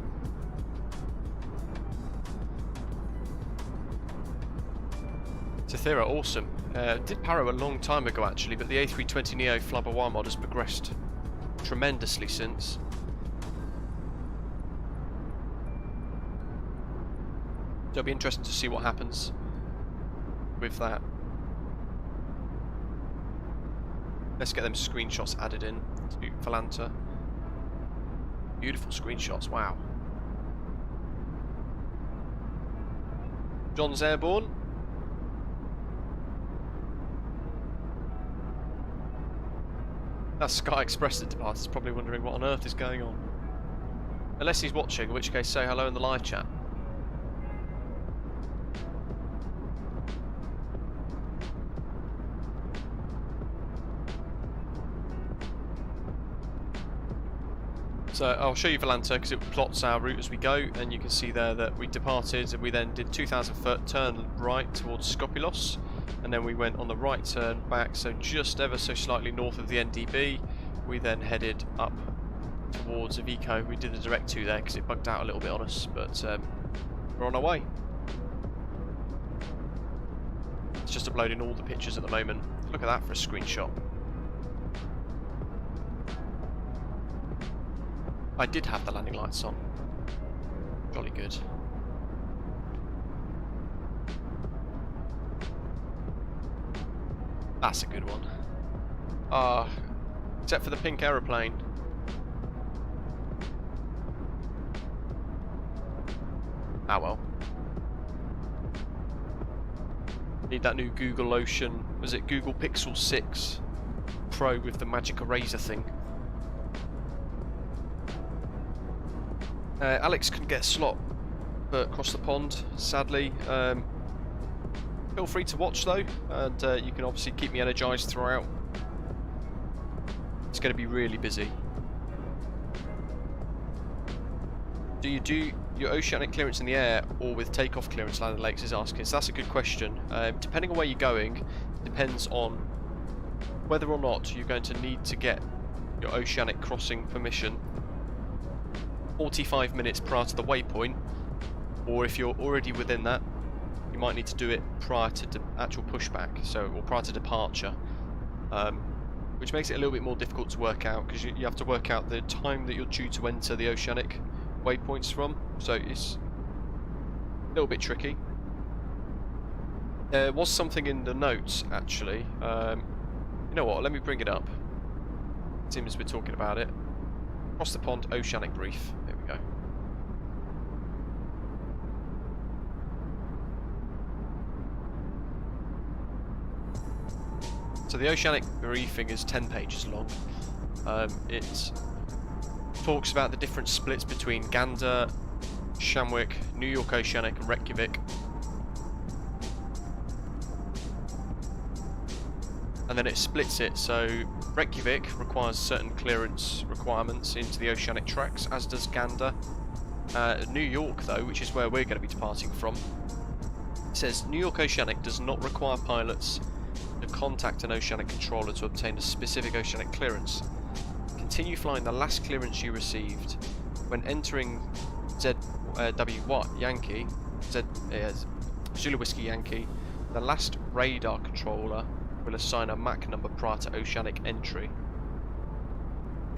Cythera, awesome. Did Paro a long time ago actually, but the A320neo flybywire mod has progressed tremendously since. So it'll be interesting to see what happens with that. Let's get them screenshots added in to Volotea. Beautiful screenshots, wow. John's airborne. That's Sky Express that departed, is probably wondering what on earth is going on. Unless he's watching, in which case say hello in the live chat. So I'll show you Volotea because it plots our route as we go, and you can see there that we departed and we then did 2,000 foot turn right towards Skopilos, and then we went on the right turn back, so just ever so slightly north of the NDB. We then headed up towards EVIKO. We did a direct to there because it bugged out a little bit on us, but we're on our way. It's just uploading all the pictures at the moment. Look at that for a screenshot. I did have the landing lights on. Jolly good. That's a good one. Except for the pink aeroplane. Ah well. Need that new Google Ocean, was it Google Pixel 6 Pro with the magic eraser thing. Alex couldn't get a slot across the pond, sadly. Feel free to watch though, and you can obviously keep me energised throughout. It's going to be really busy. Do you do your oceanic clearance in the air or with takeoff clearance, Landon Lakes is asking? So that's a good question. Depending on where you're going, depends on whether or not you're going to need to get your oceanic crossing permission 45 minutes prior to the waypoint, or if you're already within that, you might need to do it prior to actual pushback, so or prior to departure, which makes it a little bit more difficult to work out because you have to work out the time that you're due to enter the oceanic waypoints from, so it's a little bit tricky. There was something in the notes actually. You know what, let me bring it up. Tim, as we're talking about it. Across the pond, oceanic brief. There we go. So the oceanic briefing is 10 pages long. It talks about the different splits between Gander, Shamwick, New York Oceanic and Reykjavik. And then it splits it, so Reykjavik requires certain clearance requirements into the oceanic tracks, as does Gander. New York though, which is where we're going to be departing from, it says New York Oceanic does not require pilots to contact an oceanic controller to obtain a specific oceanic clearance. Continue flying the last clearance you received. When entering ZW Yankee, Zulu Whiskey Yankee, The last radar controller will assign a MAC number prior to oceanic entry.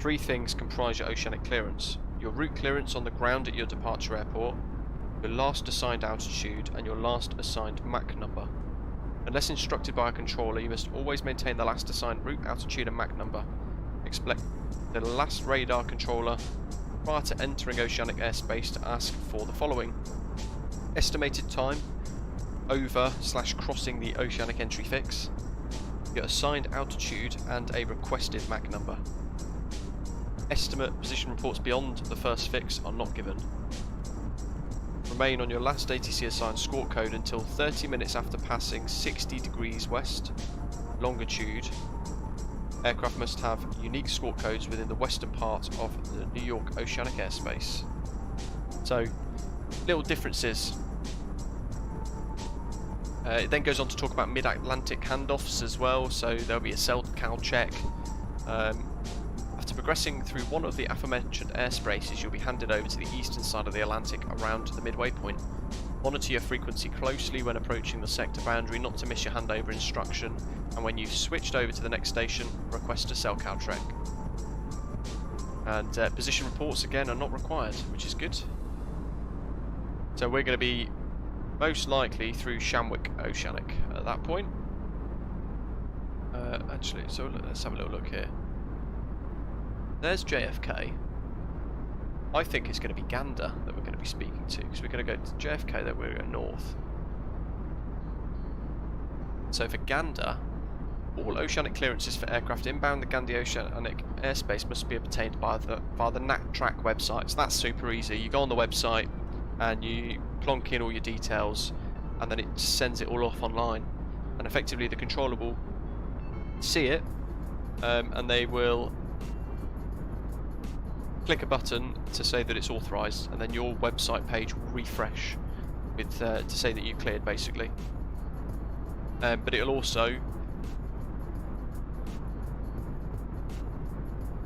3 things comprise your oceanic clearance: your route clearance on the ground at your departure airport, your last assigned altitude, and your last assigned MAC number. Unless instructed by a controller, you must always maintain the last assigned route, altitude, and MAC number. Expect the last radar controller prior to entering oceanic airspace to ask for the following: estimated time over/crossing the oceanic entry fix, your assigned altitude, and a requested MAC number. Estimate position reports beyond the first fix are not given. Remain on your last ATC assigned squawk code until 30 minutes after passing 60 degrees west longitude. Aircraft must have unique squawk codes within the western part of the New York oceanic airspace. So, little differences. It then goes on to talk about mid-Atlantic handoffs as well, so there'll be a CELCAL check. After progressing through one of the aforementioned airspaces, you'll be handed over to the eastern side of the Atlantic around the midway point. Monitor your frequency closely when approaching the sector boundary not to miss your handover instruction, and when you've switched over to the next station, request a CELCAL check. And position reports again are not required, which is good. So we're going to be most likely through Shamwick Oceanic at that point. Actually, so let's have a little look here. There's JFK. I think it's going to be Gander that we're going to be speaking to, because we're going to go to JFK, then we're going to go north. So for Gander, all oceanic clearances for aircraft inbound the Gandhi oceanic airspace must be obtained via the NatTrack website. So that's super easy. You go on the website and you plonk in all your details, and then it sends it all off online. And effectively the controller will see it, and they will click a button to say that it's authorised, and then your website page will refresh with to say that you cleared, basically. But it'll also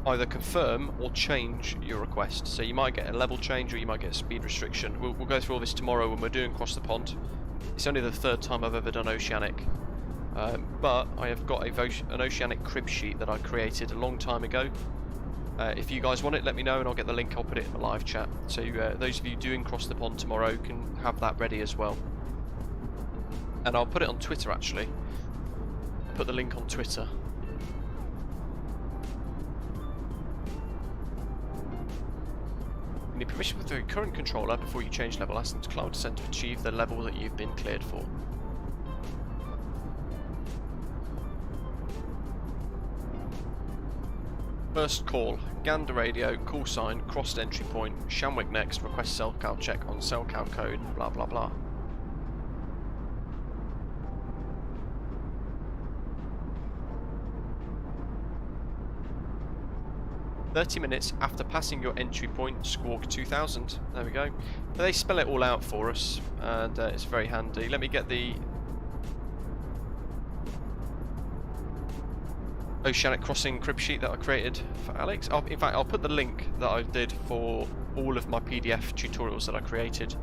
either confirm or change your request. So you might get a level change or you might get a speed restriction. We'll go through all this tomorrow when we're doing Cross the Pond. It's only the 3rd time I've ever done oceanic, but I have got an oceanic crib sheet that I created a long time ago. If you guys want it, let me know and I'll get the link. I'll put it in the live chat, so those of you doing Cross the Pond tomorrow can have that ready as well. And I'll put it on Twitter, actually. I'll put the link on Twitter. You need permission with the current controller before you change level. Ask them to climb descent to achieve the level that you've been cleared for. First call, Gander radio, call sign, crossed entry point, Shamwick next, request CELCAL check on CELCAL code, blah blah blah. "30 minutes after passing your entry point, squawk 2000. There we go. They spell it all out for us, and it's very handy. Let me get the oceanic crossing crib sheet that I created for Alex. In fact, I'll put the link that I did for all of my PDF tutorials that I created.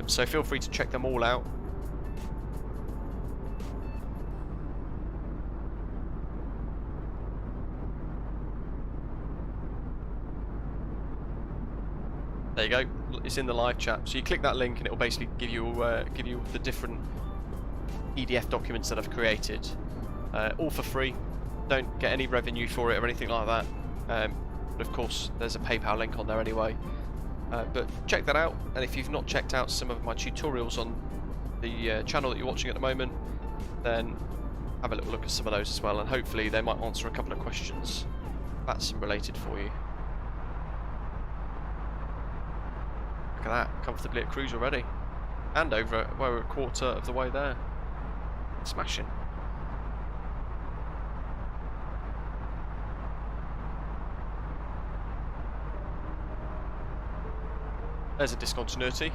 So feel free to check them all out. There you go. It's in the live chat. So you click that link and it will basically give you the different PDF documents that I've created, all for free. Don't get any revenue for it or anything like that. But of course, there's a PayPal link on there anyway. But check that out. And if you've not checked out some of my tutorials on the channel that you're watching at the moment, then have a little look at some of those as well. And hopefully they might answer a couple of questions VATSIM related for you. Look at that, comfortably at cruise already. And we're a quarter of the way there. Smashing. There's a discontinuity.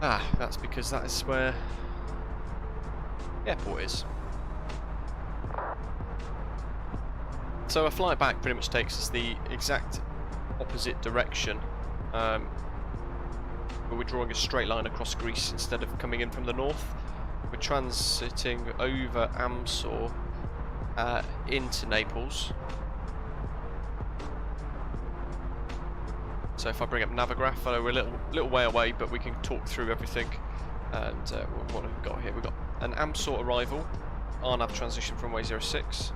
That's because that is where the airport is. So a flight back pretty much takes us the exact opposite direction. but we're drawing a straight line across Greece instead of coming in from the north. We're transiting over AMSOR into Naples. So if I bring up Navigraph, I know we're a little way away, but we can talk through everything. And what have we got here? We've got an AMSOR arrival, RNAV transition from way 06.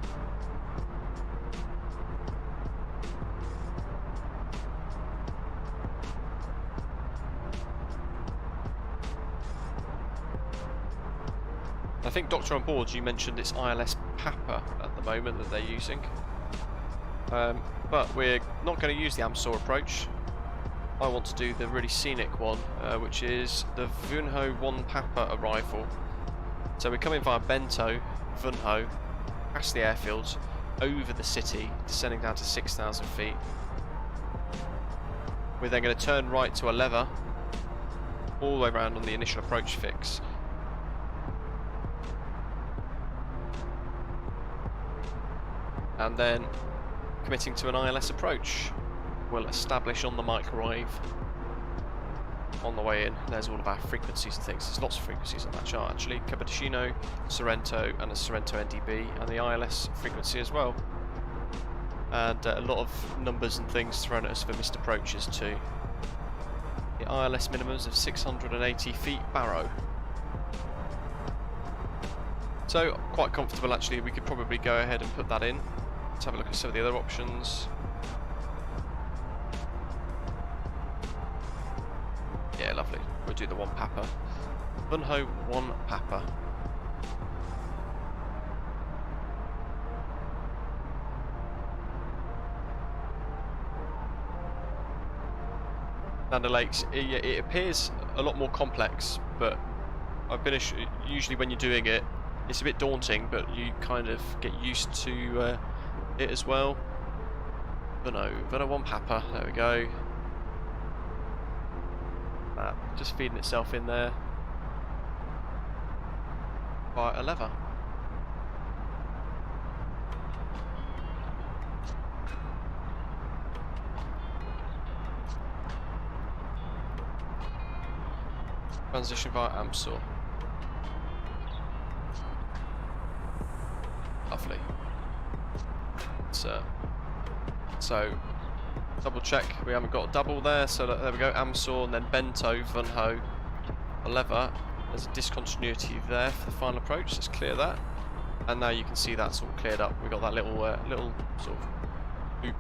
I think, Doctor on board, you mentioned it's ILS Papa at the moment that they're using. But we're not going to use the AMSOR approach. I want to do the really scenic one, which is the Vunho 1 Papa arrival. So we're coming via Bento, Vunho, past the airfields, over the city, descending down to 6,000 feet. We're then going to turn right to a lever, all the way around on the initial approach fix. And then committing to an ILS approach. We'll establish on the microwave on the way in. There's all of our frequencies and things. There's lots of frequencies on that chart actually. Cappuccino, Sorrento, and a Sorrento NDB, and the ILS frequency as well. And a lot of numbers and things thrown at us for missed approaches too. The ILS minimums of 680 feet Barrow. So quite comfortable actually. We could probably go ahead and put that in. Let's have a look at some of the other options. Yeah, lovely. We'll do the 1 Papa. Vunho 1 Papa. Land O'Lakes, it appears a lot more complex, but I've been usually when you're doing it, it's a bit daunting, but you kind of get used to it as well. Vunho 1 Papa, there we go. Just feeding itself in there by a lever. Transition via AMSOR. Lovely. So double check, we haven't got a double there, so there we go, AMSOR and then Bento, Vunho, a lever. There's a discontinuity there for the final approach, let's clear that. And now you can see that's all cleared up. We've got that little sort of loop.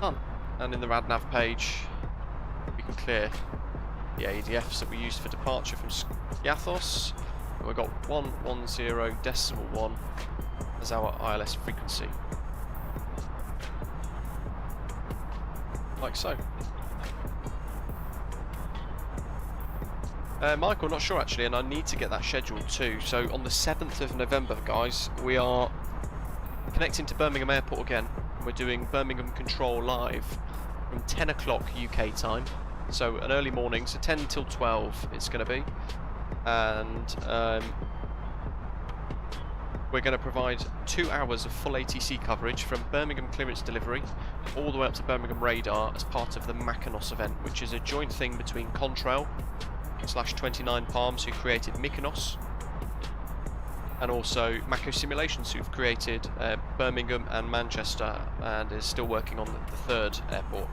Done. And in the RadNav page, we can clear the ADFs that we used for departure from Skiathos. And we've got 110.1 as our ILS frequency. Like so. Michael, not sure actually, and I need to get that scheduled too. So on the 7th of November, guys, we are connecting to Birmingham Airport again. We're doing Birmingham Control live from 10 o'clock UK time. So an early morning, so 10 till 12 it's going to be. And we're going to provide 2 hours of full ATC coverage from Birmingham clearance delivery all the way up to Birmingham radar as part of the Mykonos event, which is a joint thing between Contrail / 29 Palms, who created Mykonos, and also Mako Simulations, who've created Birmingham and Manchester, and is still working on the third airport.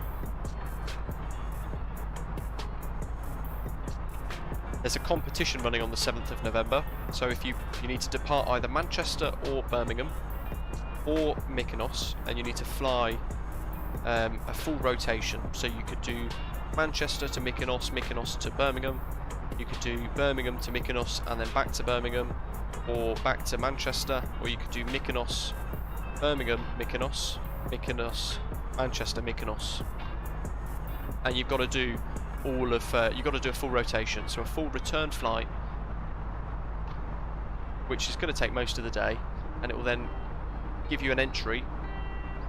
There's a competition running on the 7th of November, so if you need to depart either Manchester or Birmingham or Mykonos, and you need to fly a full rotation, so you could do Manchester to Mykonos, Mykonos to Birmingham, you could do Birmingham to Mykonos and then back to Birmingham, or back to Manchester, or you could do Mykonos, Birmingham, Mykonos, Mykonos, Manchester, Mykonos, and you've got to do all of you've got to do a full rotation, so a full return flight, which is going to take most of the day, and it will then give you an entry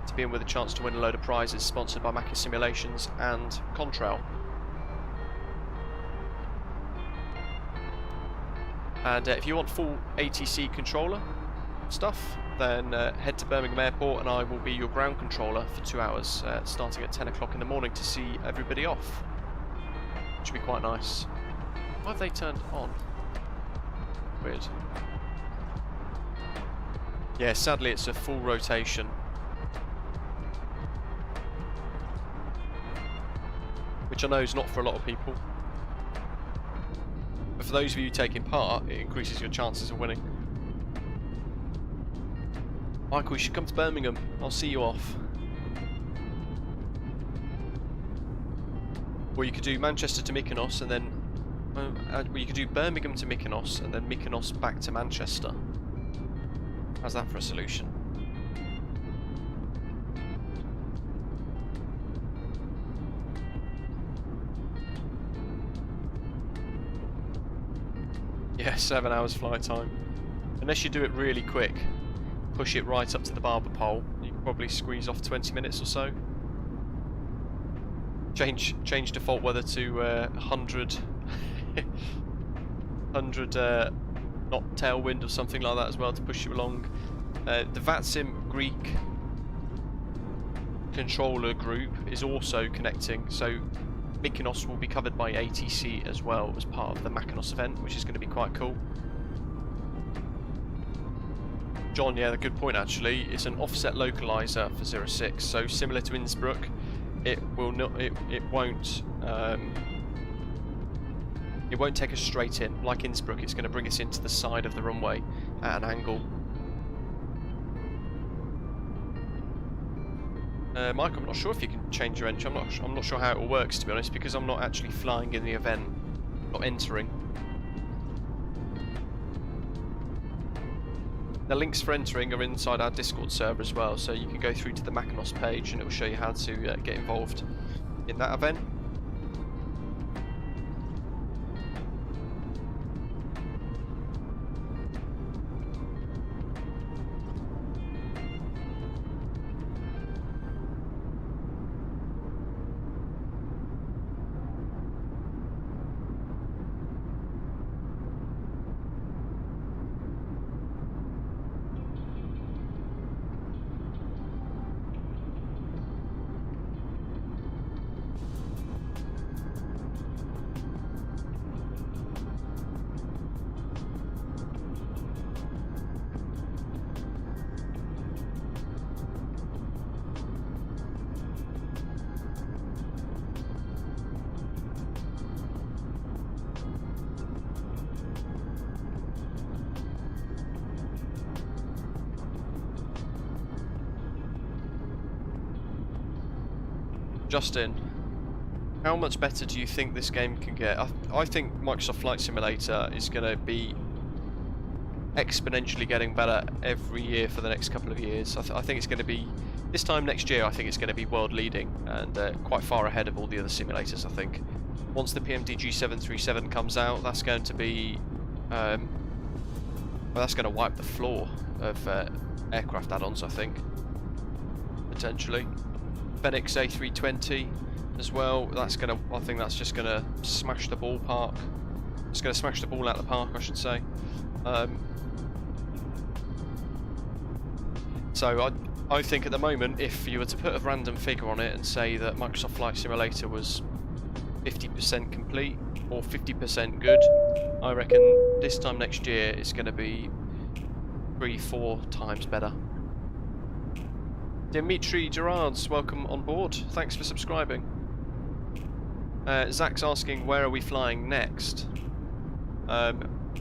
to be in with a chance to win a load of prizes sponsored by Mako Simulations and Contrail. And if you want full ATC controller stuff, then head to Birmingham Airport, and I will be your ground controller for 2 hours, starting at 10 o'clock in the morning to see everybody off. Should be quite nice. Why have they turned on? Weird. Yeah, sadly it's a full rotation. Which I know is not for a lot of people. But for those of you taking part, it increases your chances of winning. Michael, you should come to Birmingham. I'll see you off. Or you could do Manchester to Mykonos and then... well, you could do Birmingham to Mykonos and then Mykonos back to Manchester. How's that for a solution? Yeah, 7 hours flight time. Unless you do it really quick. Push it right up to the barber pole. You can probably squeeze off 20 minutes or so. Change default weather to 100 knot tailwind or something like that as well to push you along. The VATSIM Greek controller group is also connecting, so Mykonos will be covered by ATC as well as part of the Mykonos event, which is going to be quite cool. John, yeah, good point actually. It's an offset localizer for 06, so similar to Innsbruck, it won't take us straight in. Like Innsbruck, it's going to bring us into the side of the runway at an angle. Mike, I'm not sure if you can change your entry. I'm not sure how it all works, to be honest, because I'm not actually flying in the event, not entering. The links for entering are inside our Discord server as well, so you can go through to the Mykonos page and it will show you how to get involved in that event. Justin, how much better do you think this game can get? I think Microsoft Flight Simulator is going to be exponentially getting better every year for the next couple of years. I think it's going to be, this time next year, I think it's going to be world leading and quite far ahead of all the other simulators, I think. Once the PMDG 737 comes out, that's going to be, well, that's going to wipe the floor of aircraft add-ons, I think, potentially. Fenix A320 as well. That's gonna, I think that's just gonna smash the ballpark. It's gonna smash the ball out of the park, I should say. So I think at the moment, if you were to put a random figure on it and say that Microsoft Flight Simulator was 50% complete or 50% good, I reckon this time next year it's going to be 3-4 times better. Dimitri Gerards, welcome on board. Thanks for subscribing. Zach's asking, where are we flying next?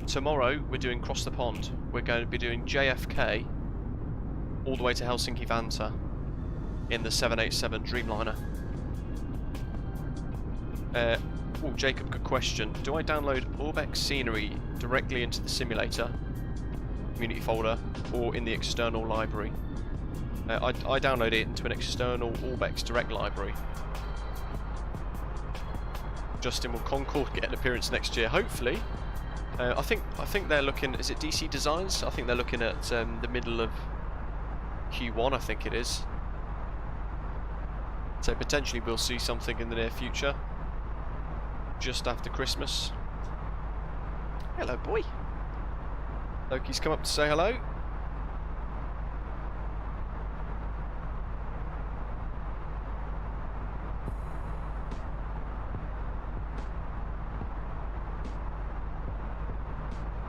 Tomorrow we're doing Cross the Pond. We're going to be doing JFK all the way to Helsinki Vantaa in the 787 Dreamliner. Oh, Jacob, good question. Do I download Orbx scenery directly into the simulator community folder or in the external library? I download it into an external Orbx direct library. Justin, will Concorde get an appearance next year? Hopefully. I think they're looking. Is it DC Designs? I think they're looking at the middle of Q1. I think it is. So potentially we'll see something in the near future, just after Christmas. Hello, boy. Loki's come up to say hello.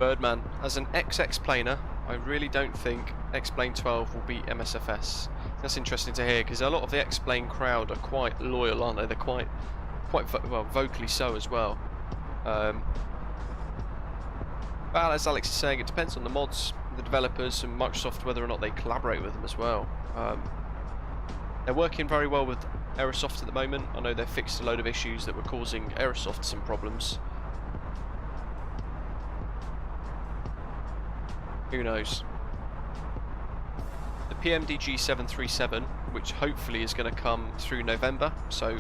Birdman, as an ex-explainer, I really don't think X-Plane 12 will beat MSFS. That's interesting to hear, because a lot of the X-Plane crowd are quite loyal, aren't they? They're quite well, vocally so as well. Well, as Alex is saying, it depends on the mods, the developers, and Microsoft, whether or not they collaborate with them as well. They're working very well with Aerosoft at the moment. I know they've fixed a load of issues that were causing Aerosoft some problems. Who knows? The PMDG 737, which hopefully is going to come through November, so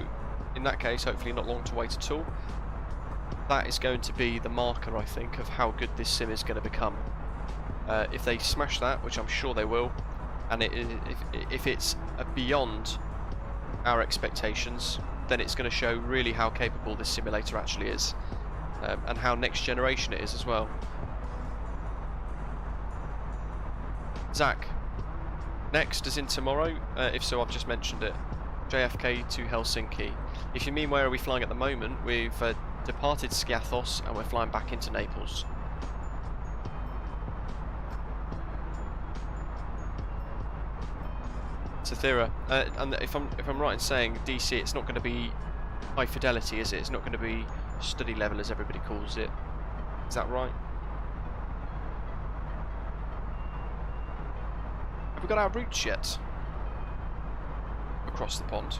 in that case, hopefully not long to wait at all. That is going to be the marker, I think, of how good this sim is going to become. If they smash that, which I'm sure they will, and if it's beyond our expectations, then it's going to show really how capable this simulator actually is, and how next generation it is as well. Zach, next as in tomorrow, if so I've just mentioned it, JFK to Helsinki. If you mean where are we flying at the moment, we've departed Skiathos and we're flying back into Naples. Sathira, and if I'm right in saying DC, it's not going to be high fidelity, is it? It's not going to be study level as everybody calls it. Is that right? Have we got our routes yet? Across the pond.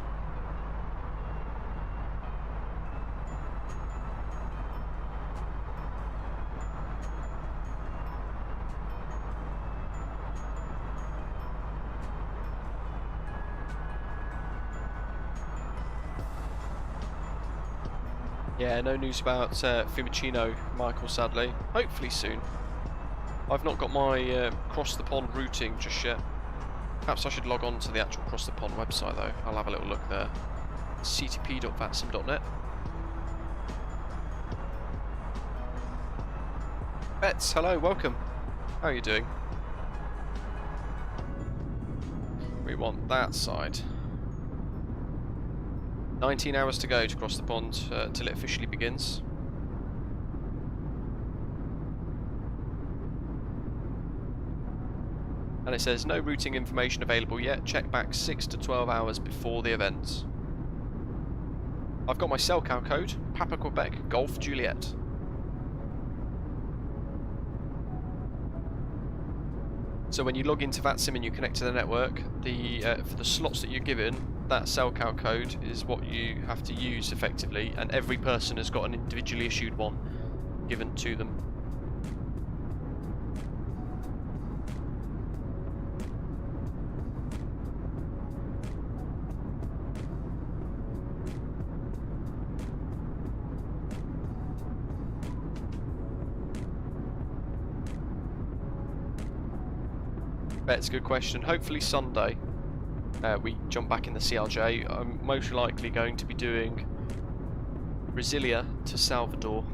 Yeah, no news about Fiumicino, Michael, sadly. Hopefully soon. I've not got my cross the pond routing just yet. Perhaps I should log on to the actual cross the pond website though. I'll have a little look there. ctp.vatsim.net. Bets, hello, welcome. How are you doing? We want that side. 19 hours to go to cross the pond until it officially begins. And it says no routing information available yet. Check back 6 to 12 hours before the event. I've got my Cellcal code, Papa Quebec Golf Juliet. So when you log into VATSIM and you connect to the network, for the slots that you're given, that Cellcal code is what you have to use effectively, and every person has got an individually issued one given to them. That's a good question. Hopefully Sunday we jump back in the CLJ. I'm most likely going to be doing Brasilia to Salvador,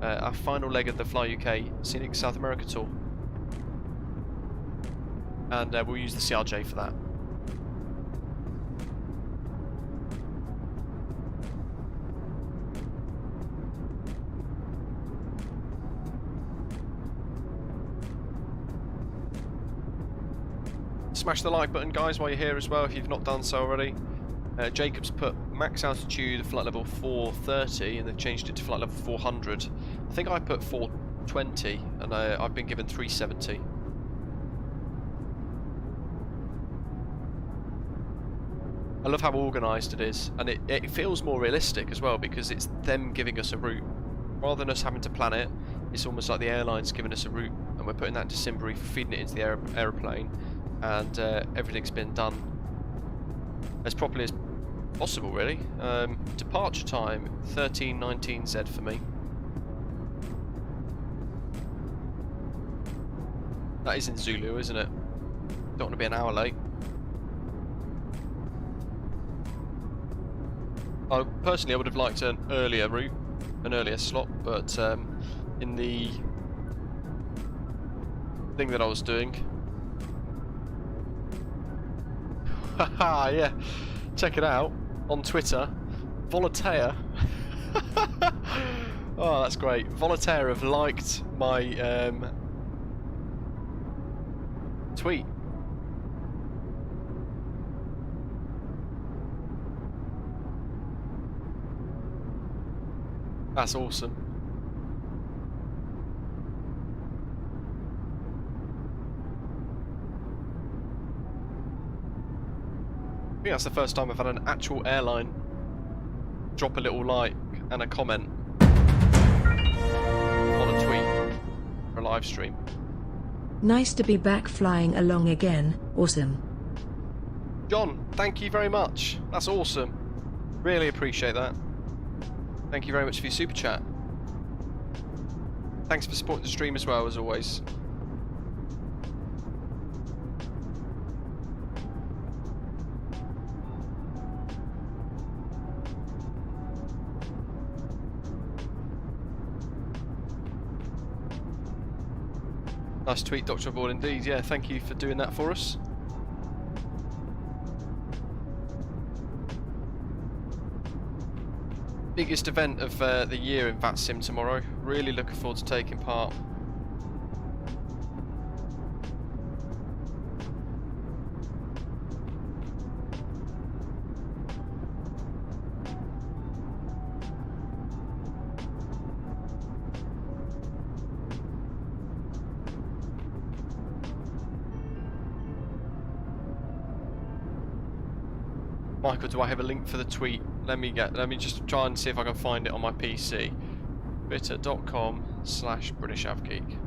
our final leg of the Fly UK Scenic South America tour, and we'll use the CLJ for that. Smash the like button, guys, while you're here as well, if you've not done so already. Jacob's put max altitude flight level 430 and they've changed it to flight level 400. I think I put 420 and I've been given 370. I love how organised it is, and it feels more realistic as well because it's them giving us a route. Rather than us having to plan it, it's almost like the airline's giving us a route and we're putting that into Simbury, feeding it into the aeroplane. And everything's been done as properly as possible, really. Departure time 13:19 for me. That is in Zulu, isn't it? Don't want to be an hour late. Personally, I would have liked an earlier route, an earlier slot, but in the thing that I was doing. Haha, yeah, check it out on Twitter. Volotea. Oh, that's great. Volotea have liked my tweet. That's awesome. I think that's the first time I've had an actual airline drop a little like and a comment on a tweet for a live stream. Nice to be back flying along again. Awesome. John, thank you very much. That's awesome. Really appreciate that. Thank you very much for your super chat. Thanks for supporting the stream as well, as always. Nice tweet, Dr. Aboard, indeed. Yeah, thank you for doing that for us. Biggest event of the year in VATSIM tomorrow. Really looking forward to taking part. Michael, do I have a link for the tweet? Let me just try and see if I can find it on my PC. Twitter.com/BritishAvGeek.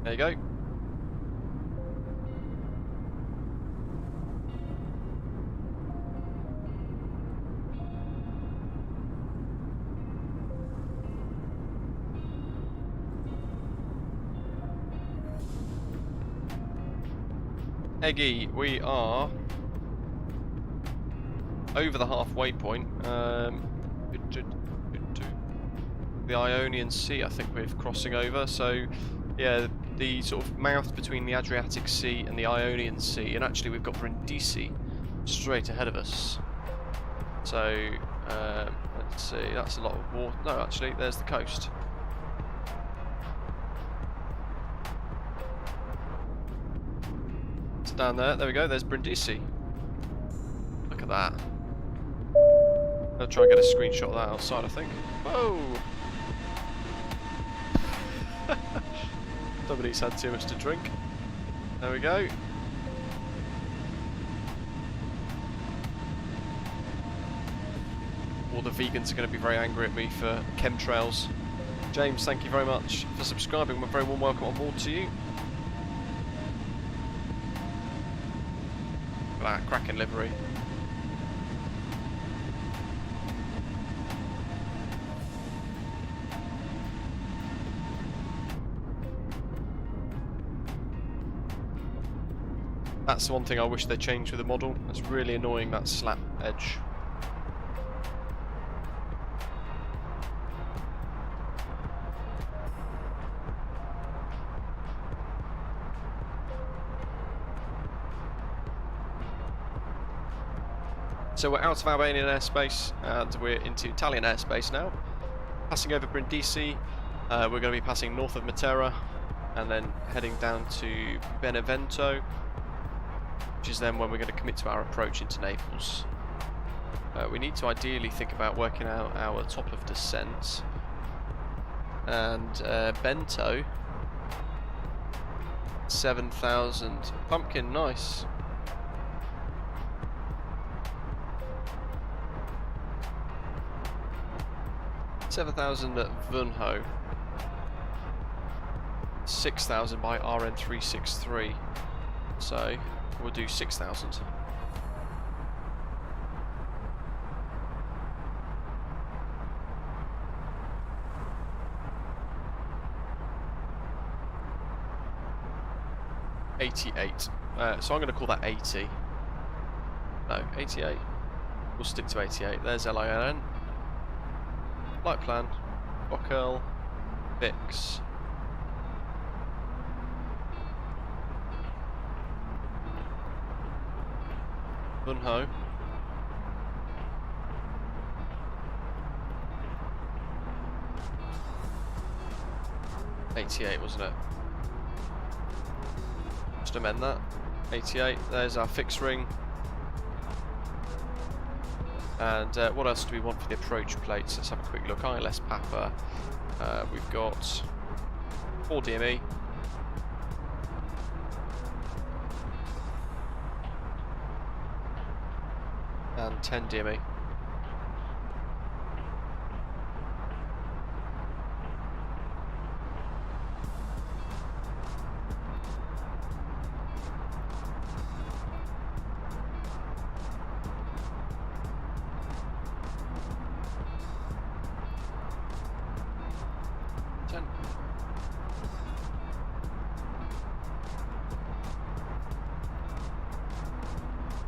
There you go. Eggy, we are over the halfway point. The Ionian Sea, I think we're crossing over. So, yeah, the sort of mouth between the Adriatic Sea and the Ionian Sea, and actually we've got Brindisi straight ahead of us. So, let's see, that's a lot of water. No, actually, there's the coast. Down there we go, there's Brindisi. Look at that. I'll try and get a screenshot of that outside, I think. Whoa! Somebody's had too much to drink. There we go. All the vegans are going to be very angry at me for chemtrails. James, thank you very much for subscribing. A very warm welcome on board to you. That cracking livery. That's the one thing I wish they changed with the model. It's really annoying, that slap edge. So we're out of Albanian airspace and we're into Italian airspace now. Passing over Brindisi, we're going to be passing north of Matera and then heading down to Benevento, which is then when we're going to commit to our approach into Naples. We need to ideally think about working out our top of descent. And Bento, 7,000. Pumpkin, nice. 7,000 at Vunho, 6,000 by RN363, so we'll do 6,000. $88, so I'm going to call that 80. No, 88. We'll stick to 88. There's LIRN. Flight plan, GOKEL, VIX. Vunho, 88, wasn't it? Just amend that. 88. There's our fixed ring. And what else do we want for the approach plates? Let's have a quick look. ILS Papa. We've got 4 DME. And 10 DME.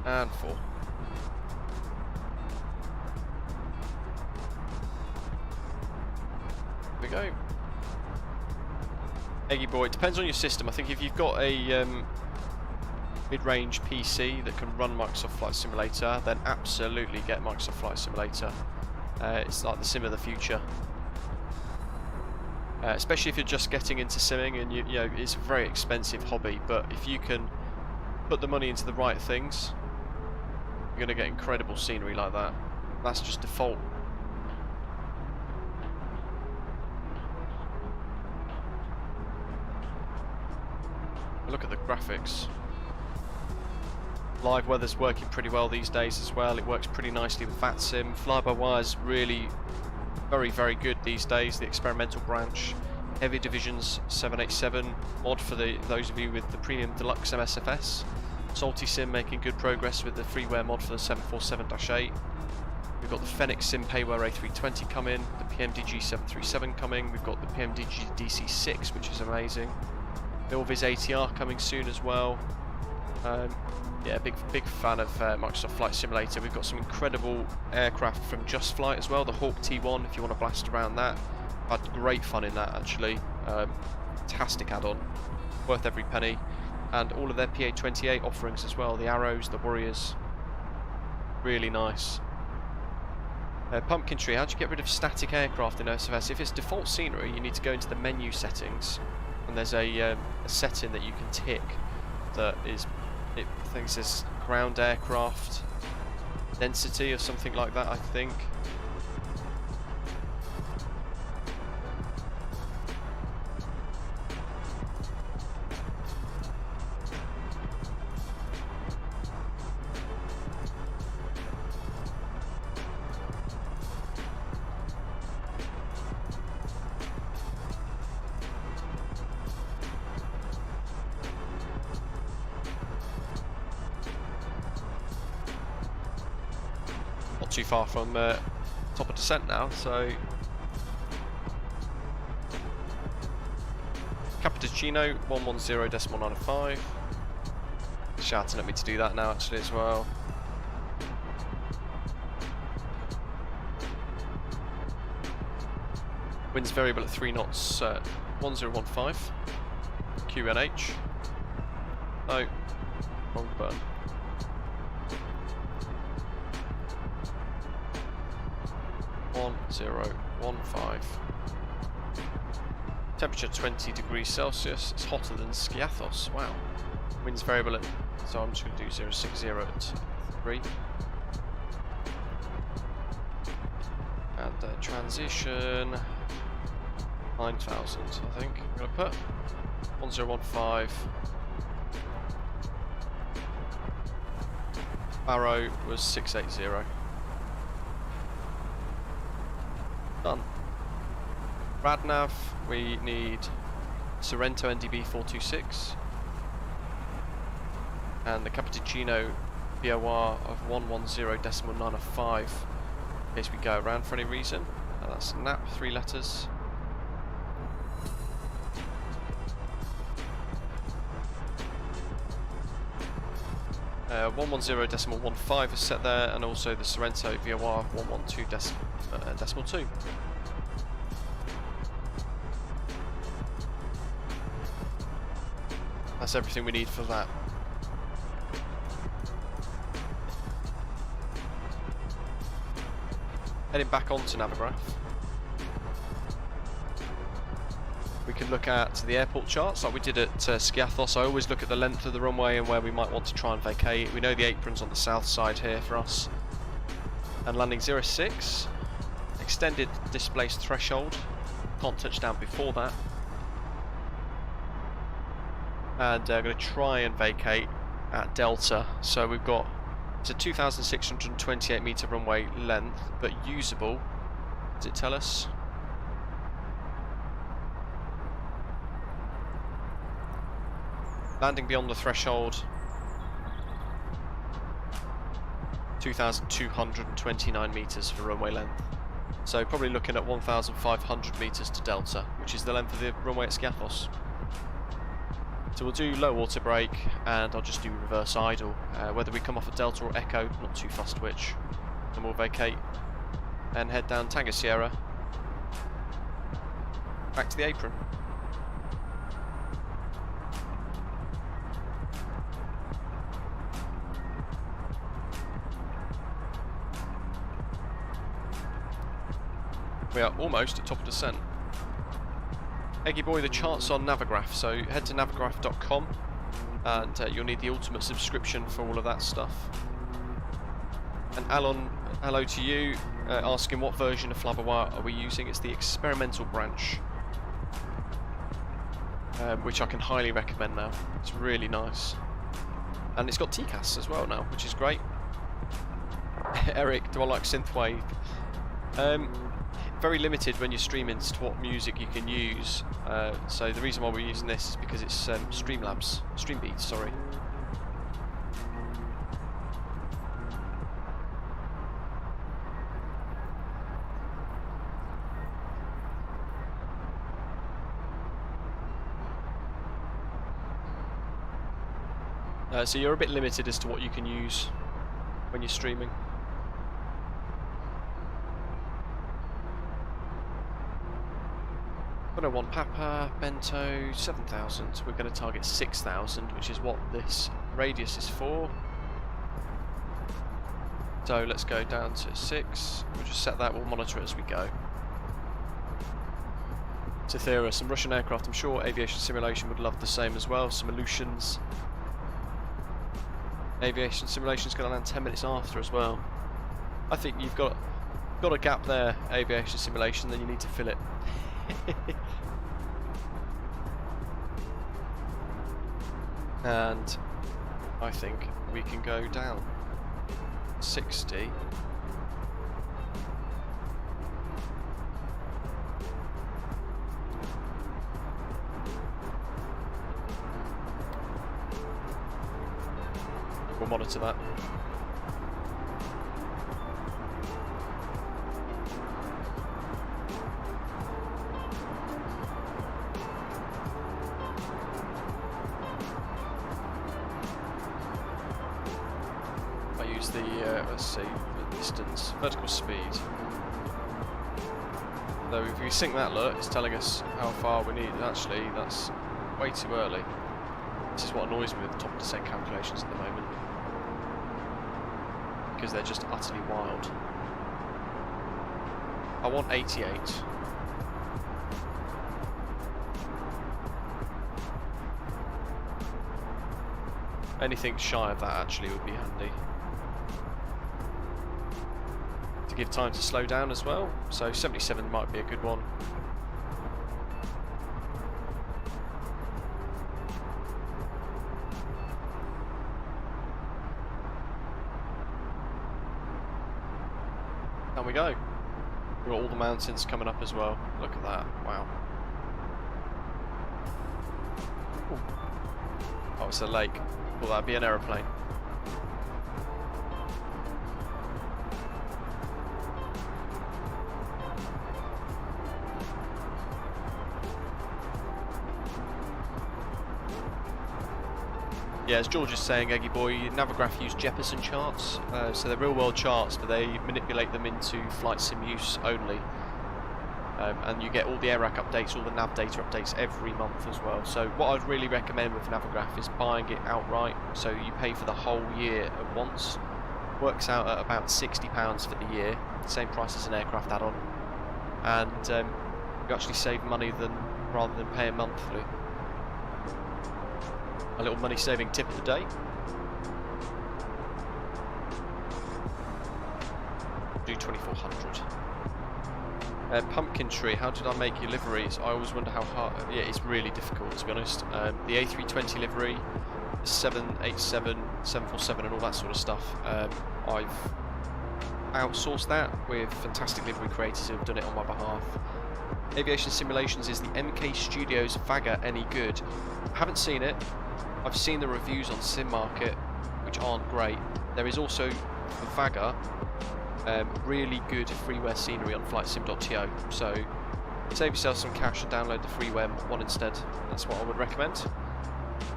And 4. Here we go. Eggy boy, it depends on your system. I think if you've got a mid-range PC that can run Microsoft Flight Simulator, then absolutely get Microsoft Flight Simulator. It's like the sim of the future. Especially if you're just getting into simming, and you know it's a very expensive hobby. But if you can put the money into the right things, you're going to get incredible scenery like that. That's just default. Look at the graphics. Live weather's working pretty well these days as well. It works pretty nicely with VATSIM. Fly-by-wire's really very, very good these days. The experimental branch. Heavy Division's 787 mod for those of you with the premium deluxe MSFS. Salty Sim making good progress with the freeware mod for the 747-8. We've got the Fenix Sim Payware A320 coming, the PMDG 737 coming, we've got the PMDG DC6, which is amazing. Milviz ATR coming soon as well. Yeah, big fan of Microsoft Flight Simulator. We've got some incredible aircraft from Just Flight as well, the Hawk T1 if you want to blast around that. Had great fun in that actually. Fantastic add-on, worth every penny. And all of their PA-28 offerings as well, the Arrows, the Warriors, really nice. Pumpkin Tree, how do you get rid of static aircraft in MSFS? If it's default scenery, you need to go into the menu settings, and there's a setting that you can tick that is, I think it says ground aircraft density or something like that, I think. Too far from top of descent now, so Cappuccino 110.905, shouting at me to do that now actually as well. Winds variable at 3 knots, 1015 QNH. No, wrong button. Temperature 20 degrees Celsius. It's hotter than Skiathos. Wow. Winds variable at, so I'm just going to do 060 at 3. And transition 9,000. I think I'm going to put 1015. Barrow was 680. Done. Radnav, we need Sorrento NDB 426 and the Cappuccino BOR of 110.905 in case we go around for any reason. And that's NAP, 3 letters. Uh, 110.15 is set there, and also the Sorrento VOR 112.2. That's everything we need for that. Heading back onto Navigraph. we can look at the airport charts like we did at Skiathos. I always look at the length of the runway and where we might want to try and vacate. We know the apron's on the south side here for us. And landing 06, extended displaced threshold, can't touch down before that. And I'm going to try and vacate at Delta. So we've got, it's a 2,628 metre runway length, but usable. Does it tell us? Landing beyond the threshold, 2,229 metres for runway length. So probably looking at 1,500 metres to Delta, which is the length of the runway at Skiathos. So we'll do low auto brake, and I'll just do reverse idle. Whether we come off at Delta or Echo, not too fussed which. And we'll vacate and head down Tango Sierra, back to the apron. We are almost at top of descent. Eggy boy, the chart's on Navigraph, so head to navigraph.com and you'll need the ultimate subscription for all of that stuff. And Alon, hello to you, asking what version of flybywire are we using. It's the experimental branch, which I can highly recommend now. It's really nice. And it's got TCAS as well now, which is great. Eric, do I like synthwave? Very limited when you're streaming to what music you can use. So the reason why we're using this is because it's Streambeats, sorry. So you're a bit limited as to what you can use when you're streaming. 101 Papa, Bento, 7,000. We're going to target 6,000, which is what this radius is for. So let's go down to 6. We'll just set that, we'll monitor it as we go. Cythera, some Russian aircraft. I'm sure Aviation Simulation would love the same as well. Some Aleutians. Aviation Simulation is going to land 10 minutes after as well. I think you've got a gap there, Aviation Simulation, then you need to fill it. And I think we can go down 60. We'll monitor that. Let's see, the distance, vertical speed. So if we sync that alert, it's telling us how far we need. Actually, that's way too early. This is what annoys me with the top descent calculations at the moment, because they're just utterly wild. I want 88. Anything shy of that actually would be handy. To give time to slow down as well, so 77 might be a good one. Down we go. We've got all the mountains coming up as well. Look at that, wow. Ooh. Oh, it's a lake. Well, that'd be an aeroplane. Yeah, as George is saying, Eggy Boy, Navigraph use Jeppesen charts, so they're real-world charts, but they manipulate them into flight sim use only. And you get all the AirRack updates, all the nav data updates every month as well. So what I'd really recommend with Navigraph is buying it outright, so you pay for the whole year at once. Works out at about £60 for the year, same price as an aircraft add-on. And you actually save money than rather than paying monthly. A little money saving tip of the day. Do 2400. Pumpkin tree, how did I make your liveries? I always wonder how hard. Yeah, it's really difficult, to be honest. The A320 livery, the 787, 747 and all that sort of stuff, I've outsourced that with fantastic livery creators who have done it on my behalf. Aviation Simulations, is the MK Studios Vagga any good? I haven't seen it. I've seen the reviews on Sim Market, which aren't great. There is also the Vagga, really good freeware scenery on flightsim.to, so save yourself some cash and download the freeware one instead. That's what I would recommend,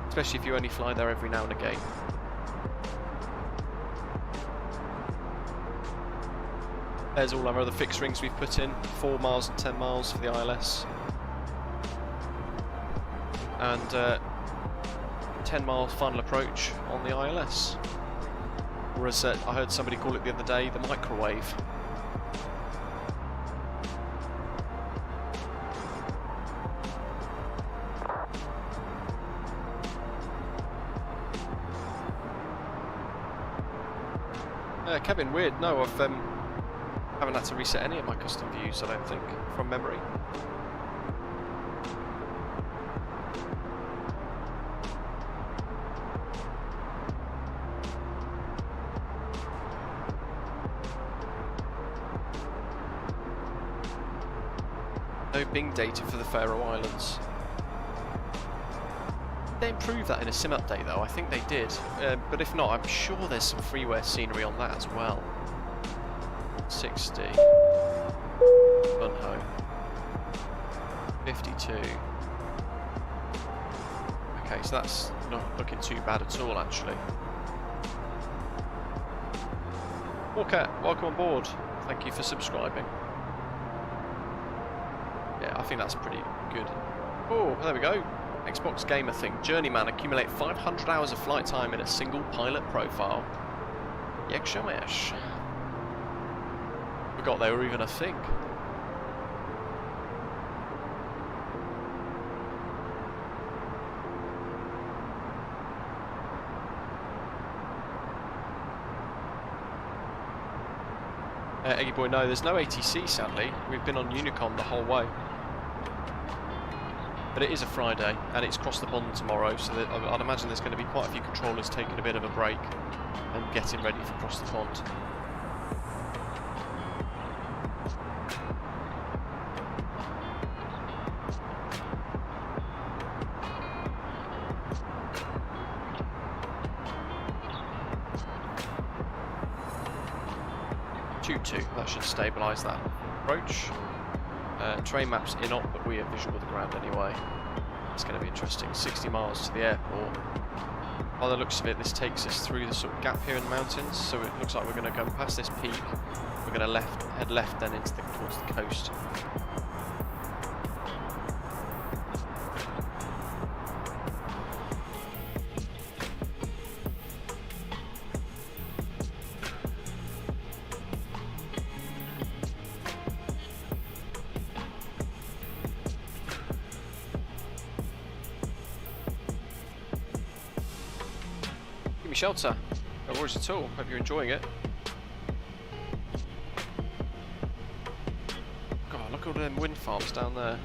especially if you only fly there every now and again. There's all our other fixed rings we've put in, 4 miles and 10 miles for the ILS, and 10 mile final approach on the ILS. Or as I heard somebody call it the other day, the microwave. Kevin, weird. No, I haven't had to reset any of my custom views, I don't think, from memory. No Bing data for the Faroe Islands. They improved that in a sim update though, I think they did. But if not, I'm sure there's some freeware scenery on that as well. 60. Bunho. 52. Okay, so that's not looking too bad at all actually. Walker, welcome on board. Thank you for subscribing. Yeah, I think that's pretty good. Oh, there we go. Xbox gamer thing. Journeyman, accumulate 500 hours of flight time in a single pilot profile. Yekshomesh. Forgot they were even a thing. Eggy Boy, no, there's no ATC sadly. We've been on Unicom the whole way. But it is a Friday, and it's crossed the pond tomorrow, so that I'd imagine there's going to be quite a few controllers taking a bit of a break and getting ready for cross the pond. That should stabilise that approach. Train maps in op, but we are visual with the ground anyway. It's going to be interesting. 60 miles to the airport. By the looks of it, this takes us through the sort of gap here in the mountains, so it looks like we're going to go past this peak. We're going to head left then into towards the coast. Shelter. No worries at all. Hope you're enjoying it. God, look at all them wind farms down there.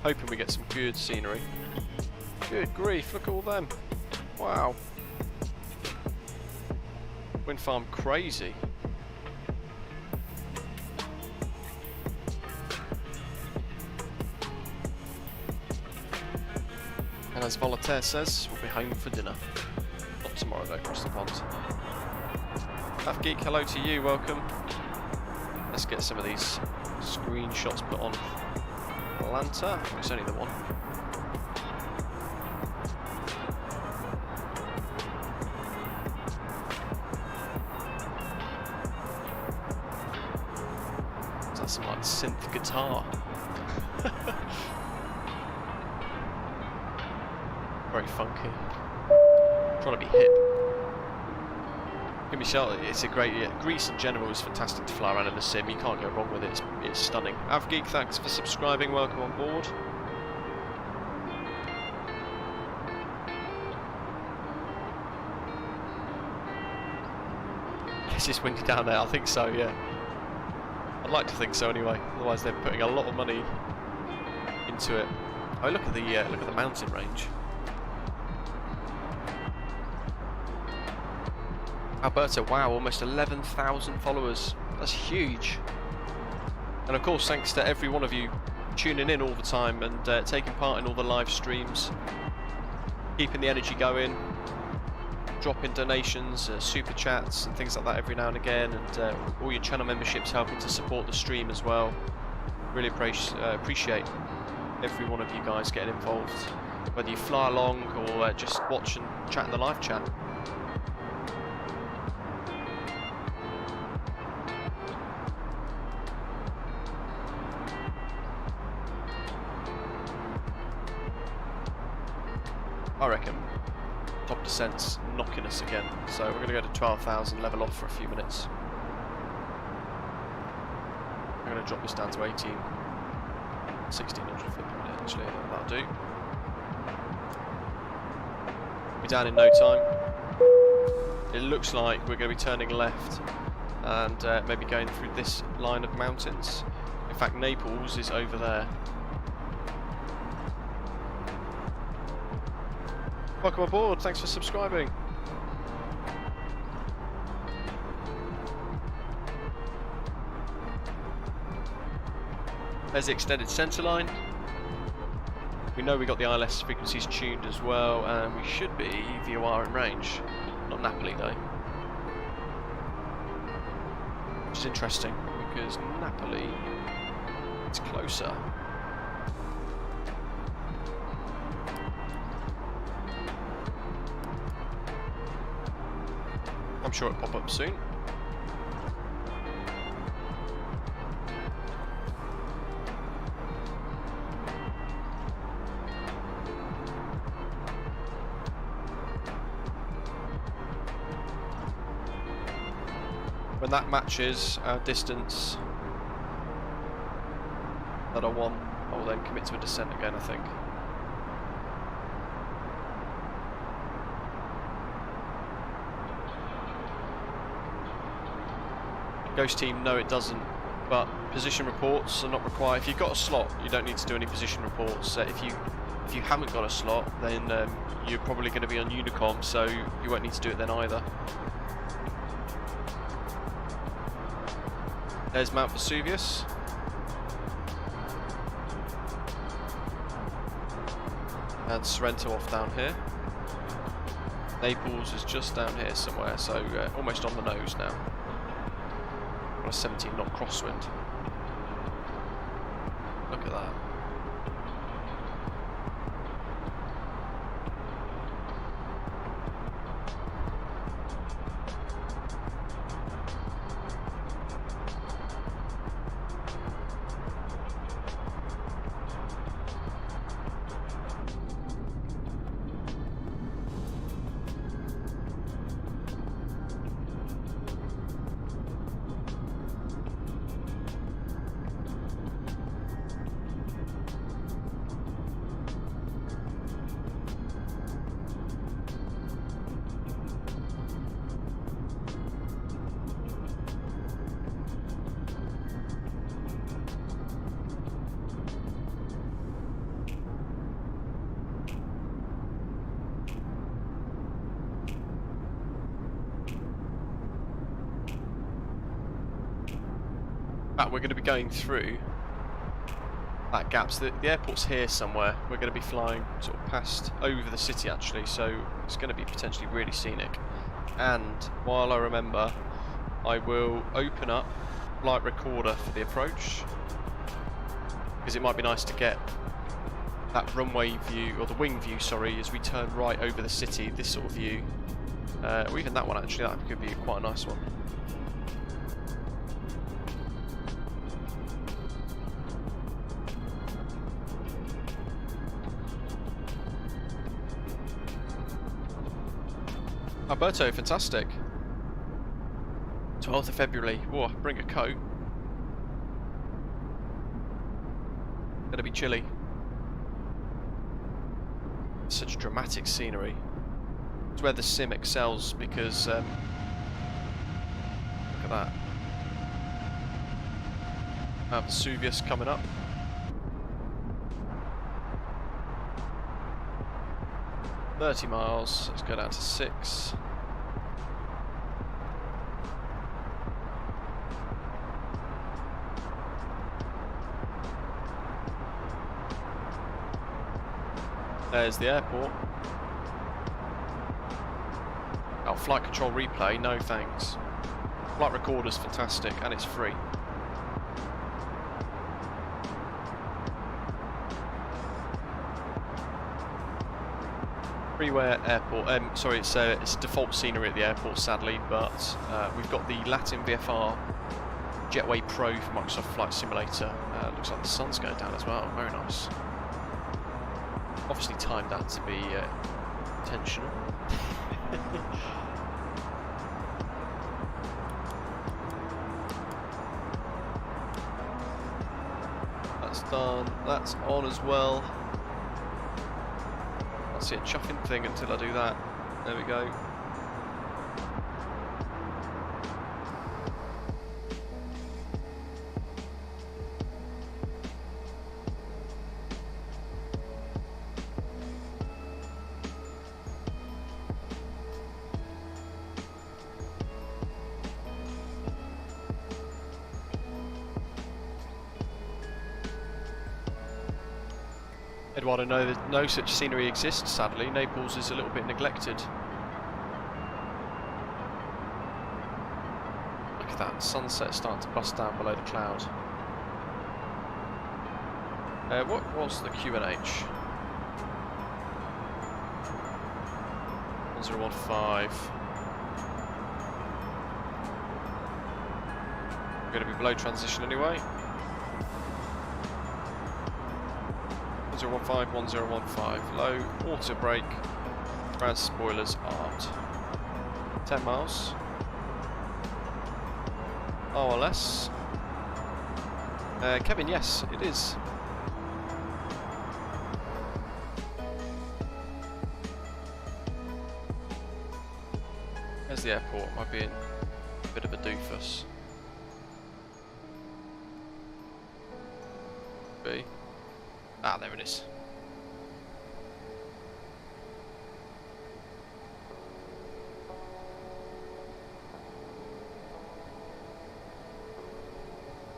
Hoping we get some good scenery. Good grief, look at all them. Wow. Wind farm crazy. And as Volotea says, we'll be home for dinner. Not tomorrow though, across the pond. Half Geek, hello to you, welcome. Let's get some of these screenshots put on Atlanta. It's only the one. Is that some like synth guitar? Very funky. Trying to be hip. Give me shelter. It's a great. Yeah, Greece in general is fantastic to fly around in the sim. You can't go wrong with it. It's stunning. AvGeek, thanks for subscribing. Welcome on board. Guess it's windy down there. I think so. Yeah. I'd like to think so anyway. Otherwise, they're putting a lot of money into it. Oh, look at the mountain range. Alberta, wow, almost 11,000 followers. That's huge. And of course, thanks to every one of you tuning in all the time and taking part in all the live streams, keeping the energy going, dropping donations, super chats and things like that every now and again, and all your channel memberships helping to support the stream as well. Really appreciate every one of you guys getting involved, whether you fly along or just watch and chat in the live chat. I reckon top descent's knocking us again, so we're going to go to 12,000, level off for a few minutes. I'm going to drop this down to 1600 foot per minute actually, that'll do. Be down in no time. It looks like we're going to be turning left and maybe going through this line of mountains. In fact, Naples is over there. Welcome aboard, thanks for subscribing. There's the extended centre line. We know we got the ILS frequencies tuned as well, and we should be VOR in range. Not Napoli though. Which is interesting, because Napoli, it's closer. I'm sure it'll pop up soon. When that matches our distance that I want, I will then commit to a descent again, I think. Ghost team, no it doesn't, but position reports are not required. If you've got a slot, you don't need to do any position reports. If you haven't got a slot, then you're probably going to be on Unicom, so you won't need to do it then either. There's Mount Vesuvius. And Sorrento off down here. Naples is just down here somewhere, so almost on the nose now. A 17 knot crosswind. Look at that. We're going to be going through that gap, so the airport's here somewhere. We're going to be flying sort of past over the city actually, so it's going to be potentially really scenic. And while I remember, I will open up flight recorder for the approach, because it might be nice to get that runway view, or the wing view, sorry, as we turn right over the city, this sort of view, or even that one actually, that could be quite a nice one. Alberto, fantastic. 12th of February. Whoa, bring a coat. Gonna be chilly. Such dramatic scenery. It's where the sim excels because look at that. Vesuvius coming up. $30 miles. Let's go down to 6. There's the airport. Oh, flight control replay, no thanks. Flight recorder's fantastic and it's free. Freeware airport, sorry, it's default scenery at the airport sadly, but we've got the Latin VFR Jetway Pro for Microsoft Flight Simulator. Looks like the sun's going down as well, very nice. Obviously timed that to be intentional. That's done, that's on as well. Can't see a chuffing thing until I do that. There we go. Eduardo, no such scenery exists, sadly. Naples is a little bit neglected. Look at that, sunset starting to bust down below the cloud. What was the QNH? 1015. We're going to be below transition anyway. 1015, 1015, low, auto brake, ground spoilers armed. 10 miles. RLS. Kevin, yes, it is. There's the airport, am I being a bit of a doofus? B. Ah, there it is.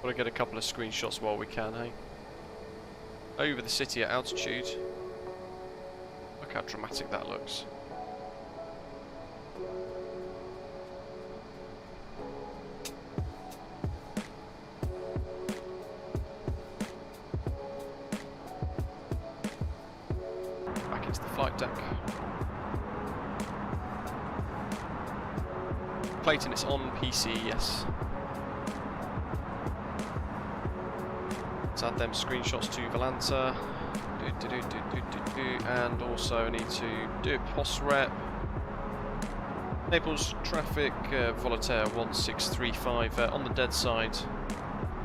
Want to get a couple of screenshots while we can, hey? Over the city at altitude. Look how dramatic that looks. Flight deck. Clayton, it's on PC, yes. Let's add them screenshots to Volanta. And also I need to do a POS rep. Naples traffic, Volotea 1635 on the dead side,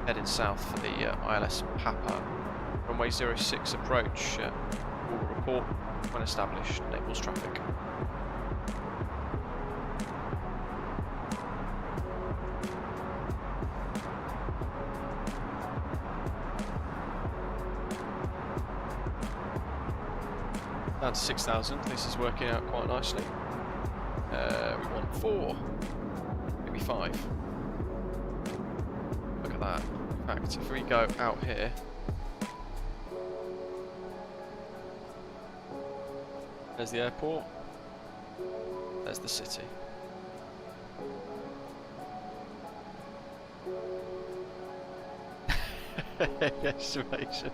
heading south for the ILS Papa. Runway 06 approach. Will report when established. Naples traffic. Down to 6,000. This is working out quite nicely. We want 4, maybe 5. Look at that. In fact, if we go out here. There's the airport. There's the city. Estimation.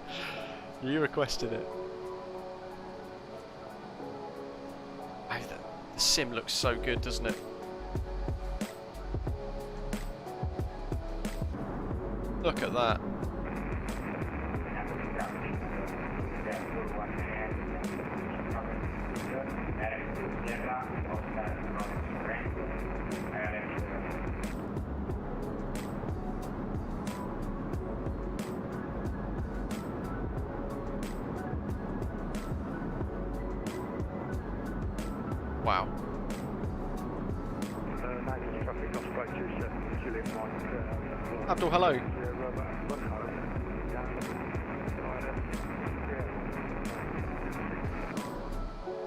You requested it. Oh, the sim looks so good, doesn't it? Look at that. Wow. Naples traffic Osprey 27, Juliet Mike. Abdul, hello.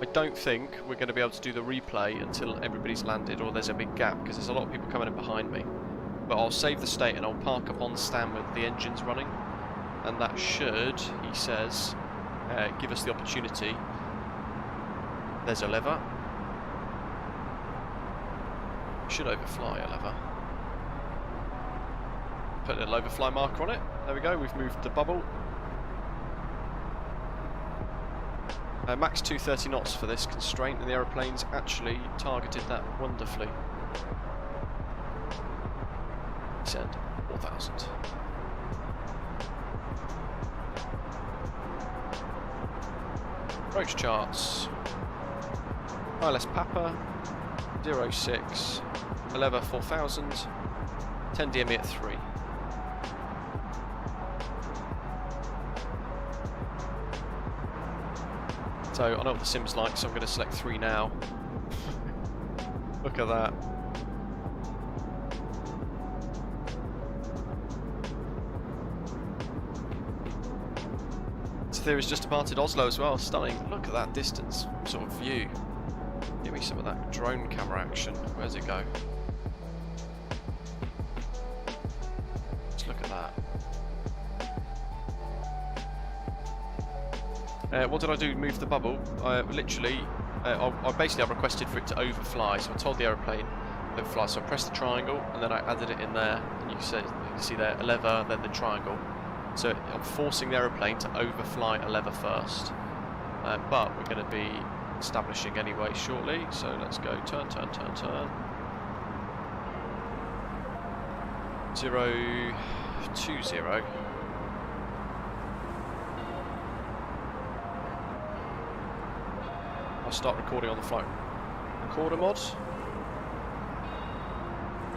I don't think we're going to be able to do the replay until everybody's landed, or there's a big gap, because there's a lot of people coming in behind me. But I'll save the state and I'll park up on stand with the engines running, and that should, he says, give us the opportunity. There's a lever. Should overfly a lever. Put a little overfly marker on it. There we go, we've moved the bubble. Max 230 knots for this constraint, and the aeroplane's actually targeted that wonderfully. Send 4,000. Approach charts. ILS Papa 06, 11 4000, 10 DME at 3. So I know what the sim's like, so I'm going to select 3 now. Look at that. Theory's just departed Oslo as well. Stunning. Look at that distance sort of view. Give me some of that drone camera action. Where's it go? Let's look at that. What did I do? Move the bubble. I basically requested for it to overfly, so I told the aeroplane overfly. So I pressed the triangle and then I added it in there. And you can see there a lever, then the triangle. So I'm forcing the aeroplane to overfly a lever first, but we're going to be establishing anyway shortly. So let's go turn, turn, turn, turn. 020. I'll start recording on the flight recorder mod,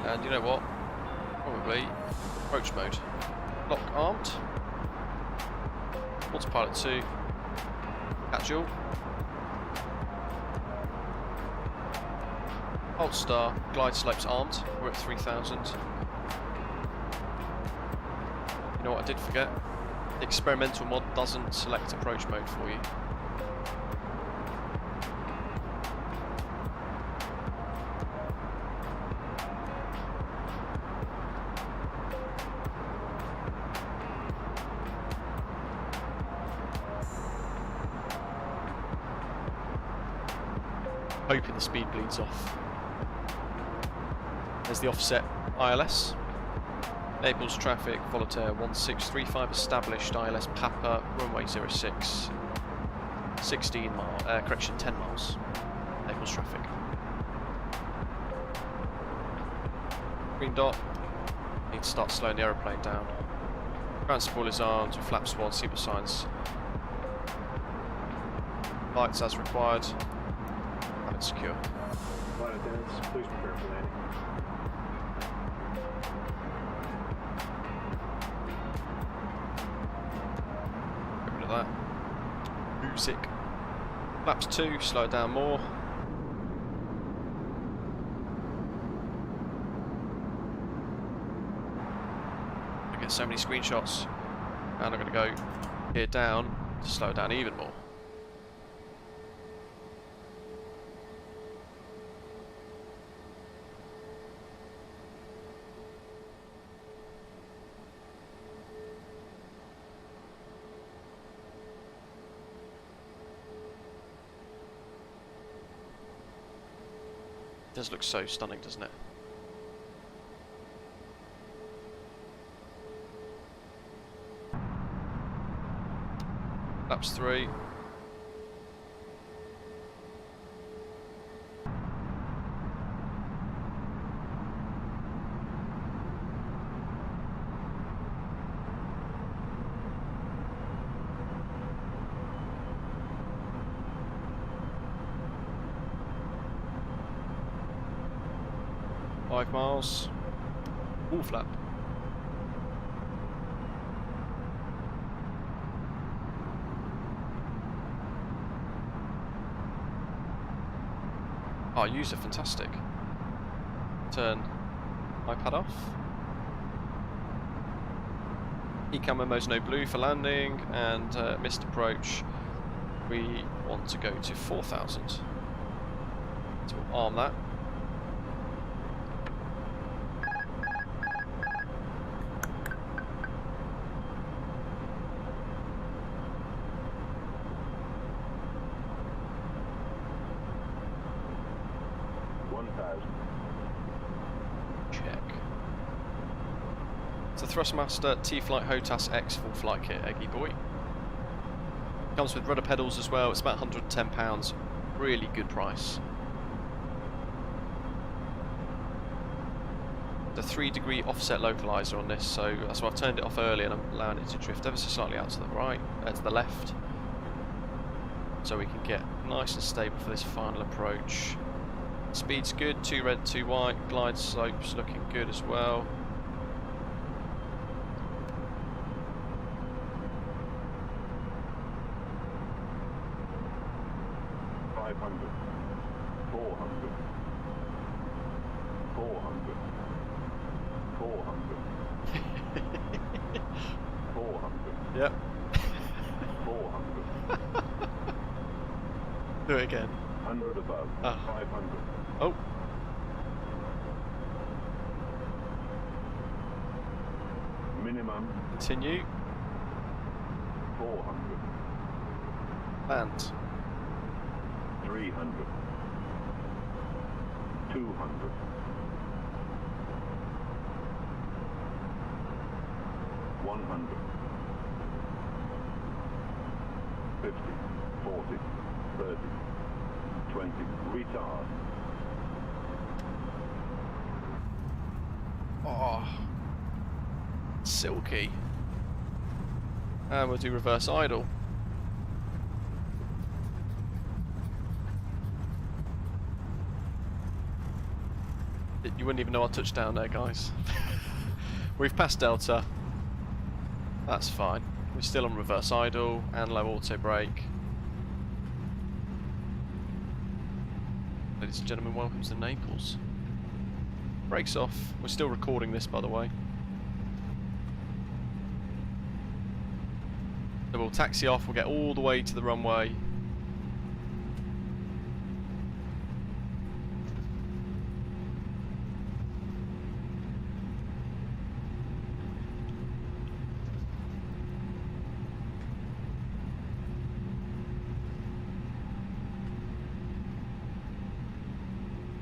and you know what? Probably approach mode. Lock armed. Autopilot 2. Catch-all. Alt star. Glide slopes armed. We're at 3000. You know what I did forget? The experimental mod doesn't select approach mode for you. Hoping the speed bleeds off. There's the offset ILS. Naples traffic, Volotea 1635 established, ILS Papa, runway 06. 10 miles. Naples traffic. Green dot. Need to start slowing the aeroplane down. Ground spoilers armed with flaps 1, seatbelt signs. Lights as required. Secure. Flight attendants, please prepare for landing. Get rid of that. Music. Flaps 2, slow it down more. I get so many screenshots, and I'm going to go here down to slow it down even more. It does look so stunning, doesn't it? Laps 3. Miles. All flap. Oh, user, fantastic. Turn iPad off. Ecam memos no blue for landing, and missed approach. We want to go to 4,000. So we'll arm that. Check. It's a Thrustmaster T-Flight HOTAS X full flight kit, Eggy boy. Comes with rudder pedals as well. It's about £110. Really good price. The 3-degree offset localizer on this, so that's why I've turned it off early and I'm allowing it to drift ever so slightly out to the right, to the left, so we can get nice and stable for this final approach. Speed's good, 2 red, 2 white. Glide slope's looking good as well. Yep. 400. Do it again. 100 above. 500. Oh. Minimum. Continue. 400. And 300. 200. 100. 50, 40, 30, 20, retard. oh, silky. And we'll do reverse idle. You wouldn't even know I touched down there, guys. We've passed Delta. That's fine. We're still on reverse idle and low auto brake. Ladies and gentlemen, welcome to Naples. Brakes off. We're still recording this, by the way. So we'll taxi off, we'll get all the way to the runway.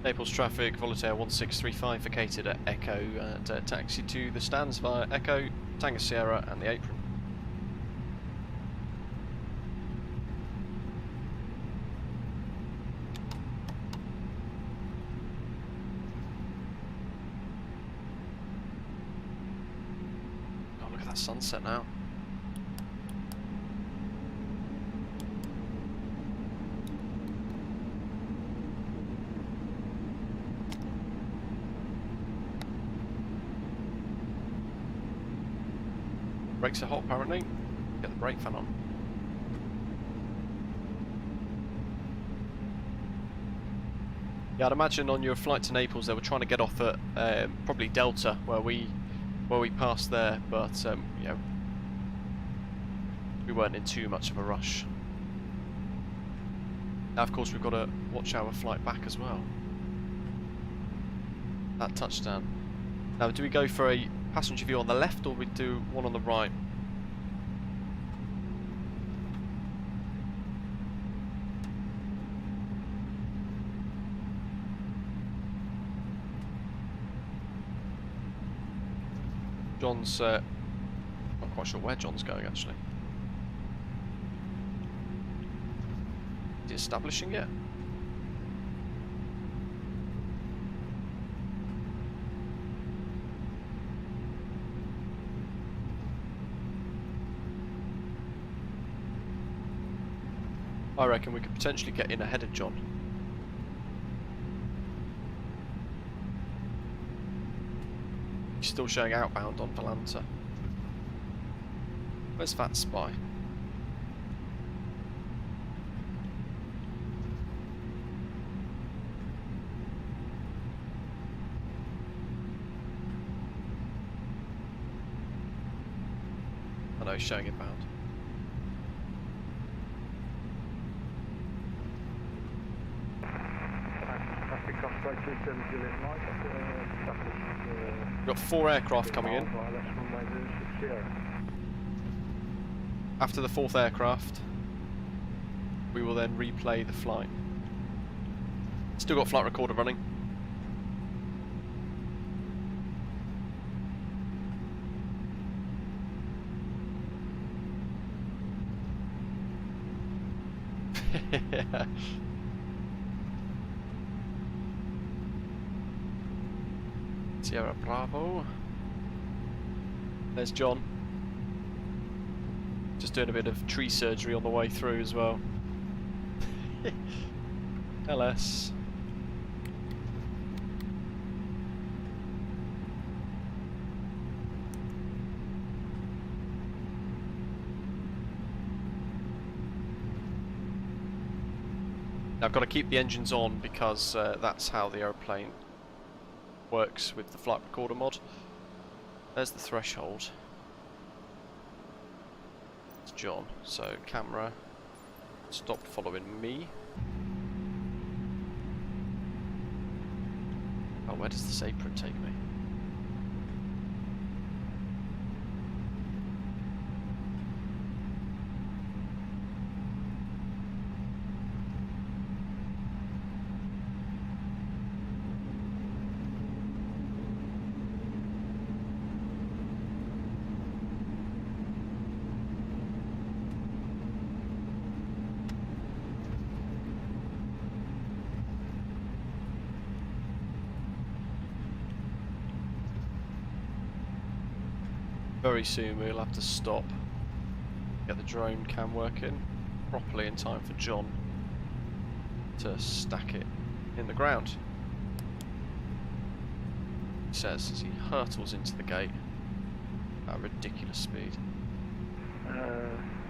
Naples traffic, Volotea 1635 vacated at Echo, and taxi to the stands via Echo, Tango Sierra and the apron. Oh, look at that sunset now. Brakes are hot apparently. Get the brake fan on. Yeah, I'd imagine on your flight to Naples they were trying to get off at probably Delta where we passed there, but you know, we weren't in too much of a rush. Now of course we've got to watch our flight back as well. That touchdown. Now do we go for a passenger view on the left or we do one on the right? John's not quite sure where John's going actually. Is he establishing it? I reckon we could potentially get in ahead of John. He's still showing outbound on Volotea. Where's that spy? No, showing inbound. Traffic off 227 Juliet Mike. We've got 4 aircraft coming in. After the 4th aircraft, we will then replay the flight. Still got flight recorder running. Sierra Bravo. There's John. Just doing a bit of tree surgery on the way through as well. LS. Now I've got to keep the engines on because that's how the aeroplane works with the flight recorder mod. There's the threshold. It's John. So camera, stop following me. Oh, where does this apron take me? Very soon we'll have to stop, get the drone cam working properly in time for John to stack it in the ground. He says as he hurtles into the gate at a ridiculous speed.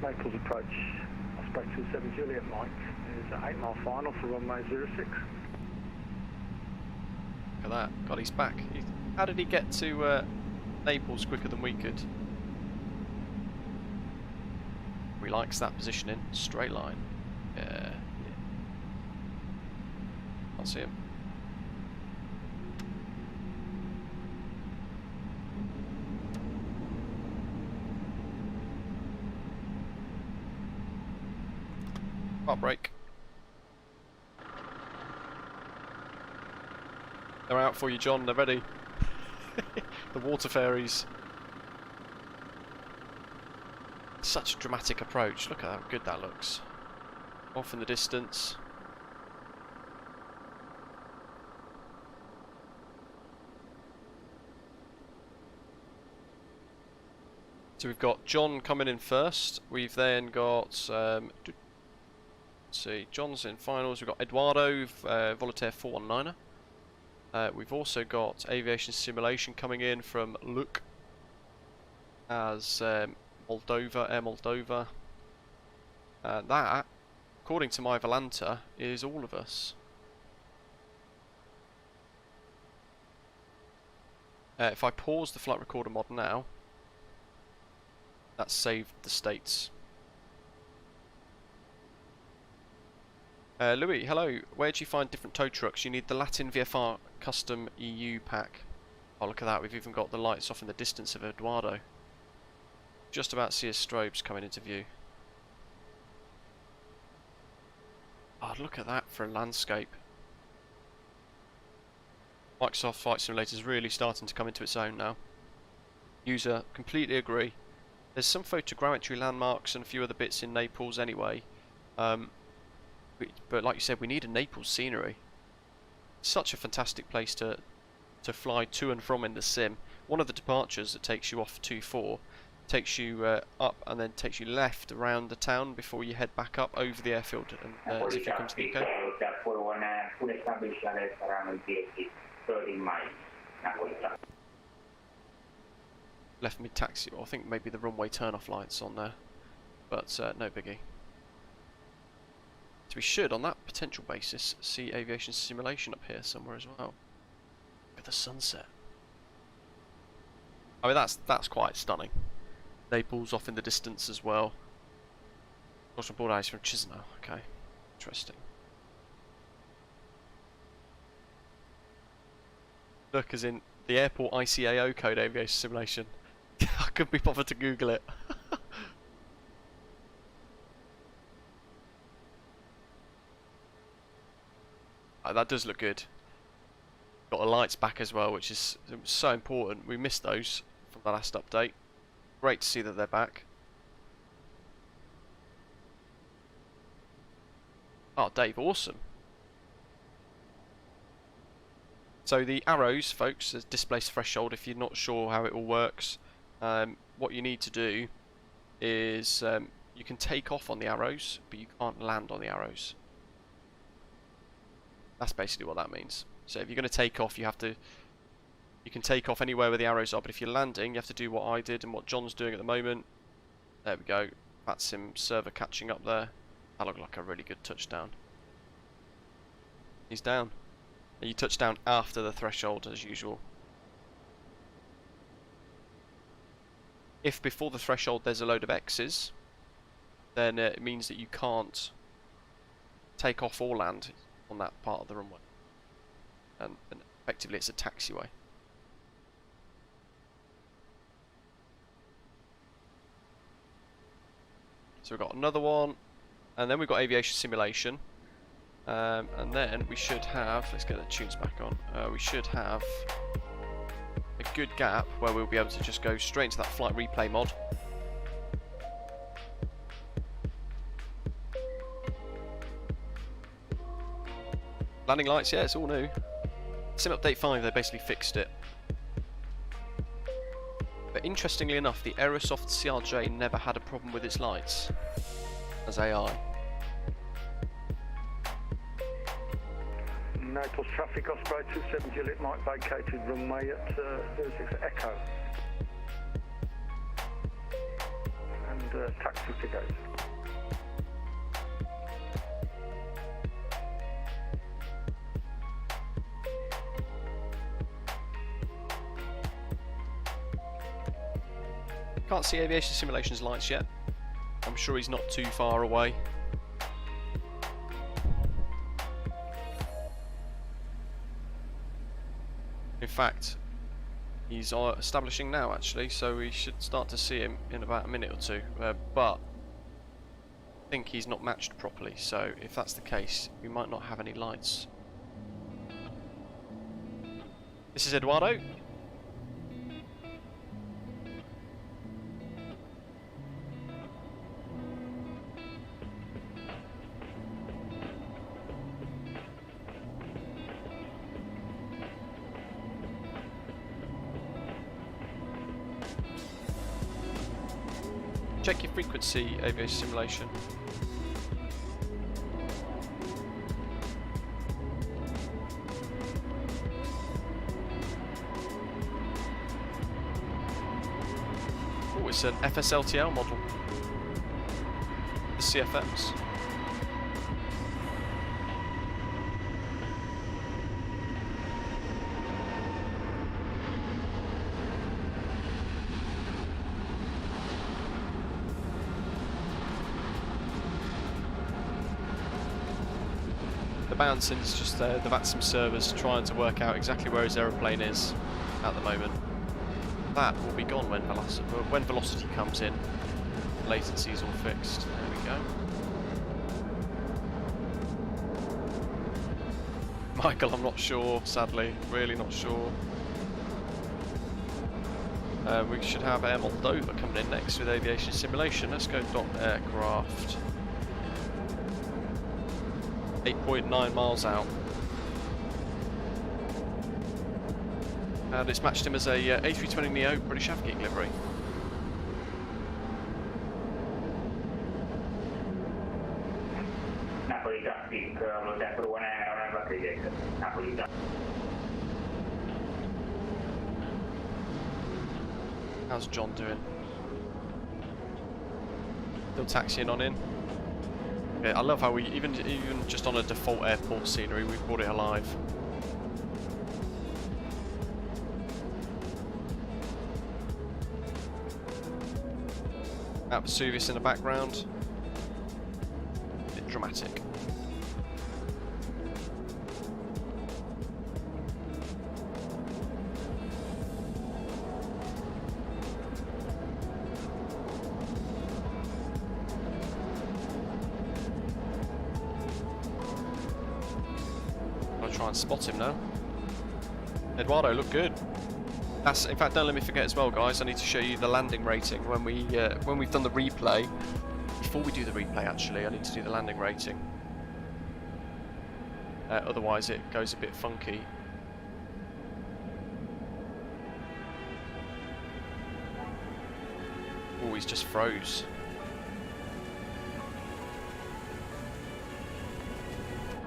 Naples approach, Ospec 27 Juliet Mike is an 8 mile final for runway 06. Look at that, God, he's back. How did he get to Naples quicker than we could? He likes that positioning. Straight line. Yeah. Can't see him. Bar break. They're out for you, John. They're ready. The water fairies. Such a dramatic approach. Look at how good that looks. Off in the distance. So we've got John coming in first. We've then got let's see, John's in finals. We've got Eduardo, Volotea 419er. We've also got AviationSimulation coming in from Luke as Moldova, Air Moldova. That, according to my Volanta, is all of us. If I pause the flight recorder mod now, that's saved the states. Louis, hello. Where do you find different tow trucks? You need the Latin VFR Custom EU pack. Oh, look at that. We've even got the lights off in the distance of Eduardo. Just about see his strobes coming into view. Oh, look at that for a landscape. Microsoft Flight Simulator is really starting to come into its own now. User, completely agree. There's some photogrammetry landmarks and a few other bits in Naples anyway. But like you said, we need a Naples scenery. Such a fantastic place to fly to and from in the sim. One of the departures that takes you off 2-4 takes you up and then takes you left around the town before you head back up over the airfield and as if you come to the UK. Left mid taxi, well, I think maybe the runway turn-off lights on there, but no biggie. So we should, on that potential basis, see AviationSimulation up here somewhere as well. Look at the sunset. I mean, that's quite stunning. Naples off in the distance as well. Crosswind board ice from Chisholm. Okay, interesting. Look, as in the airport ICAO code aviation simulation. I couldn't be bothered to Google it. Oh, that does look good. Got the lights back as well, which is so important. We missed those from the last update. Great to see that they're back. Oh, Dave, awesome. So the arrows, folks, is displace threshold. If you're not sure how it all works, what you need to do is you can take off on the arrows, but you can't land on the arrows. That's basically what that means. So if you're going to take off, you can take off anywhere where the arrows are, but if you're landing, you have to do what I did and what John's doing at the moment. There we go. VATSIM server catching up there. That looked like a really good touchdown. He's down. And you touch down after the threshold as usual. If before the threshold there's a load of X's, then it means that you can't take off or land on that part of the runway. And effectively it's a taxiway. So we've got another one, and then we've got aviation simulation, and then we should have, let's get the tunes back on, we should have a good gap where we'll be able to just go straight into that flight replay mod. Landing lights, yeah, it's all new. Sim Update 5, they basically fixed it. But interestingly enough, the Aerosoft CRJ never had a problem with its lights as AI. Naples traffic operator 7 Juliet Mike vacated runway at 06 Echo. And taxi to go. Can't see Aviation Simulation's lights yet. I'm sure he's not too far away. In fact, he's establishing now actually, so we should start to see him in about a minute or two. But I think he's not matched properly, so if that's the case, we might not have any lights. This is Eduardo. Check your frequency, aviation simulation. Oh, it's an FSLTL model. The CFMs. The bouncing's just the VATSIM servers trying to work out exactly where his aeroplane is at the moment. That will be gone when velocity comes in. Latency's all fixed. There we go. Michael, I'm not sure, sadly. Really not sure. We should have Air Moldova coming in next with aviation simulation. Let's go .aircraft. 8.9 miles out. And it's matched him as a A320neo British Avgeek livery. Napoli traffic, Volotea per 1 air, rejected. Napoli traffic. How's John doing? Still taxiing on in. I love how we, even just on a default airport scenery, we've brought it alive. Out Vesuvius in the background. A bit dramatic. I'll try and spot him now. Eduardo, look good. That's, in fact, don't let me forget as well, guys. I need to show you the landing rating when we've done the replay. Before we do the replay, actually, I need to do the landing rating. Otherwise, it goes a bit funky. Oh, he's just froze.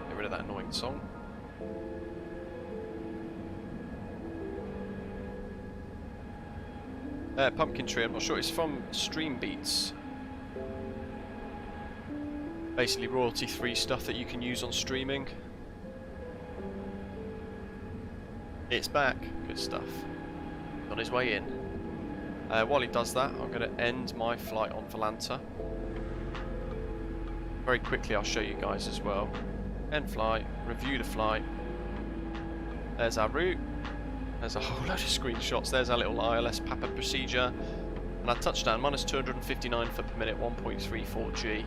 Get rid of that annoying song. Pumpkin Tree, I'm not sure, it's from Stream Beats. Basically royalty-free stuff that you can use on streaming. It's back, good stuff. On his way in. While he does that, I'm going to end my flight on Volotea. Very quickly I'll show you guys as well. End flight, review the flight. There's our route. There's a whole load of screenshots. There's our little ILS PAPA procedure. And our touchdown, minus 259 foot per minute, 1.34 G.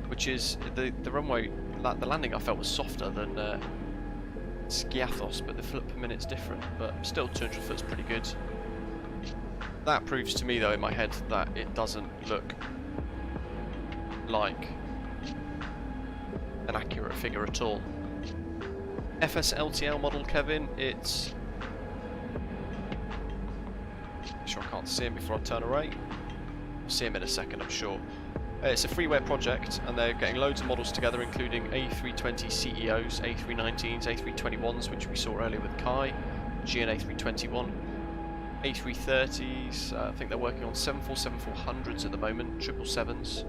Which is, the runway, the landing I felt was softer than Skiathos, but the foot per minute's different. But still 200 foot's pretty good. That proves to me though in my head that it doesn't look like an accurate figure at all. FSLTL model, Kevin, it's... Make sure I can't see him before I turn away. I'll see him in a second, I'm sure. It's a freeware project, and they're getting loads of models together, including A320 CEOs, A319s, A321s, which we saw earlier with Kai, GN A321, A330s. I think they're working on 747-400s at the moment, 777s.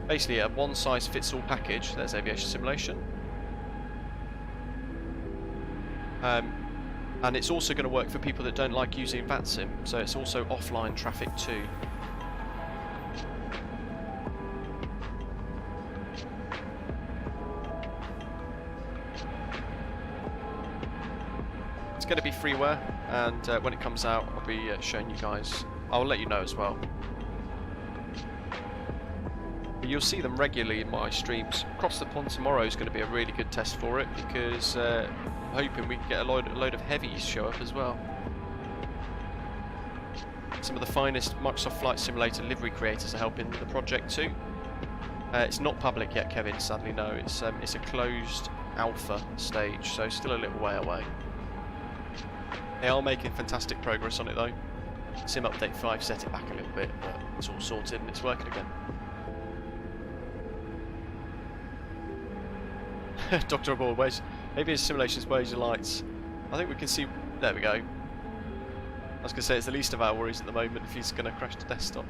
Basically, a one-size-fits-all package. There's AviationSimulation. And it's also going to work for people that don't like using VATSIM, so it's also offline traffic too. It's going to be freeware, and when it comes out, I'll be showing you guys. I'll let you know as well. But you'll see them regularly in my streams. Across the Pond tomorrow is going to be a really good test for it, because I'm hoping we can get a load of heavies show up as well. Some of the finest Microsoft Flight Simulator livery creators are helping the project too. It's not public yet, Kevin, sadly no. It's a closed alpha stage, so still a little way away. They are making fantastic progress on it though. Sim Update 5 set it back a little bit, but it's all sorted and it's working again. Dr. Aboard, where's AviationSimulation's where's your lights? I think we can see. There we go. I was going to say it's the least of our worries at the moment if he's going to crash the desktop.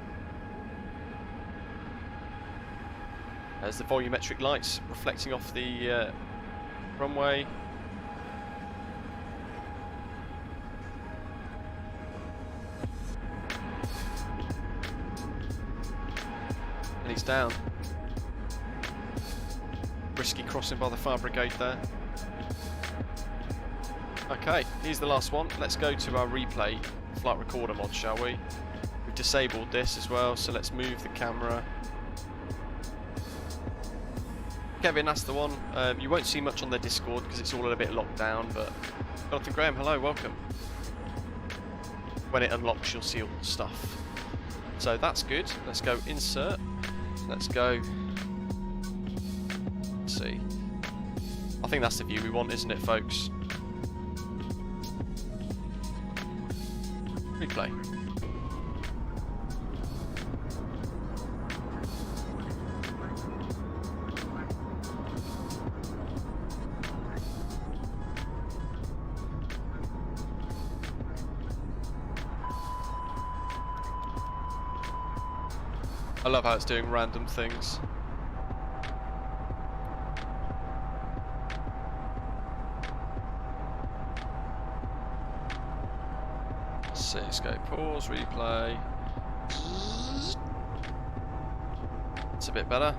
There's the volumetric lights reflecting off the runway. And he's down. Risky crossing by the fire brigade there. Okay, here's the last one. Let's go to our replay flight recorder mod, shall we? We've disabled this as well, so let's move the camera. Kevin, that's the one. You won't see much on their Discord because it's all a bit locked down, but Jonathan Graham, hello, welcome. When it unlocks, you'll see all the stuff. So that's good. Let's go insert. Let's go. Let's see. I think that's the view we want, isn't it, folks? Replay. I love how it's doing random things. Let's go pause, replay. bit better.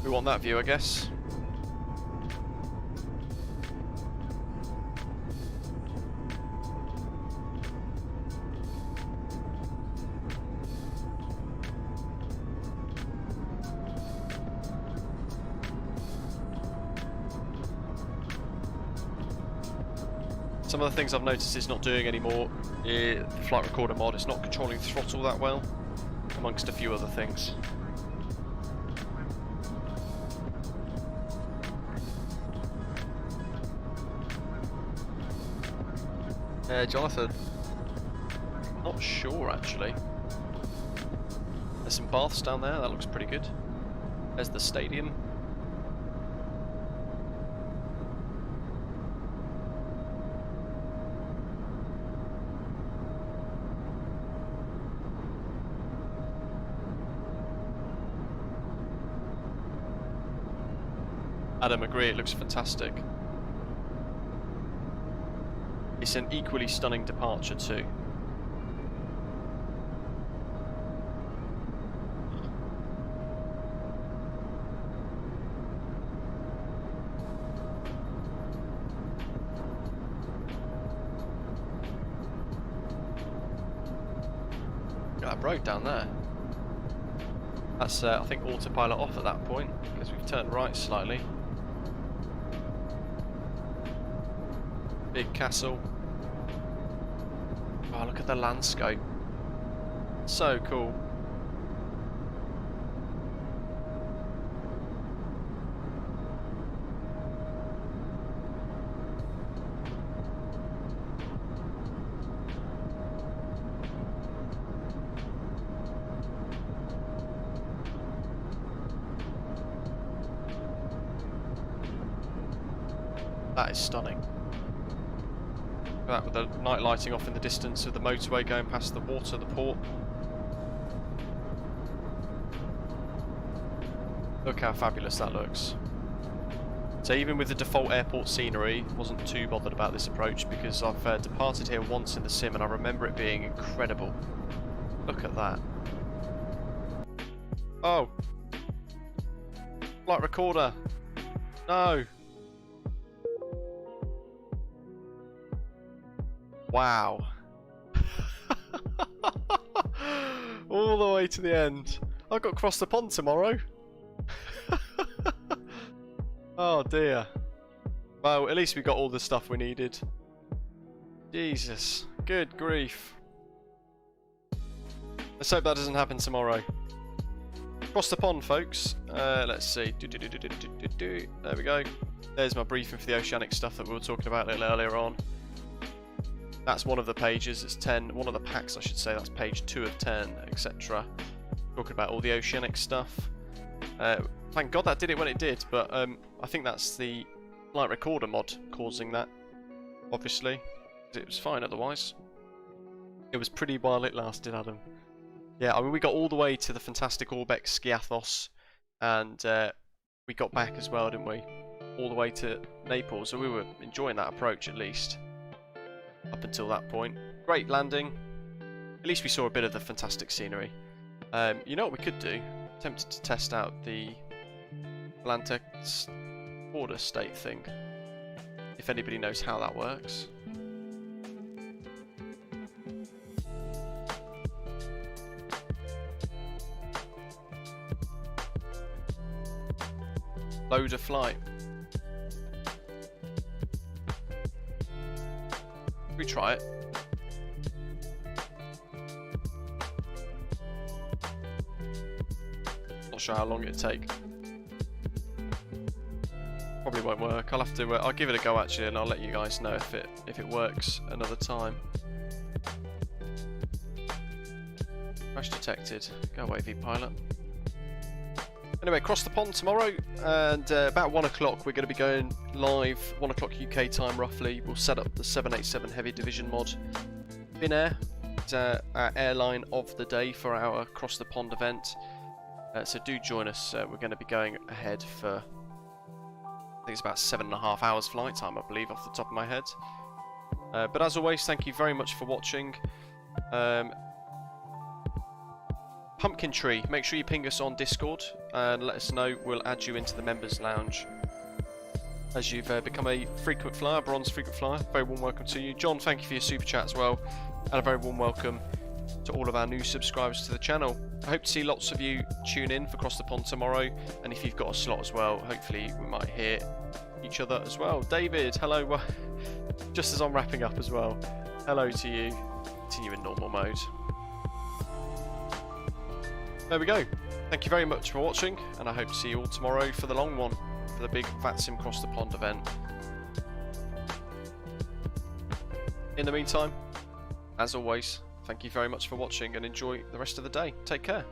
We want that view, I guess. Some of the things I've noticed it's not doing anymore, the flight recorder mod, it's not controlling the throttle that well, amongst a few other things. Jonathan, not sure actually. There's some baths down there, that looks pretty good. There's the stadium. Adam, agree, it looks fantastic. It's an equally stunning departure too. Look at that road down there. That's, I think, autopilot off at that point, because we've turned right slightly. Big castle. Oh, look at the landscape. So cool. That is stunning. That with the night lighting off in the distance of the motorway going past the water, the port. Look how fabulous that looks. So even with the default airport scenery, wasn't too bothered about this approach because I've departed here once in the sim and I remember it being incredible. Look at that. Oh! Flight recorder! No! Wow. All the way to the end. I've got to cross the pond tomorrow. Oh dear. Well, at least we got all the stuff we needed. Jesus. Good grief. Let's hope that doesn't happen tomorrow. Cross the pond, folks. Let's see. There we go. There's my briefing for the oceanic stuff that we were talking about a little earlier on. That's one of the pages, it's 10, one of the packs I should say, that's page 2 of 10, etc. Talking about all the oceanic stuff. Thank God that did it when it did, but I think that's the flight recorder mod causing that, obviously. It was fine otherwise. It was pretty while it lasted, Adam. Yeah, I mean we got all the way to the fantastic Orbx Skiathos, and we got back as well, didn't we? All the way to Naples, so we were enjoying that approach at least. Up until that point. Great landing. At least we saw a bit of the fantastic scenery. You know what we could do? Tempted to test out the Atlantic border state thing. If anybody knows how that works. Load a flight. We try it. Not sure how long it'd take. Probably won't work. I'll have to. I'll give it a go actually, and I'll let you guys know if it works another time. Crash detected. Go away, VPilot. Anyway, cross the pond tomorrow, and about 1 o'clock we're going to be going live, 1 o'clock UK time roughly. We'll set up the 787 Heavy Division mod. Finnair is our airline of the day for our cross the pond event. So do join us. We're going to be going ahead for, I think it's about 7.5 hours flight time, I believe, off the top of my head. But as always, thank you very much for watching. Pumpkin Tree, make sure you ping us on Discord and let us know. We'll add you into the members lounge as you've become a frequent flyer, bronze frequent flyer. Very warm welcome to you. John, thank you for your super chat as well, and a very warm welcome to all of our new subscribers to the channel. I hope to see lots of you tune in for Cross the Pond tomorrow, and if you've got a slot as well, hopefully we might hear each other as well. David, hello. Just as I'm wrapping up as well, hello to you. Continue in normal mode. There we go. Thank you very much for watching, and I hope to see you all tomorrow for the long one, for the big VATSIM Cross the Pond event. In the meantime, as always, thank you very much for watching and enjoy the rest of the day. Take care.